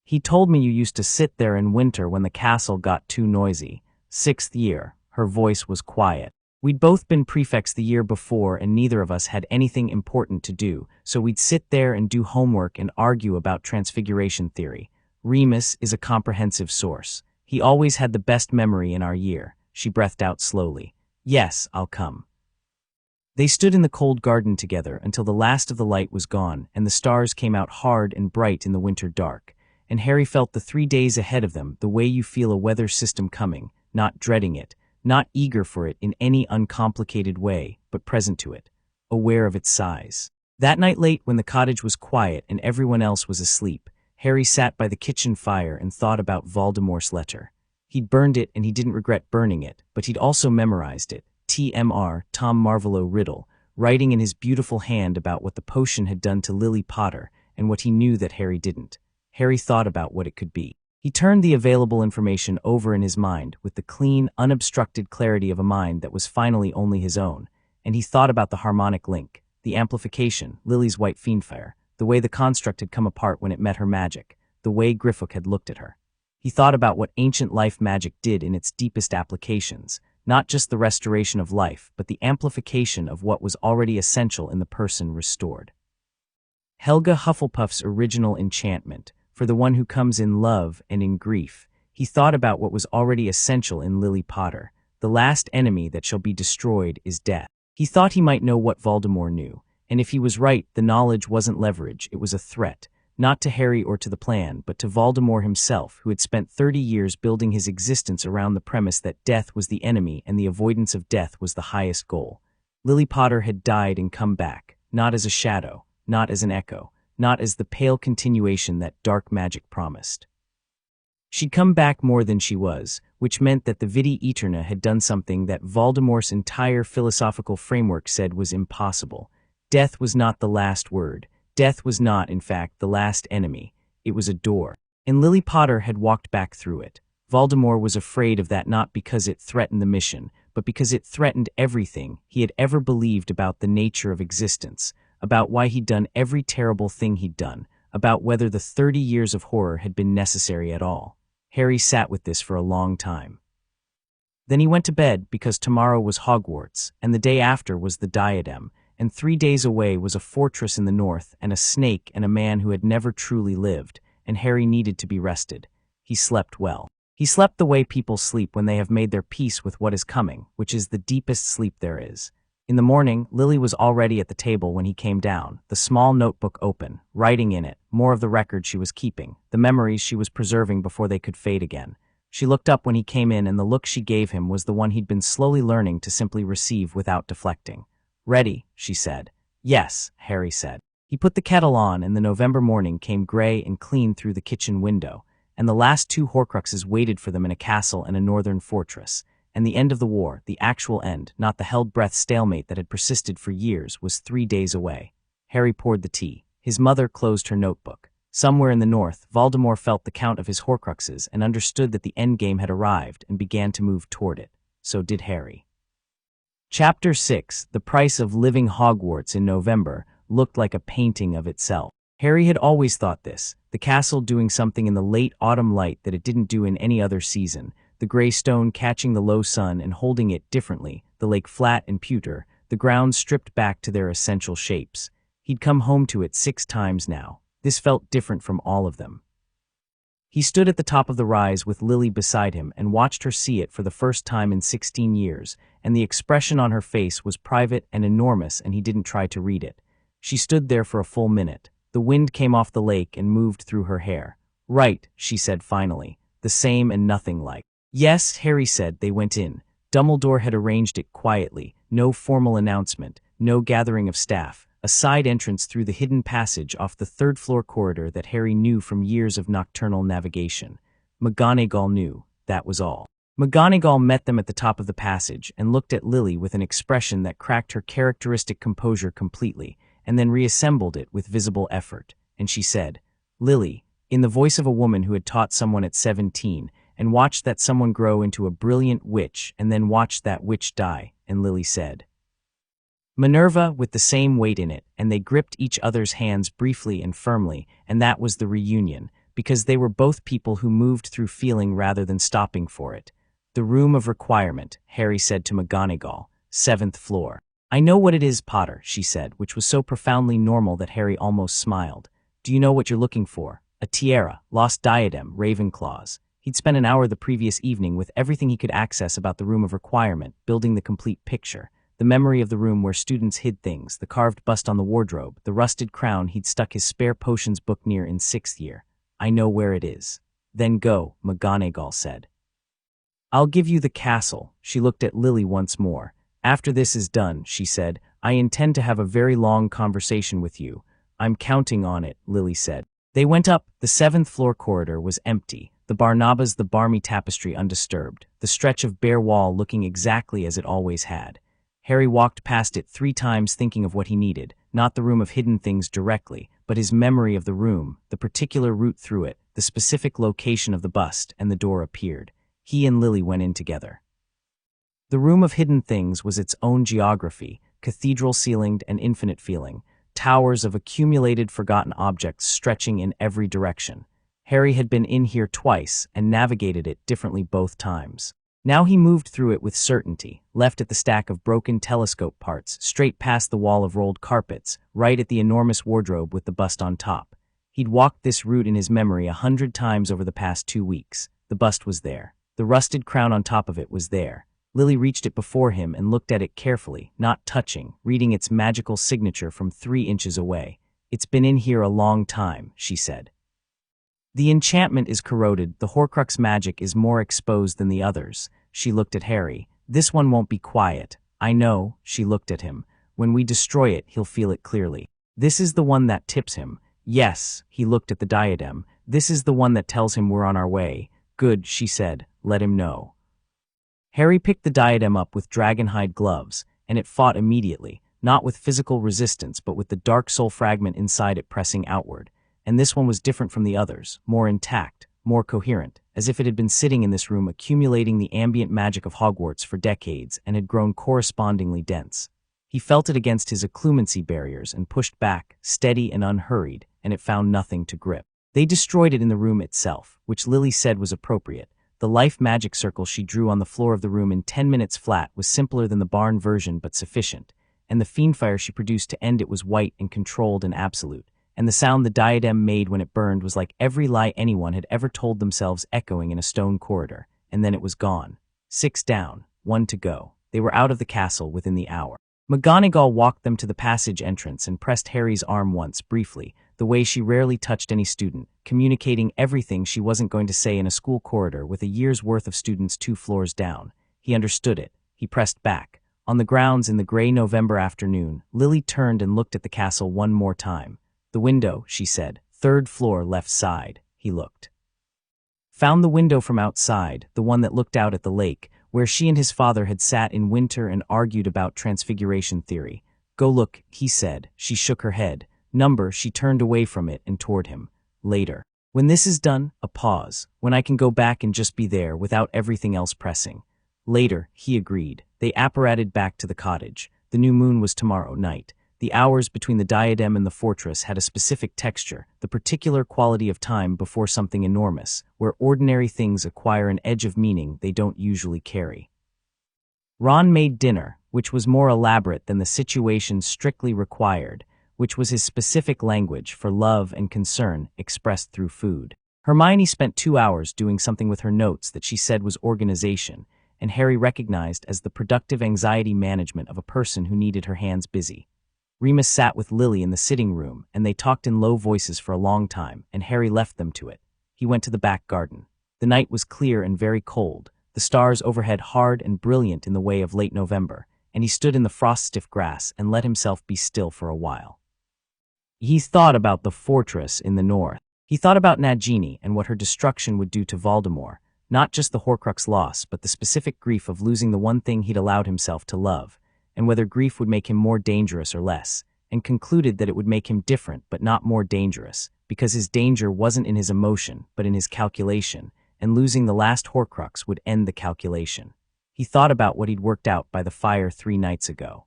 He told me you used to sit there in winter when the castle got too noisy. 6th year. Her voice was quiet. We'd both been prefects the year before and neither of us had anything important to do, so we'd sit there and do homework and argue about transfiguration theory. Remus is a comprehensive source. He always had the best memory in our year. She breathed out slowly. Yes, I'll come. They stood in the cold garden together until the last of the light was gone and the stars came out hard and bright in the winter dark, and Harry felt the 3 days ahead of them the way you feel a weather system coming, not dreading it, not eager for it in any uncomplicated way, but present to it, aware of its size. That night late when the cottage was quiet and everyone else was asleep, Harry sat by the kitchen fire and thought about Voldemort's letter. He'd burned it and he didn't regret burning it, but he'd also memorized it. TMR, Tom Marvolo Riddle, writing in his beautiful hand about what the potion had done to Lily Potter and what he knew that Harry didn't. Harry thought about what it could be. He turned the available information over in his mind with the clean, unobstructed clarity of a mind that was finally only his own, and he thought about the harmonic link, the amplification, Lily's white fiendfire, the way the construct had come apart when it met her magic, the way Griffook had looked at her. He thought about what ancient life magic did in its deepest applications, not just the restoration of life, but the amplification of what was already essential in the person restored. Helga Hufflepuff's original enchantment, for the one who comes in love and in grief. He thought about what was already essential in Lily Potter. The last enemy that shall be destroyed is death. He thought he might know what Voldemort knew, and if he was right, the knowledge wasn't leverage, it was a threat, not to Harry or to the plan, but to Voldemort himself, who had spent 30 years building his existence around the premise that death was the enemy and the avoidance of death was the highest goal. Lily Potter had died and come back, not as a shadow, not as an echo, not as the pale continuation that dark magic promised. She'd come back more than she was, which meant that the Vitae Aeterna had done something that Voldemort's entire philosophical framework said was impossible. Death was not the last word. Death was not, in fact, the last enemy. It was a door. And Lily Potter had walked back through it. Voldemort was afraid of that not because it threatened the mission, but because it threatened everything he had ever believed about the nature of existence, about why he'd done every terrible thing he'd done, about whether the 30 years of horror had been necessary at all. Harry sat with this for a long time. Then he went to bed because tomorrow was Hogwarts, and the day after was the diadem, and 3 days away was a fortress in the north and a snake and a man who had never truly lived, and Harry needed to be rested. He slept well. He slept the way people sleep when they have made their peace with what is coming, which is the deepest sleep there is. In the morning, Lily was already at the table when he came down, the small notebook open, writing in it, more of the records she was keeping, the memories she was preserving before they could fade again. She looked up when he came in and the look she gave him was the one he'd been slowly learning to simply receive without deflecting. Ready, she said. Yes, Harry said. He put the kettle on and the November morning came gray and clean through the kitchen window, and the last 2 Horcruxes waited for them in a castle and a northern fortress. And the end of the war, the actual end, not the held-breath stalemate that had persisted for years, was 3 days away. Harry poured the tea. His mother closed her notebook. Somewhere in the north, Voldemort felt the count of his Horcruxes and understood that the endgame had arrived and began to move toward it. So did Harry. Chapter 6, The Price of Living Hogwarts in November, looked like a painting of itself. Harry had always thought this, the castle doing something in the late autumn light that it didn't do in any other season, the gray stone catching the low sun and holding it differently, the lake flat and pewter, the grounds stripped back to their essential shapes. He'd come home to it 6 times now. This felt different from all of them. He stood at the top of the rise with Lily beside him and watched her see it for the first time in 16 years, and the expression on her face was private and enormous, and he didn't try to read it. She stood there for a full minute. The wind came off the lake and moved through her hair. Right, she said finally. The same and nothing like. Yes, Harry said. They went in. Dumbledore had arranged it quietly, no formal announcement, no gathering of staff, a side entrance through the hidden passage off the third-floor corridor that Harry knew from years of nocturnal navigation. McGonagall knew, that was all. McGonagall met them at the top of the passage and looked at Lily with an expression that cracked her characteristic composure completely, and then reassembled it with visible effort, and she said, "Lily," in the voice of a woman who had taught someone at 17, and watched that someone grow into a brilliant witch and then watched that witch die, and Lily said, "Minerva," with the same weight in it, and they gripped each other's hands briefly and firmly, and that was the reunion, because they were both people who moved through feeling rather than stopping for it. "The room of requirement," Harry said to McGonagall, "7th floor." "I know what it is, Potter," she said, which was so profoundly normal that Harry almost smiled. "Do you know what you're looking for? A tiara, lost diadem, Ravenclaws." He'd spent an hour the previous evening with everything he could access about the room of requirement, building the complete picture. The memory of the room where students hid things, the carved bust on the wardrobe, the rusted crown he'd stuck his spare potions book near in 6th year. "I know where it is." "Then go," McGonagall said. "I'll give you the castle." She looked at Lily once more. "After this is done," she said, "I intend to have a very long conversation with you." "I'm counting on it," Lily said. They went up. The 7th-floor corridor was empty, the Barnabas the Barmy tapestry undisturbed, the stretch of bare wall looking exactly as it always had. Harry walked past it 3 times thinking of what he needed, not the room of hidden things directly, but his memory of the room, the particular route through it, the specific location of the bust, and the door appeared. He and Lily went in together. The room of hidden things was its own geography, cathedral-ceilinged and infinite feeling, towers of accumulated forgotten objects stretching in every direction. Harry had been in here twice and navigated it differently both times. Now he moved through it with certainty, left at the stack of broken telescope parts, straight past the wall of rolled carpets, right at the enormous wardrobe with the bust on top. He'd walked this route in his memory 100 times over the past 2 weeks. The bust was there. The rusted crown on top of it was there. Lily reached it before him and looked at it carefully, not touching, reading its magical signature from 3 inches away. "It's been in here a long time," she said. "The enchantment is corroded, the Horcrux magic is more exposed than the others." She looked at Harry. "This one won't be quiet." "I know," she looked at him. "When we destroy it, he'll feel it clearly." "This is the one that tips him." "Yes," he looked at the diadem. "This is the one that tells him we're on our way." "Good," she said. "Let him know." Harry picked the diadem up with dragonhide gloves, and it fought immediately, not with physical resistance but with the dark soul fragment inside it pressing outward. And this one was different from the others, more intact, more coherent, as if it had been sitting in this room accumulating the ambient magic of Hogwarts for decades and had grown correspondingly dense. He felt it against his occlumency barriers and pushed back, steady and unhurried, and it found nothing to grip. They destroyed it in the room itself, which Lily said was appropriate. The life magic circle she drew on the floor of the room in 10 minutes flat was simpler than the barn version but sufficient, and the fiendfire she produced to end it was white and controlled and absolute, and the sound the diadem made when it burned was like every lie anyone had ever told themselves echoing in a stone corridor, and then it was gone. 6 down, 1 to go. They were out of the castle within the hour. McGonagall walked them to the passage entrance and pressed Harry's arm once, briefly, the way she rarely touched any student, communicating everything she wasn't going to say in a school corridor with a year's worth of students 2 floors down. He understood it. He pressed back. On the grounds in the gray November afternoon, Lily turned and looked at the castle one more time. "The window," she said. "3rd floor, left side." He looked. Found the window from outside, the one that looked out at the lake, where she and his father had sat in winter and argued about transfiguration theory. "Go look," he said. She shook her head. "Number," she turned away from it and toward him. "Later. When this is done," a pause, "when I can go back and just be there without everything else pressing." "Later," he agreed. They apparated back to the cottage. The new moon was tomorrow night. The hours between the diadem and the fortress had a specific texture, the particular quality of time before something enormous, where ordinary things acquire an edge of meaning they don't usually carry. Ron made dinner, which was more elaborate than the situation strictly required, which was his specific language for love and concern expressed through food. Hermione spent 2 hours doing something with her notes that she said was organization, and Harry recognized as the productive anxiety management of a person who needed her hands busy. Remus sat with Lily in the sitting room, and they talked in low voices for a long time, and Harry left them to it. He went to the back garden. The night was clear and very cold, the stars overhead hard and brilliant in the way of late November, and he stood in the frost-stiff grass and let himself be still for a while. He thought about the fortress in the north. He thought about Nagini and what her destruction would do to Voldemort, not just the Horcrux loss, but the specific grief of losing the one thing he'd allowed himself to love, and whether grief would make him more dangerous or less, and concluded that it would make him different but not more dangerous, because his danger wasn't in his emotion but in his calculation, and losing the last Horcrux would end the calculation. He thought about what he'd worked out by the fire 3 nights ago.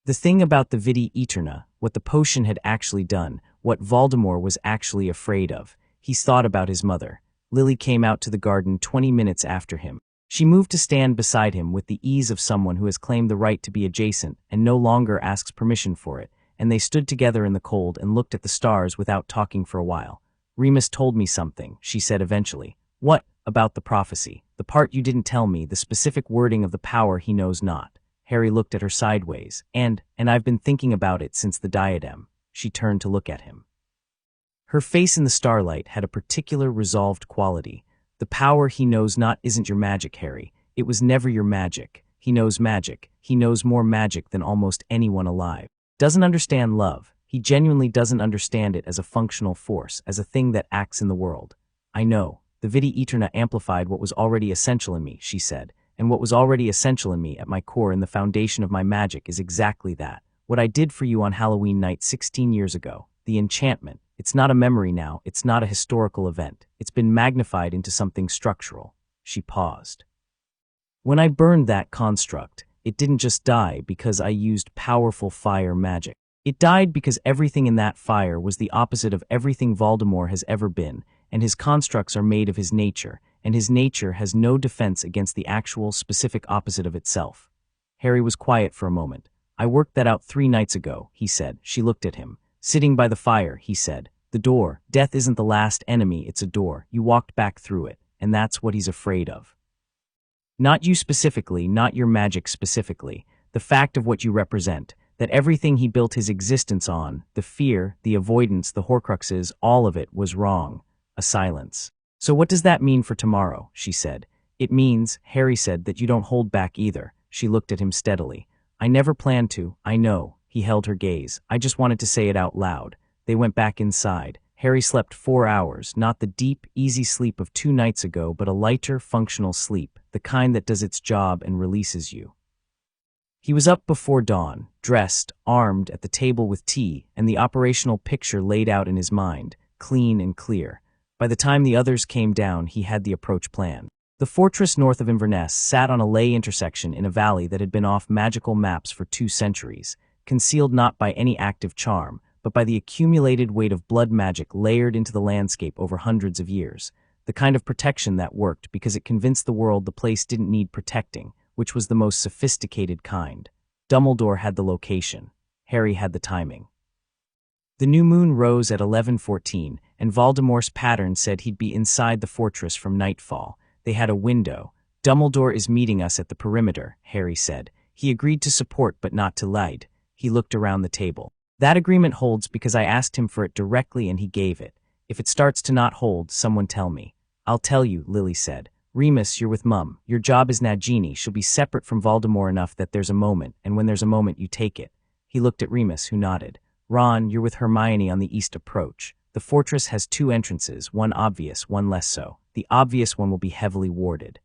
The thing about the Vitae Aeterna, what the potion had actually done, what Voldemort was actually afraid of. He thought about his mother. Lily came out to the garden 20 minutes after him. She moved to stand beside him with the ease of someone who has claimed the right to be adjacent and no longer asks permission for it, and they stood together in the cold and looked at the stars without talking for a while. Remus told me something, she said eventually. What? About the prophecy. The part you didn't tell me, the specific wording of the power he knows not. Harry looked at her sideways. And I've been thinking about it since the diadem. She turned to look at him. Her face in the starlight had a particular resolved quality. The power he knows not isn't your magic, Harry. It was never your magic. He knows magic. He knows more magic than almost anyone alive. Doesn't understand love. He genuinely doesn't understand it as a functional force, as a thing that acts in the world. I know. The Vitae Aeterna amplified what was already essential in me, she said, and what was already essential in me at my core and the foundation of my magic is exactly that. What I did for you on Halloween night 16 years ago, the enchantment, it's not a memory now, it's not a historical event. It's been magnified into something structural. She paused. When I burned that construct, it didn't just die because I used powerful fire magic. It died because everything in that fire was the opposite of everything Voldemort has ever been, and his constructs are made of his nature, and his nature has no defense against the actual, specific opposite of itself. Harry was quiet for a moment. I worked that out 3 nights ago, he said. She looked at him. Sitting by the fire, he said. The door. Death isn't the last enemy, it's a door. You walked back through it, and that's what he's afraid of. Not you specifically, not your magic specifically. The fact of what you represent. That everything he built his existence on, the fear, the avoidance, the Horcruxes, all of it was wrong. A silence. So what does that mean for tomorrow? She said. It means, Harry said, that you don't hold back either. She looked at him steadily. I never planned to, I know. He held her gaze. I just wanted to say it out loud. They went back inside. Harry slept 4 hours, not the deep, easy sleep of 2 nights ago, but a lighter, functional sleep, the kind that does its job and releases you. He was up before dawn, dressed, armed, at the table with tea, and the operational picture laid out in his mind, clean and clear. By the time the others came down, he had the approach planned. The fortress north of Inverness sat on a ley intersection in a valley that had been off magical maps for 2 centuries, concealed not by any active charm, but by the accumulated weight of blood magic layered into the landscape over hundreds of years, the kind of protection that worked because it convinced the world the place didn't need protecting, which was the most sophisticated kind. Dumbledore had the location. Harry had the timing. The new moon rose at 11:14, and Voldemort's pattern said he'd be inside the fortress from nightfall. They had a window. Dumbledore is meeting us at the perimeter, Harry said. He agreed to support but not to lead. He looked around the table. That agreement holds because I asked him for it directly and he gave it. If it starts to not hold, someone tell me. I'll tell you, Lily said. Remus, you're with Mum. Your job is Nagini. She'll be separate from Voldemort enough that there's a moment, and when there's a moment, you take it. He looked at Remus, who nodded. Ron, you're with Hermione on the east approach. The fortress has 2 entrances, one obvious, one less so. The obvious one will be heavily warded.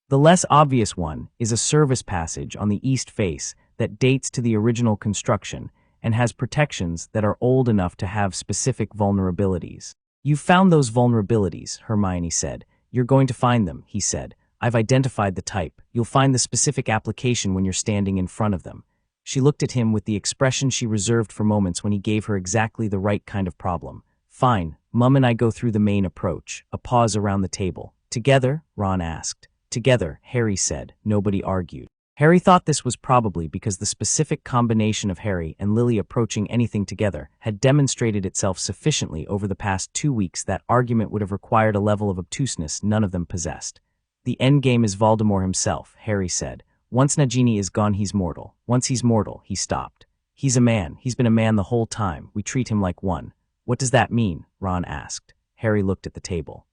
The less obvious one is a service passage on the east face that dates to the original construction and has protections that are old enough to have specific vulnerabilities. You've found those vulnerabilities, Hermione said. You're going to find them, he said. I've identified the type. You'll find the specific application when you're standing in front of them. She looked at him with the expression she reserved for moments when he gave her exactly the right kind of problem. Fine, Mum and I go through the main approach. A pause around the table. Together? Ron asked. Together, Harry said. Nobody argued. Harry thought this was probably because the specific combination of Harry and Lily approaching anything together had demonstrated itself sufficiently over the past 2 weeks that argument would have required a level of obtuseness none of them possessed. The endgame is Voldemort himself, Harry said. Once Nagini is gone, he's mortal. Once he's mortal, he stopped. He's a man. He's been a man the whole time. We treat him like one. What does that mean? Ron asked. Harry looked at the table.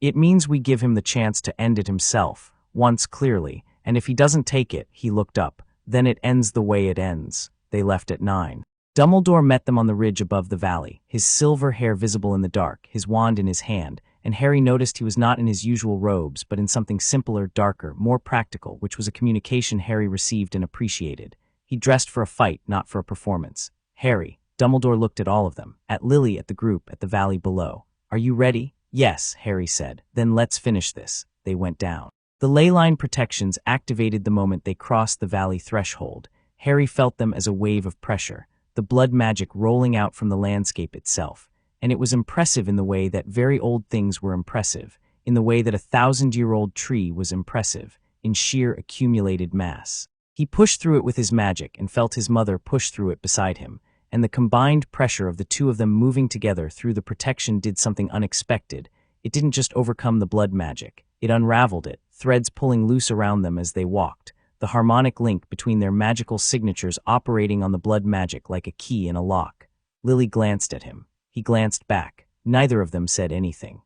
It means we give him the chance to end it himself, once clearly, and if he doesn't take it, he looked up, then it ends the way it ends. They left at 9. Dumbledore met them on the ridge above the valley, his silver hair visible in the dark, his wand in his hand, and Harry noticed he was not in his usual robes but in something simpler, darker, more practical, which was a communication Harry received and appreciated. He dressed for a fight, not for a performance. Harry, Dumbledore looked at all of them, at Lily, at the group, at the valley below. Are you ready? Yes, Harry said. Then let's finish this. They went down. The leyline protections activated the moment they crossed the valley threshold. Harry felt them as a wave of pressure, the blood magic rolling out from the landscape itself. And it was impressive in the way that very old things were impressive, in the way that a 1,000-year-old tree was impressive, in sheer accumulated mass. He pushed through it with his magic and felt his mother push through it beside him, and the combined pressure of the two of them moving together through the protection did something unexpected. It didn't just overcome the blood magic, it unraveled it, threads pulling loose around them as they walked, the harmonic link between their magical signatures operating on the blood magic like a key in a lock. Lily glanced at him. He glanced back. Neither of them said anything.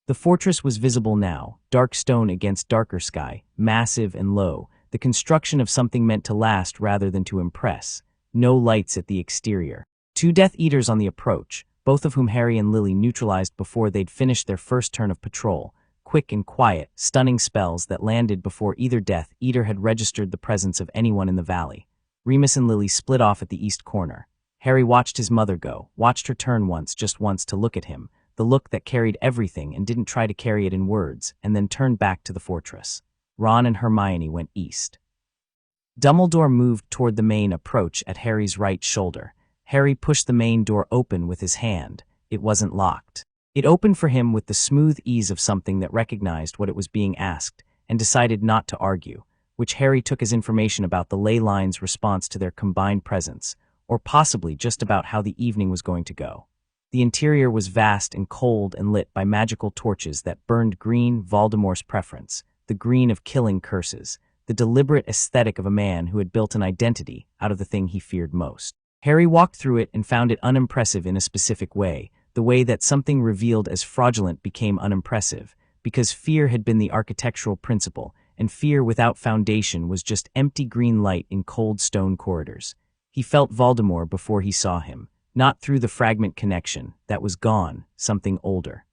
The fortress was visible now, dark stone against darker sky, massive and low, the construction of something meant to last rather than to impress. No lights at the exterior. 2 Death Eaters on the approach, both of whom Harry and Lily neutralized before they'd finished their first turn of patrol. Quick and quiet, stunning spells that landed before either Death Eater had registered the presence of anyone in the valley. Remus and Lily split off at the east corner. Harry watched his mother go, watched her turn once, just once, to look at him, the look that carried everything and didn't try to carry it in words, and then turned back to the fortress. Ron and Hermione went east. Dumbledore moved toward the main approach at Harry's right shoulder. Harry pushed the main door open with his hand. It wasn't locked. It opened for him with the smooth ease of something that recognized what it was being asked and decided not to argue, which Harry took as information about the ley line's response to their combined presence, or possibly just about how the evening was going to go. The interior was vast and cold and lit by magical torches that burned green, Voldemort's preference, the green of killing curses, the deliberate aesthetic of a man who had built an identity out of the thing he feared most. Harry walked through it and found it unimpressive in a specific way, the way that something revealed as fraudulent became unimpressive, because fear had been the architectural principle, and fear without foundation was just empty green light in cold stone corridors. He felt Voldemort before he saw him, not through the fragment connection, that was gone, something older.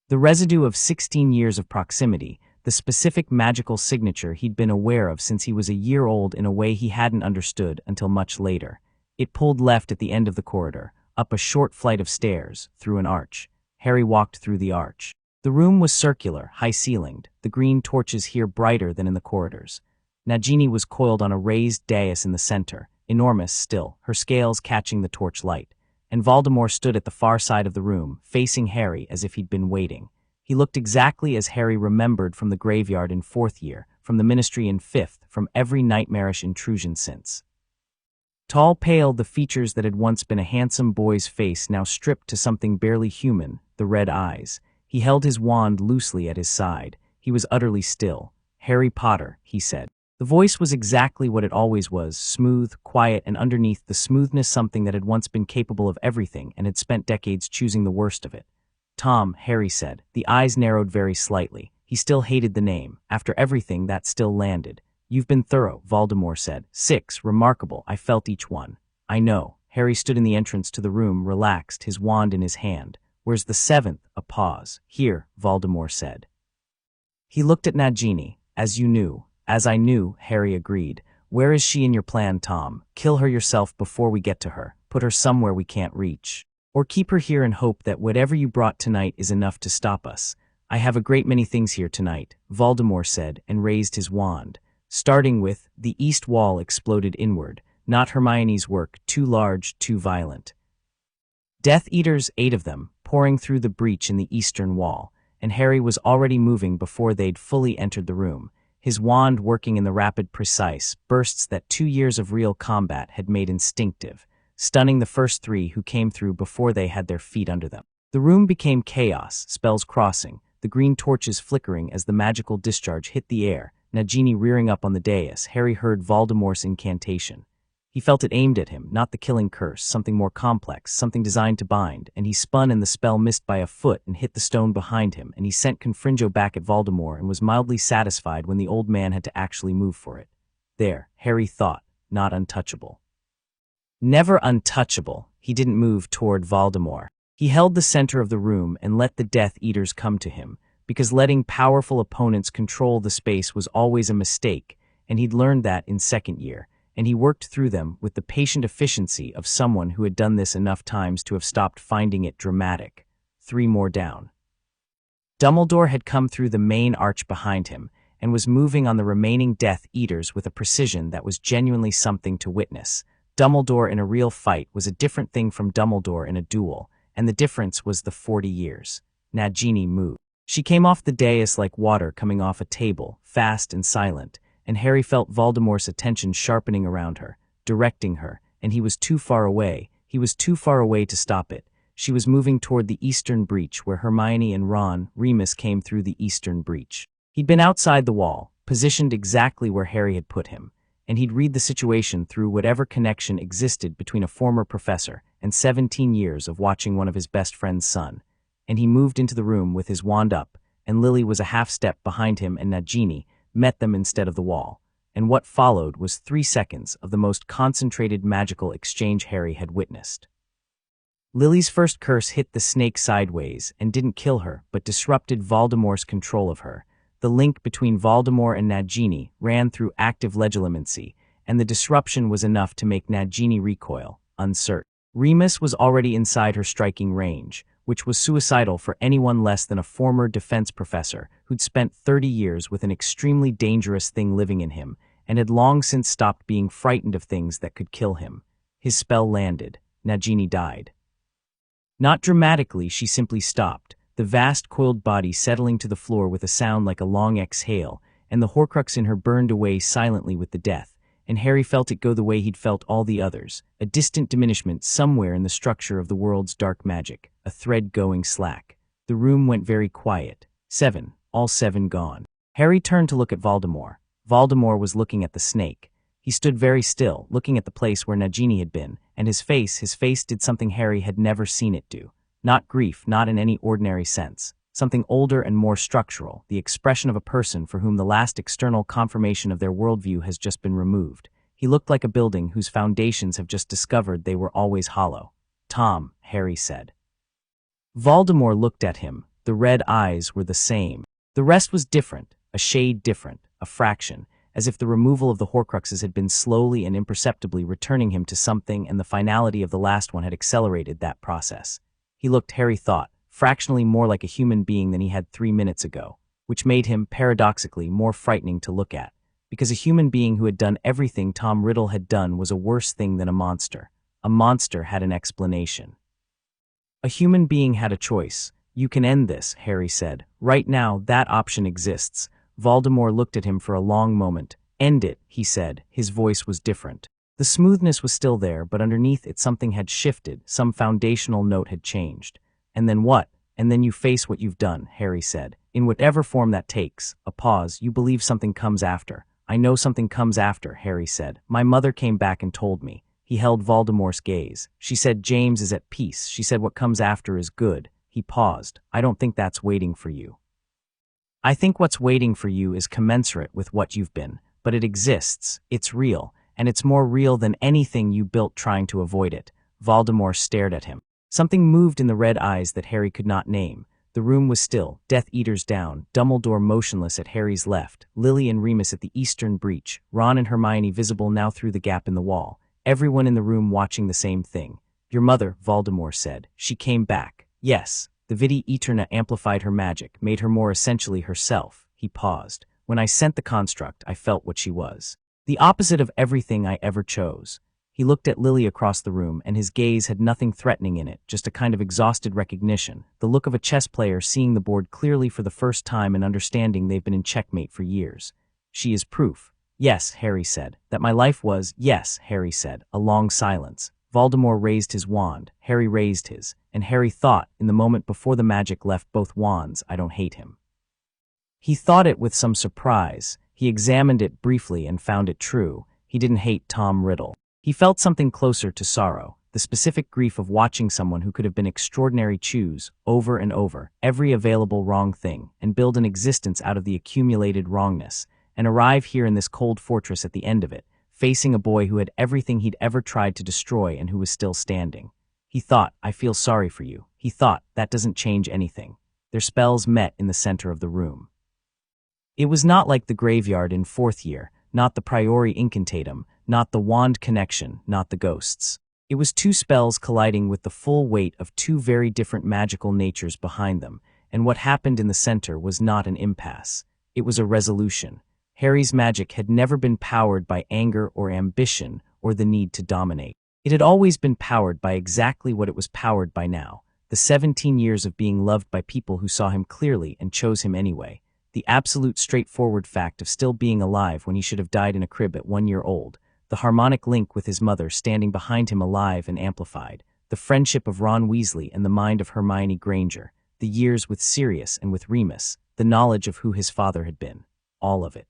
The residue of 16 years of proximity, the specific magical signature he'd been aware of since he was a year old in a way he hadn't understood until much later. It pulled left at the end of the corridor, up a short flight of stairs, through an arch. Harry walked through the arch. The room was circular, high-ceilinged, the green torches here brighter than in the corridors. Nagini was coiled on a raised dais in the center, enormous still, her scales catching the torch light, and Voldemort stood at the far side of the room, facing Harry as if he'd been waiting. He looked exactly as Harry remembered from the graveyard in 4th year, from the Ministry in 5th, from every nightmarish intrusion since. Tall, pale, the features that had once been a handsome boy's face now stripped to something barely human, the red eyes. He held his wand loosely at his side. He was utterly still. Harry Potter, he said. The voice was exactly what it always was, smooth, quiet, and underneath the smoothness something that had once been capable of everything and had spent decades choosing the worst of it. Tom, Harry said. The eyes narrowed very slightly. He still hated the name. After everything, that still landed. You've been thorough, Voldemort said. 6, remarkable, I felt each one. I know. Harry stood in the entrance to the room, relaxed, his wand in his hand. Where's the 7th? A pause. Here, Voldemort said. He looked at Nagini. As you knew. As I knew, Harry agreed. Where is she in your plan, Tom? Kill her yourself before we get to her. Put her somewhere we can't reach. Or keep her here and hope that whatever you brought tonight is enough to stop us. I have a great many things here tonight, Voldemort said, and raised his wand. Starting with, the east wall exploded inward. Not Hermione's work, too large, too violent. Death Eaters, 8 of them, pouring through the breach in the eastern wall, and Harry was already moving before they'd fully entered the room, his wand working in the rapid, precise bursts that 2 years of real combat had made instinctive, stunning the first 3 who came through before they had their feet under them. The room became chaos, spells crossing, the green torches flickering as the magical discharge hit the air, Nagini rearing up on the dais. Harry heard Voldemort's incantation. He felt it aimed at him, not the killing curse, something more complex, something designed to bind, and he spun and the spell missed by a foot and hit the stone behind him, and he sent Confringo back at Voldemort and was mildly satisfied when the old man had to actually move for it. There, Harry thought, not untouchable. Never untouchable, he didn't move toward Voldemort. He held the center of the room and let the Death Eaters come to him, because letting powerful opponents control the space was always a mistake, and he'd learned that in second year, and he worked through them with the patient efficiency of someone who had done this enough times to have stopped finding it dramatic. 3 more down. Dumbledore had come through the main arch behind him and was moving on the remaining Death Eaters with a precision that was genuinely something to witness. Dumbledore in a real fight was a different thing from Dumbledore in a duel, and the difference was the 40 years. Nagini moved. She came off the dais like water coming off a table, fast and silent, and Harry felt Voldemort's attention sharpening around her, directing her, and he was too far away. He was too far away to stop it. She was moving toward the eastern breach where Hermione and Remus came through the eastern breach. He'd been outside the wall, positioned exactly where Harry had put him, and he'd read the situation through whatever connection existed between a former professor and 17 years of watching one of his best friend's son. And he moved into the room with his wand up, and Lily was a half step behind him, and Nagini met them instead of the wall, and what followed was 3 seconds of the most concentrated magical exchange Harry had witnessed. Lily's first curse hit the snake sideways and didn't kill her, but disrupted Voldemort's control of her. The link between Voldemort and Nagini ran through active legilimency, and the disruption was enough to make Nagini recoil, uncertain. Remus was already inside her striking range, which was suicidal for anyone less than a former defense professor who'd spent 30 years with an extremely dangerous thing living in him and had long since stopped being frightened of things that could kill him. His spell landed. Nagini died. Not dramatically, she simply stopped, the vast coiled body settling to the floor with a sound like a long exhale, and the Horcrux in her burned away silently with the death, and Harry felt it go the way he'd felt all the others, a distant diminishment somewhere in the structure of the world's dark magic, a thread going slack. The room went very quiet. 7, all 7 gone. Harry turned to look at Voldemort. Voldemort was looking at the snake. He stood very still, looking at the place where Nagini had been, and his face did something Harry had never seen it do. Not grief, not in any ordinary sense. Something older and more structural, the expression of a person for whom the last external confirmation of their worldview has just been removed. He looked like a building whose foundations have just discovered they were always hollow. "Tom," Harry said. Voldemort looked at him. The red eyes were the same. The rest was different, a shade different, a fraction, as if the removal of the Horcruxes had been slowly and imperceptibly returning him to something, and the finality of the last one had accelerated that process. He looked, Harry thought, fractionally more like a human being than he had 3 minutes ago, which made him, paradoxically, more frightening to look at, because a human being who had done everything Tom Riddle had done was a worse thing than a monster. A monster had an explanation. A human being had a choice. "You can end this," Harry said. "Right now, that option exists." Voldemort looked at him for a long moment. "End it," he said. His voice was different. The smoothness was still there, but underneath it something had shifted, some foundational note had changed. "And then what?" "And then you face what you've done," Harry said. "In whatever form that takes." A pause. "You believe something comes after." "I know something comes after," Harry said. "My mother came back and told me." He held Voldemort's gaze. "She said James is at peace. She said what comes after is good." He paused. "I don't think that's waiting for you. I think what's waiting for you is commensurate with what you've been, but it exists, it's real, and it's more real than anything you built trying to avoid it." Voldemort stared at him. Something moved in the red eyes that Harry could not name. The room was still, Death Eaters down, Dumbledore motionless at Harry's left, Lily and Remus at the eastern breach, Ron and Hermione visible now through the gap in the wall, everyone in the room watching the same thing. "Your mother," Voldemort said. "She came back." "Yes." The Vidi Eterna amplified her magic, made her more essentially herself. He paused. "When I sent the construct, I felt what she was. The opposite of everything I ever chose." He looked at Lily across the room, and his gaze had nothing threatening in it, just a kind of exhausted recognition, the look of a chess player seeing the board clearly for the first time and understanding they've been in checkmate for years. "She is proof." "Yes," Harry said. "That my life was—" "Yes," Harry said. A long silence. Voldemort raised his wand. Harry raised his, and Harry thought, in the moment before the magic left both wands, "I don't hate him." He thought it with some surprise. He examined it briefly and found it true. He didn't hate Tom Riddle. He felt something closer to sorrow, the specific grief of watching someone who could have been extraordinary choose, over and over, every available wrong thing, and build an existence out of the accumulated wrongness, and arrive here in this cold fortress at the end of it, facing a boy who had everything he'd ever tried to destroy and who was still standing. He thought, "I feel sorry for you." He thought, "That doesn't change anything." Their spells met in the center of the room. It was not like the graveyard in fourth year, not the priori incantatum, not the wand connection, not the ghosts. It was two spells colliding with the full weight of two very different magical natures behind them, and what happened in the center was not an impasse. It was a resolution. Harry's magic had never been powered by anger or ambition or the need to dominate. It had always been powered by exactly what it was powered by now, the 17 years of being loved by people who saw him clearly and chose him anyway, the absolute straightforward fact of still being alive when he should have died in a crib at 1 year old, the harmonic link with his mother standing behind him alive and amplified, the friendship of Ron Weasley and the mind of Hermione Granger, the years with Sirius and with Remus, the knowledge of who his father had been. All of it.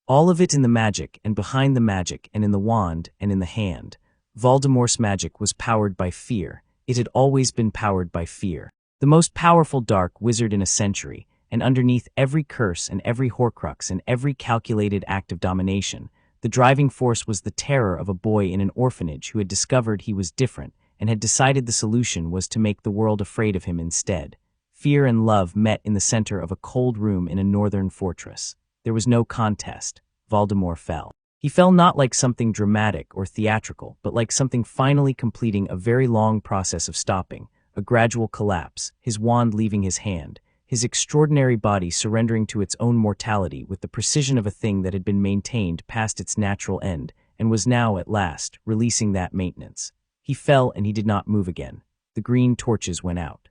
All of it in the magic and behind the magic and in the wand and in the hand. Voldemort's magic was powered by fear. It had always been powered by fear. The most powerful dark wizard in a century, and underneath every curse and every Horcrux and every calculated act of domination, the driving force was the terror of a boy in an orphanage who had discovered he was different and had decided the solution was to make the world afraid of him instead. Fear and love met in the center of a cold room in a northern fortress. There was no contest. Voldemort fell. He fell not like something dramatic or theatrical, but like something finally completing a very long process of stopping, a gradual collapse, his wand leaving his hand, his extraordinary body surrendering to its own mortality with the precision of a thing that had been maintained past its natural end and was now, at last, releasing that maintenance. He fell and he did not move again. The green torches went out.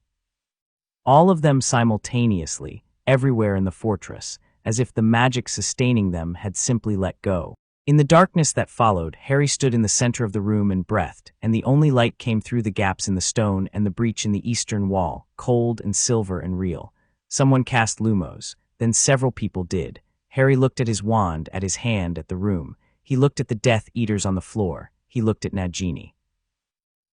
All of them simultaneously, everywhere in the fortress, as if the magic sustaining them had simply let go. In the darkness that followed, Harry stood in the center of the room and breathed, and the only light came through the gaps in the stone and the breach in the eastern wall, cold and silver and real. Someone cast Lumos, then several people did. Harry looked at his wand, at his hand, at the room. He looked at the Death Eaters on the floor. He looked at Nagini.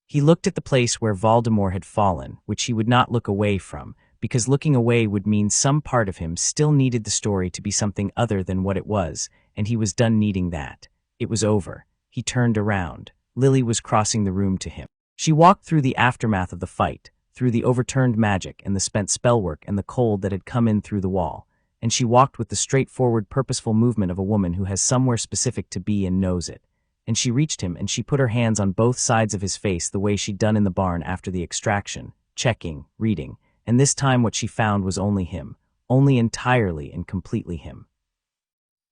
He looked at the place where Voldemort had fallen, which he would not look away from, because looking away would mean some part of him still needed the story to be something other than what it was, and he was done needing that. It was over. He turned around. Lily was crossing the room to him. She walked through the aftermath of the fight, through the overturned magic and the spent spellwork and the cold that had come in through the wall, and she walked with the straightforward, purposeful movement of a woman who has somewhere specific to be and knows it. And she reached him and she put her hands on both sides of his face the way she'd done in the barn after the extraction, checking, reading, and this time what she found was only him, only entirely and completely him.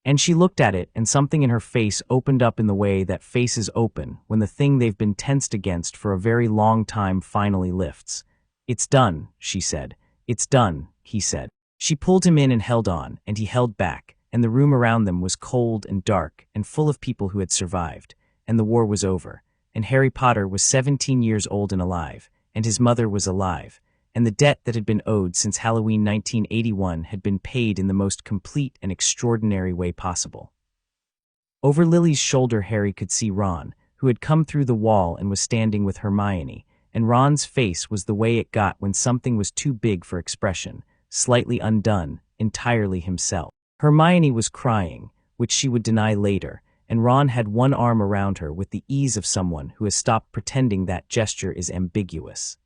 And she looked at it, and something in her face opened up in the way that faces open when the thing they've been tensed against for a very long time finally lifts. "It's done," she said. "It's done," he said. She pulled him in and held on, and he held back, and the room around them was cold and dark and full of people who had survived, and the war was over, and Harry Potter was 17 years old and alive, and his mother was alive, and the debt that had been owed since Halloween 1981 had been paid in the most complete and extraordinary way possible. Over Lily's shoulder Harry could see Ron, who had come through the wall and was standing with Hermione, and Ron's face was the way it got when something was too big for expression, slightly undone, entirely himself. Hermione was crying, which she would deny later, and Ron had one arm around her with the ease of someone who has stopped pretending that gesture is ambiguous.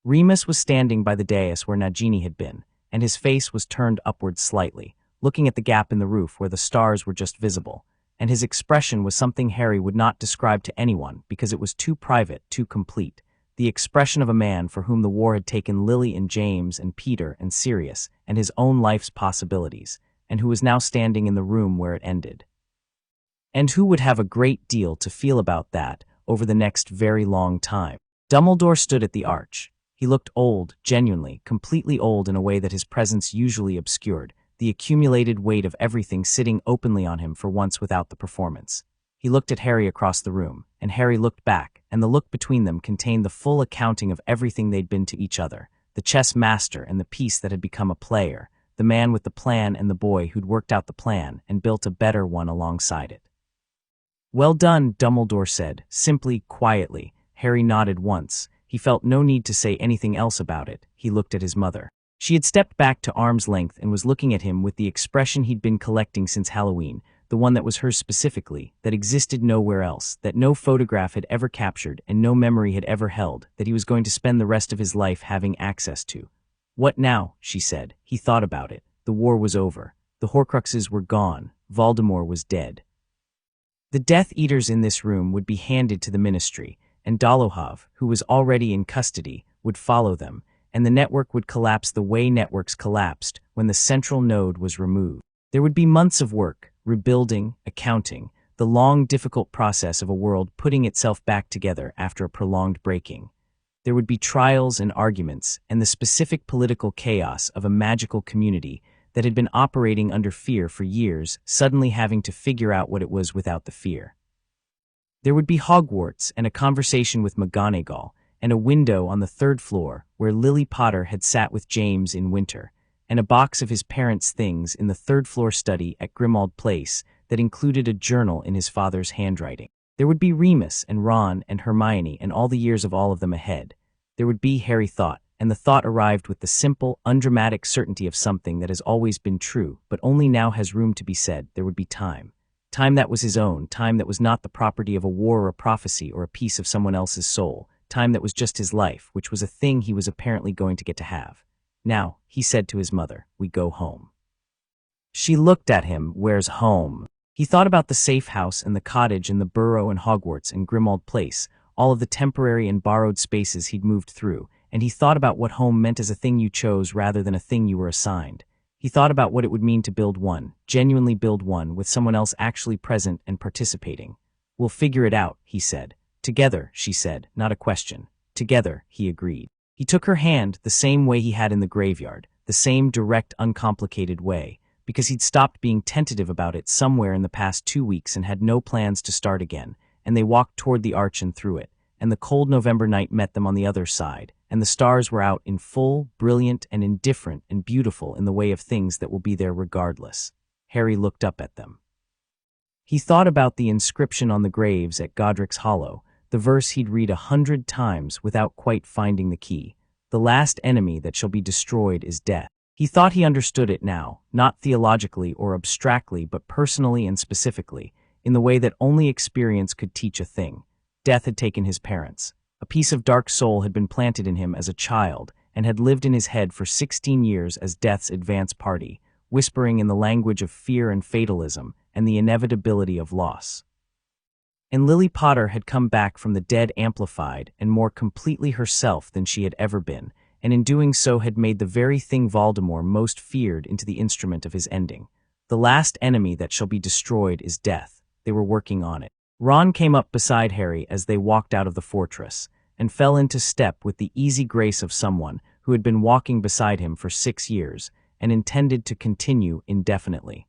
Remus was standing by the dais where Nagini had been, and his face was turned upward slightly, looking at the gap in the roof where the stars were just visible, and his expression was something Harry would not describe to anyone because it was too private, too complete, the expression of a man for whom the war had taken Lily and James and Peter and Sirius and his own life's possibilities, and who was now standing in the room where it ended. And who would have a great deal to feel about that over the next very long time. Dumbledore stood at the arch. He looked old, genuinely, completely old in a way that his presence usually obscured, the accumulated weight of everything sitting openly on him for once without the performance. He looked at Harry across the room, and Harry looked back, and the look between them contained the full accounting of everything they'd been to each other, the chess master and the piece that had become a player, the man with the plan and the boy who'd worked out the plan and built a better one alongside it. "Well done," Dumbledore said, simply, quietly. Harry nodded once. He felt no need to say anything else about it. He looked at his mother. She had stepped back to arm's length and was looking at him with the expression he'd been collecting since Halloween, the one that was hers specifically, that existed nowhere else, that no photograph had ever captured and no memory had ever held, that he was going to spend the rest of his life having access to. "What now?" she said. He thought about it. The war was over. The Horcruxes were gone. Voldemort was dead. The Death Eaters in this room would be handed to the Ministry, and Dolohov, who was already in custody, would follow them, and the network would collapse the way networks collapsed when the central node was removed. There would be months of work, rebuilding, accounting, the long, difficult process of a world putting itself back together after a prolonged breaking. There would be trials and arguments, and the specific political chaos of a magical community that had been operating under fear for years, suddenly having to figure out what it was without the fear. There would be Hogwarts and a conversation with McGonagall, and a window on the third floor where Lily Potter had sat with James in winter, and a box of his parents' things in the third-floor study at Grimmauld Place that included a journal in his father's handwriting. There would be Remus and Ron and Hermione and all the years of all of them ahead. There would be, Harry thought, and the thought arrived with the simple, undramatic certainty of something that has always been true, but only now has room to be said. There would be time. Time that was his own, time that was not the property of a war or a prophecy or a piece of someone else's soul, time that was just his life, which was a thing he was apparently going to get to have. "Now," he said to his mother, "we go home." She looked at him. "Where's home?" He thought about the safe house and the cottage and the burrow and Hogwarts and Grimmauld Place, all of the temporary and borrowed spaces he'd moved through, and he thought about what home meant as a thing you chose rather than a thing you were assigned. He thought about what it would mean to build one, genuinely build one, with someone else actually present and participating. "We'll figure it out," he said. "Together," she said, not a question. "Together," he agreed. He took her hand the same way he had in the graveyard, the same direct, uncomplicated way, because he'd stopped being tentative about it somewhere in the past 2 weeks and had no plans to start again, and they walked toward the arch and through it, and the cold November night met them on the other side, and the stars were out in full, brilliant and indifferent and beautiful in the way of things that will be there regardless. Harry looked up at them. He thought about the inscription on the graves at Godric's Hollow, the verse he'd read 100 times without quite finding the key. "The last enemy that shall be destroyed is death." He thought he understood it now, not theologically or abstractly, but personally and specifically, in the way that only experience could teach a thing. Death had taken his parents. A piece of dark soul had been planted in him as a child and had lived in his head for 16 years as death's advance party, whispering in the language of fear and fatalism and the inevitability of loss. And Lily Potter had come back from the dead amplified and more completely herself than she had ever been, and in doing so had made the very thing Voldemort most feared into the instrument of his ending. The last enemy that shall be destroyed is death. They were working on it. Ron came up beside Harry as they walked out of the fortress, and fell into step with the easy grace of someone who had been walking beside him for 6 years, and intended to continue indefinitely.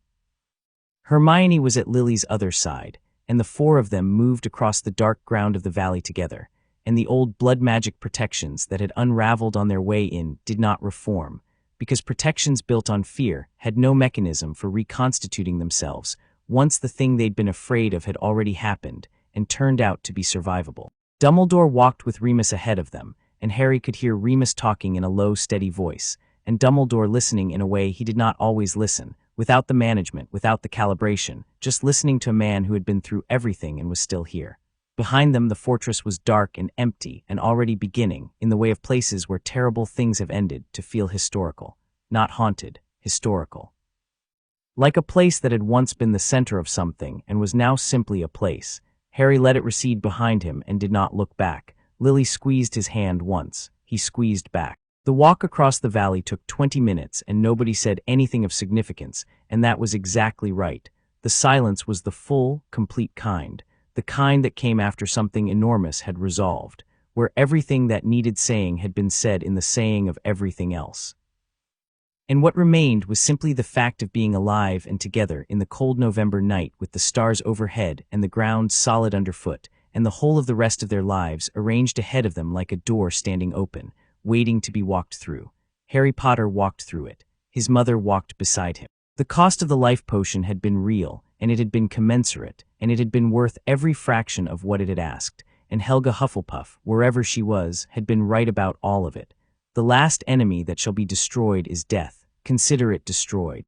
Hermione was at Lily's other side, and the 4 of them moved across the dark ground of the valley together, and the old blood magic protections that had unraveled on their way in did not reform, because protections built on fear had no mechanism for reconstituting themselves once the thing they'd been afraid of had already happened and turned out to be survivable. Dumbledore walked with Remus ahead of them, and Harry could hear Remus talking in a low, steady voice, and Dumbledore listening in a way he did not always listen, without the management, without the calibration, just listening to a man who had been through everything and was still here. Behind them, the fortress was dark and empty and already beginning, in the way of places where terrible things have ended, to feel historical. Not haunted, historical. Like a place that had once been the center of something and was now simply a place. Harry let it recede behind him and did not look back. Lily squeezed his hand once. He squeezed back. The walk across the valley took 20 minutes and nobody said anything of significance, and that was exactly right. The silence was the full, complete kind, the kind that came after something enormous had resolved, where everything that needed saying had been said in the saying of everything else. And what remained was simply the fact of being alive and together in the cold November night with the stars overhead and the ground solid underfoot, and the whole of the rest of their lives arranged ahead of them like a door standing open, waiting to be walked through. Harry Potter walked through it. His mother walked beside him. The cost of the life potion had been real, and it had been commensurate, and it had been worth every fraction of what it had asked, and Helga Hufflepuff, wherever she was, had been right about all of it. The last enemy that shall be destroyed is death. Consider it destroyed.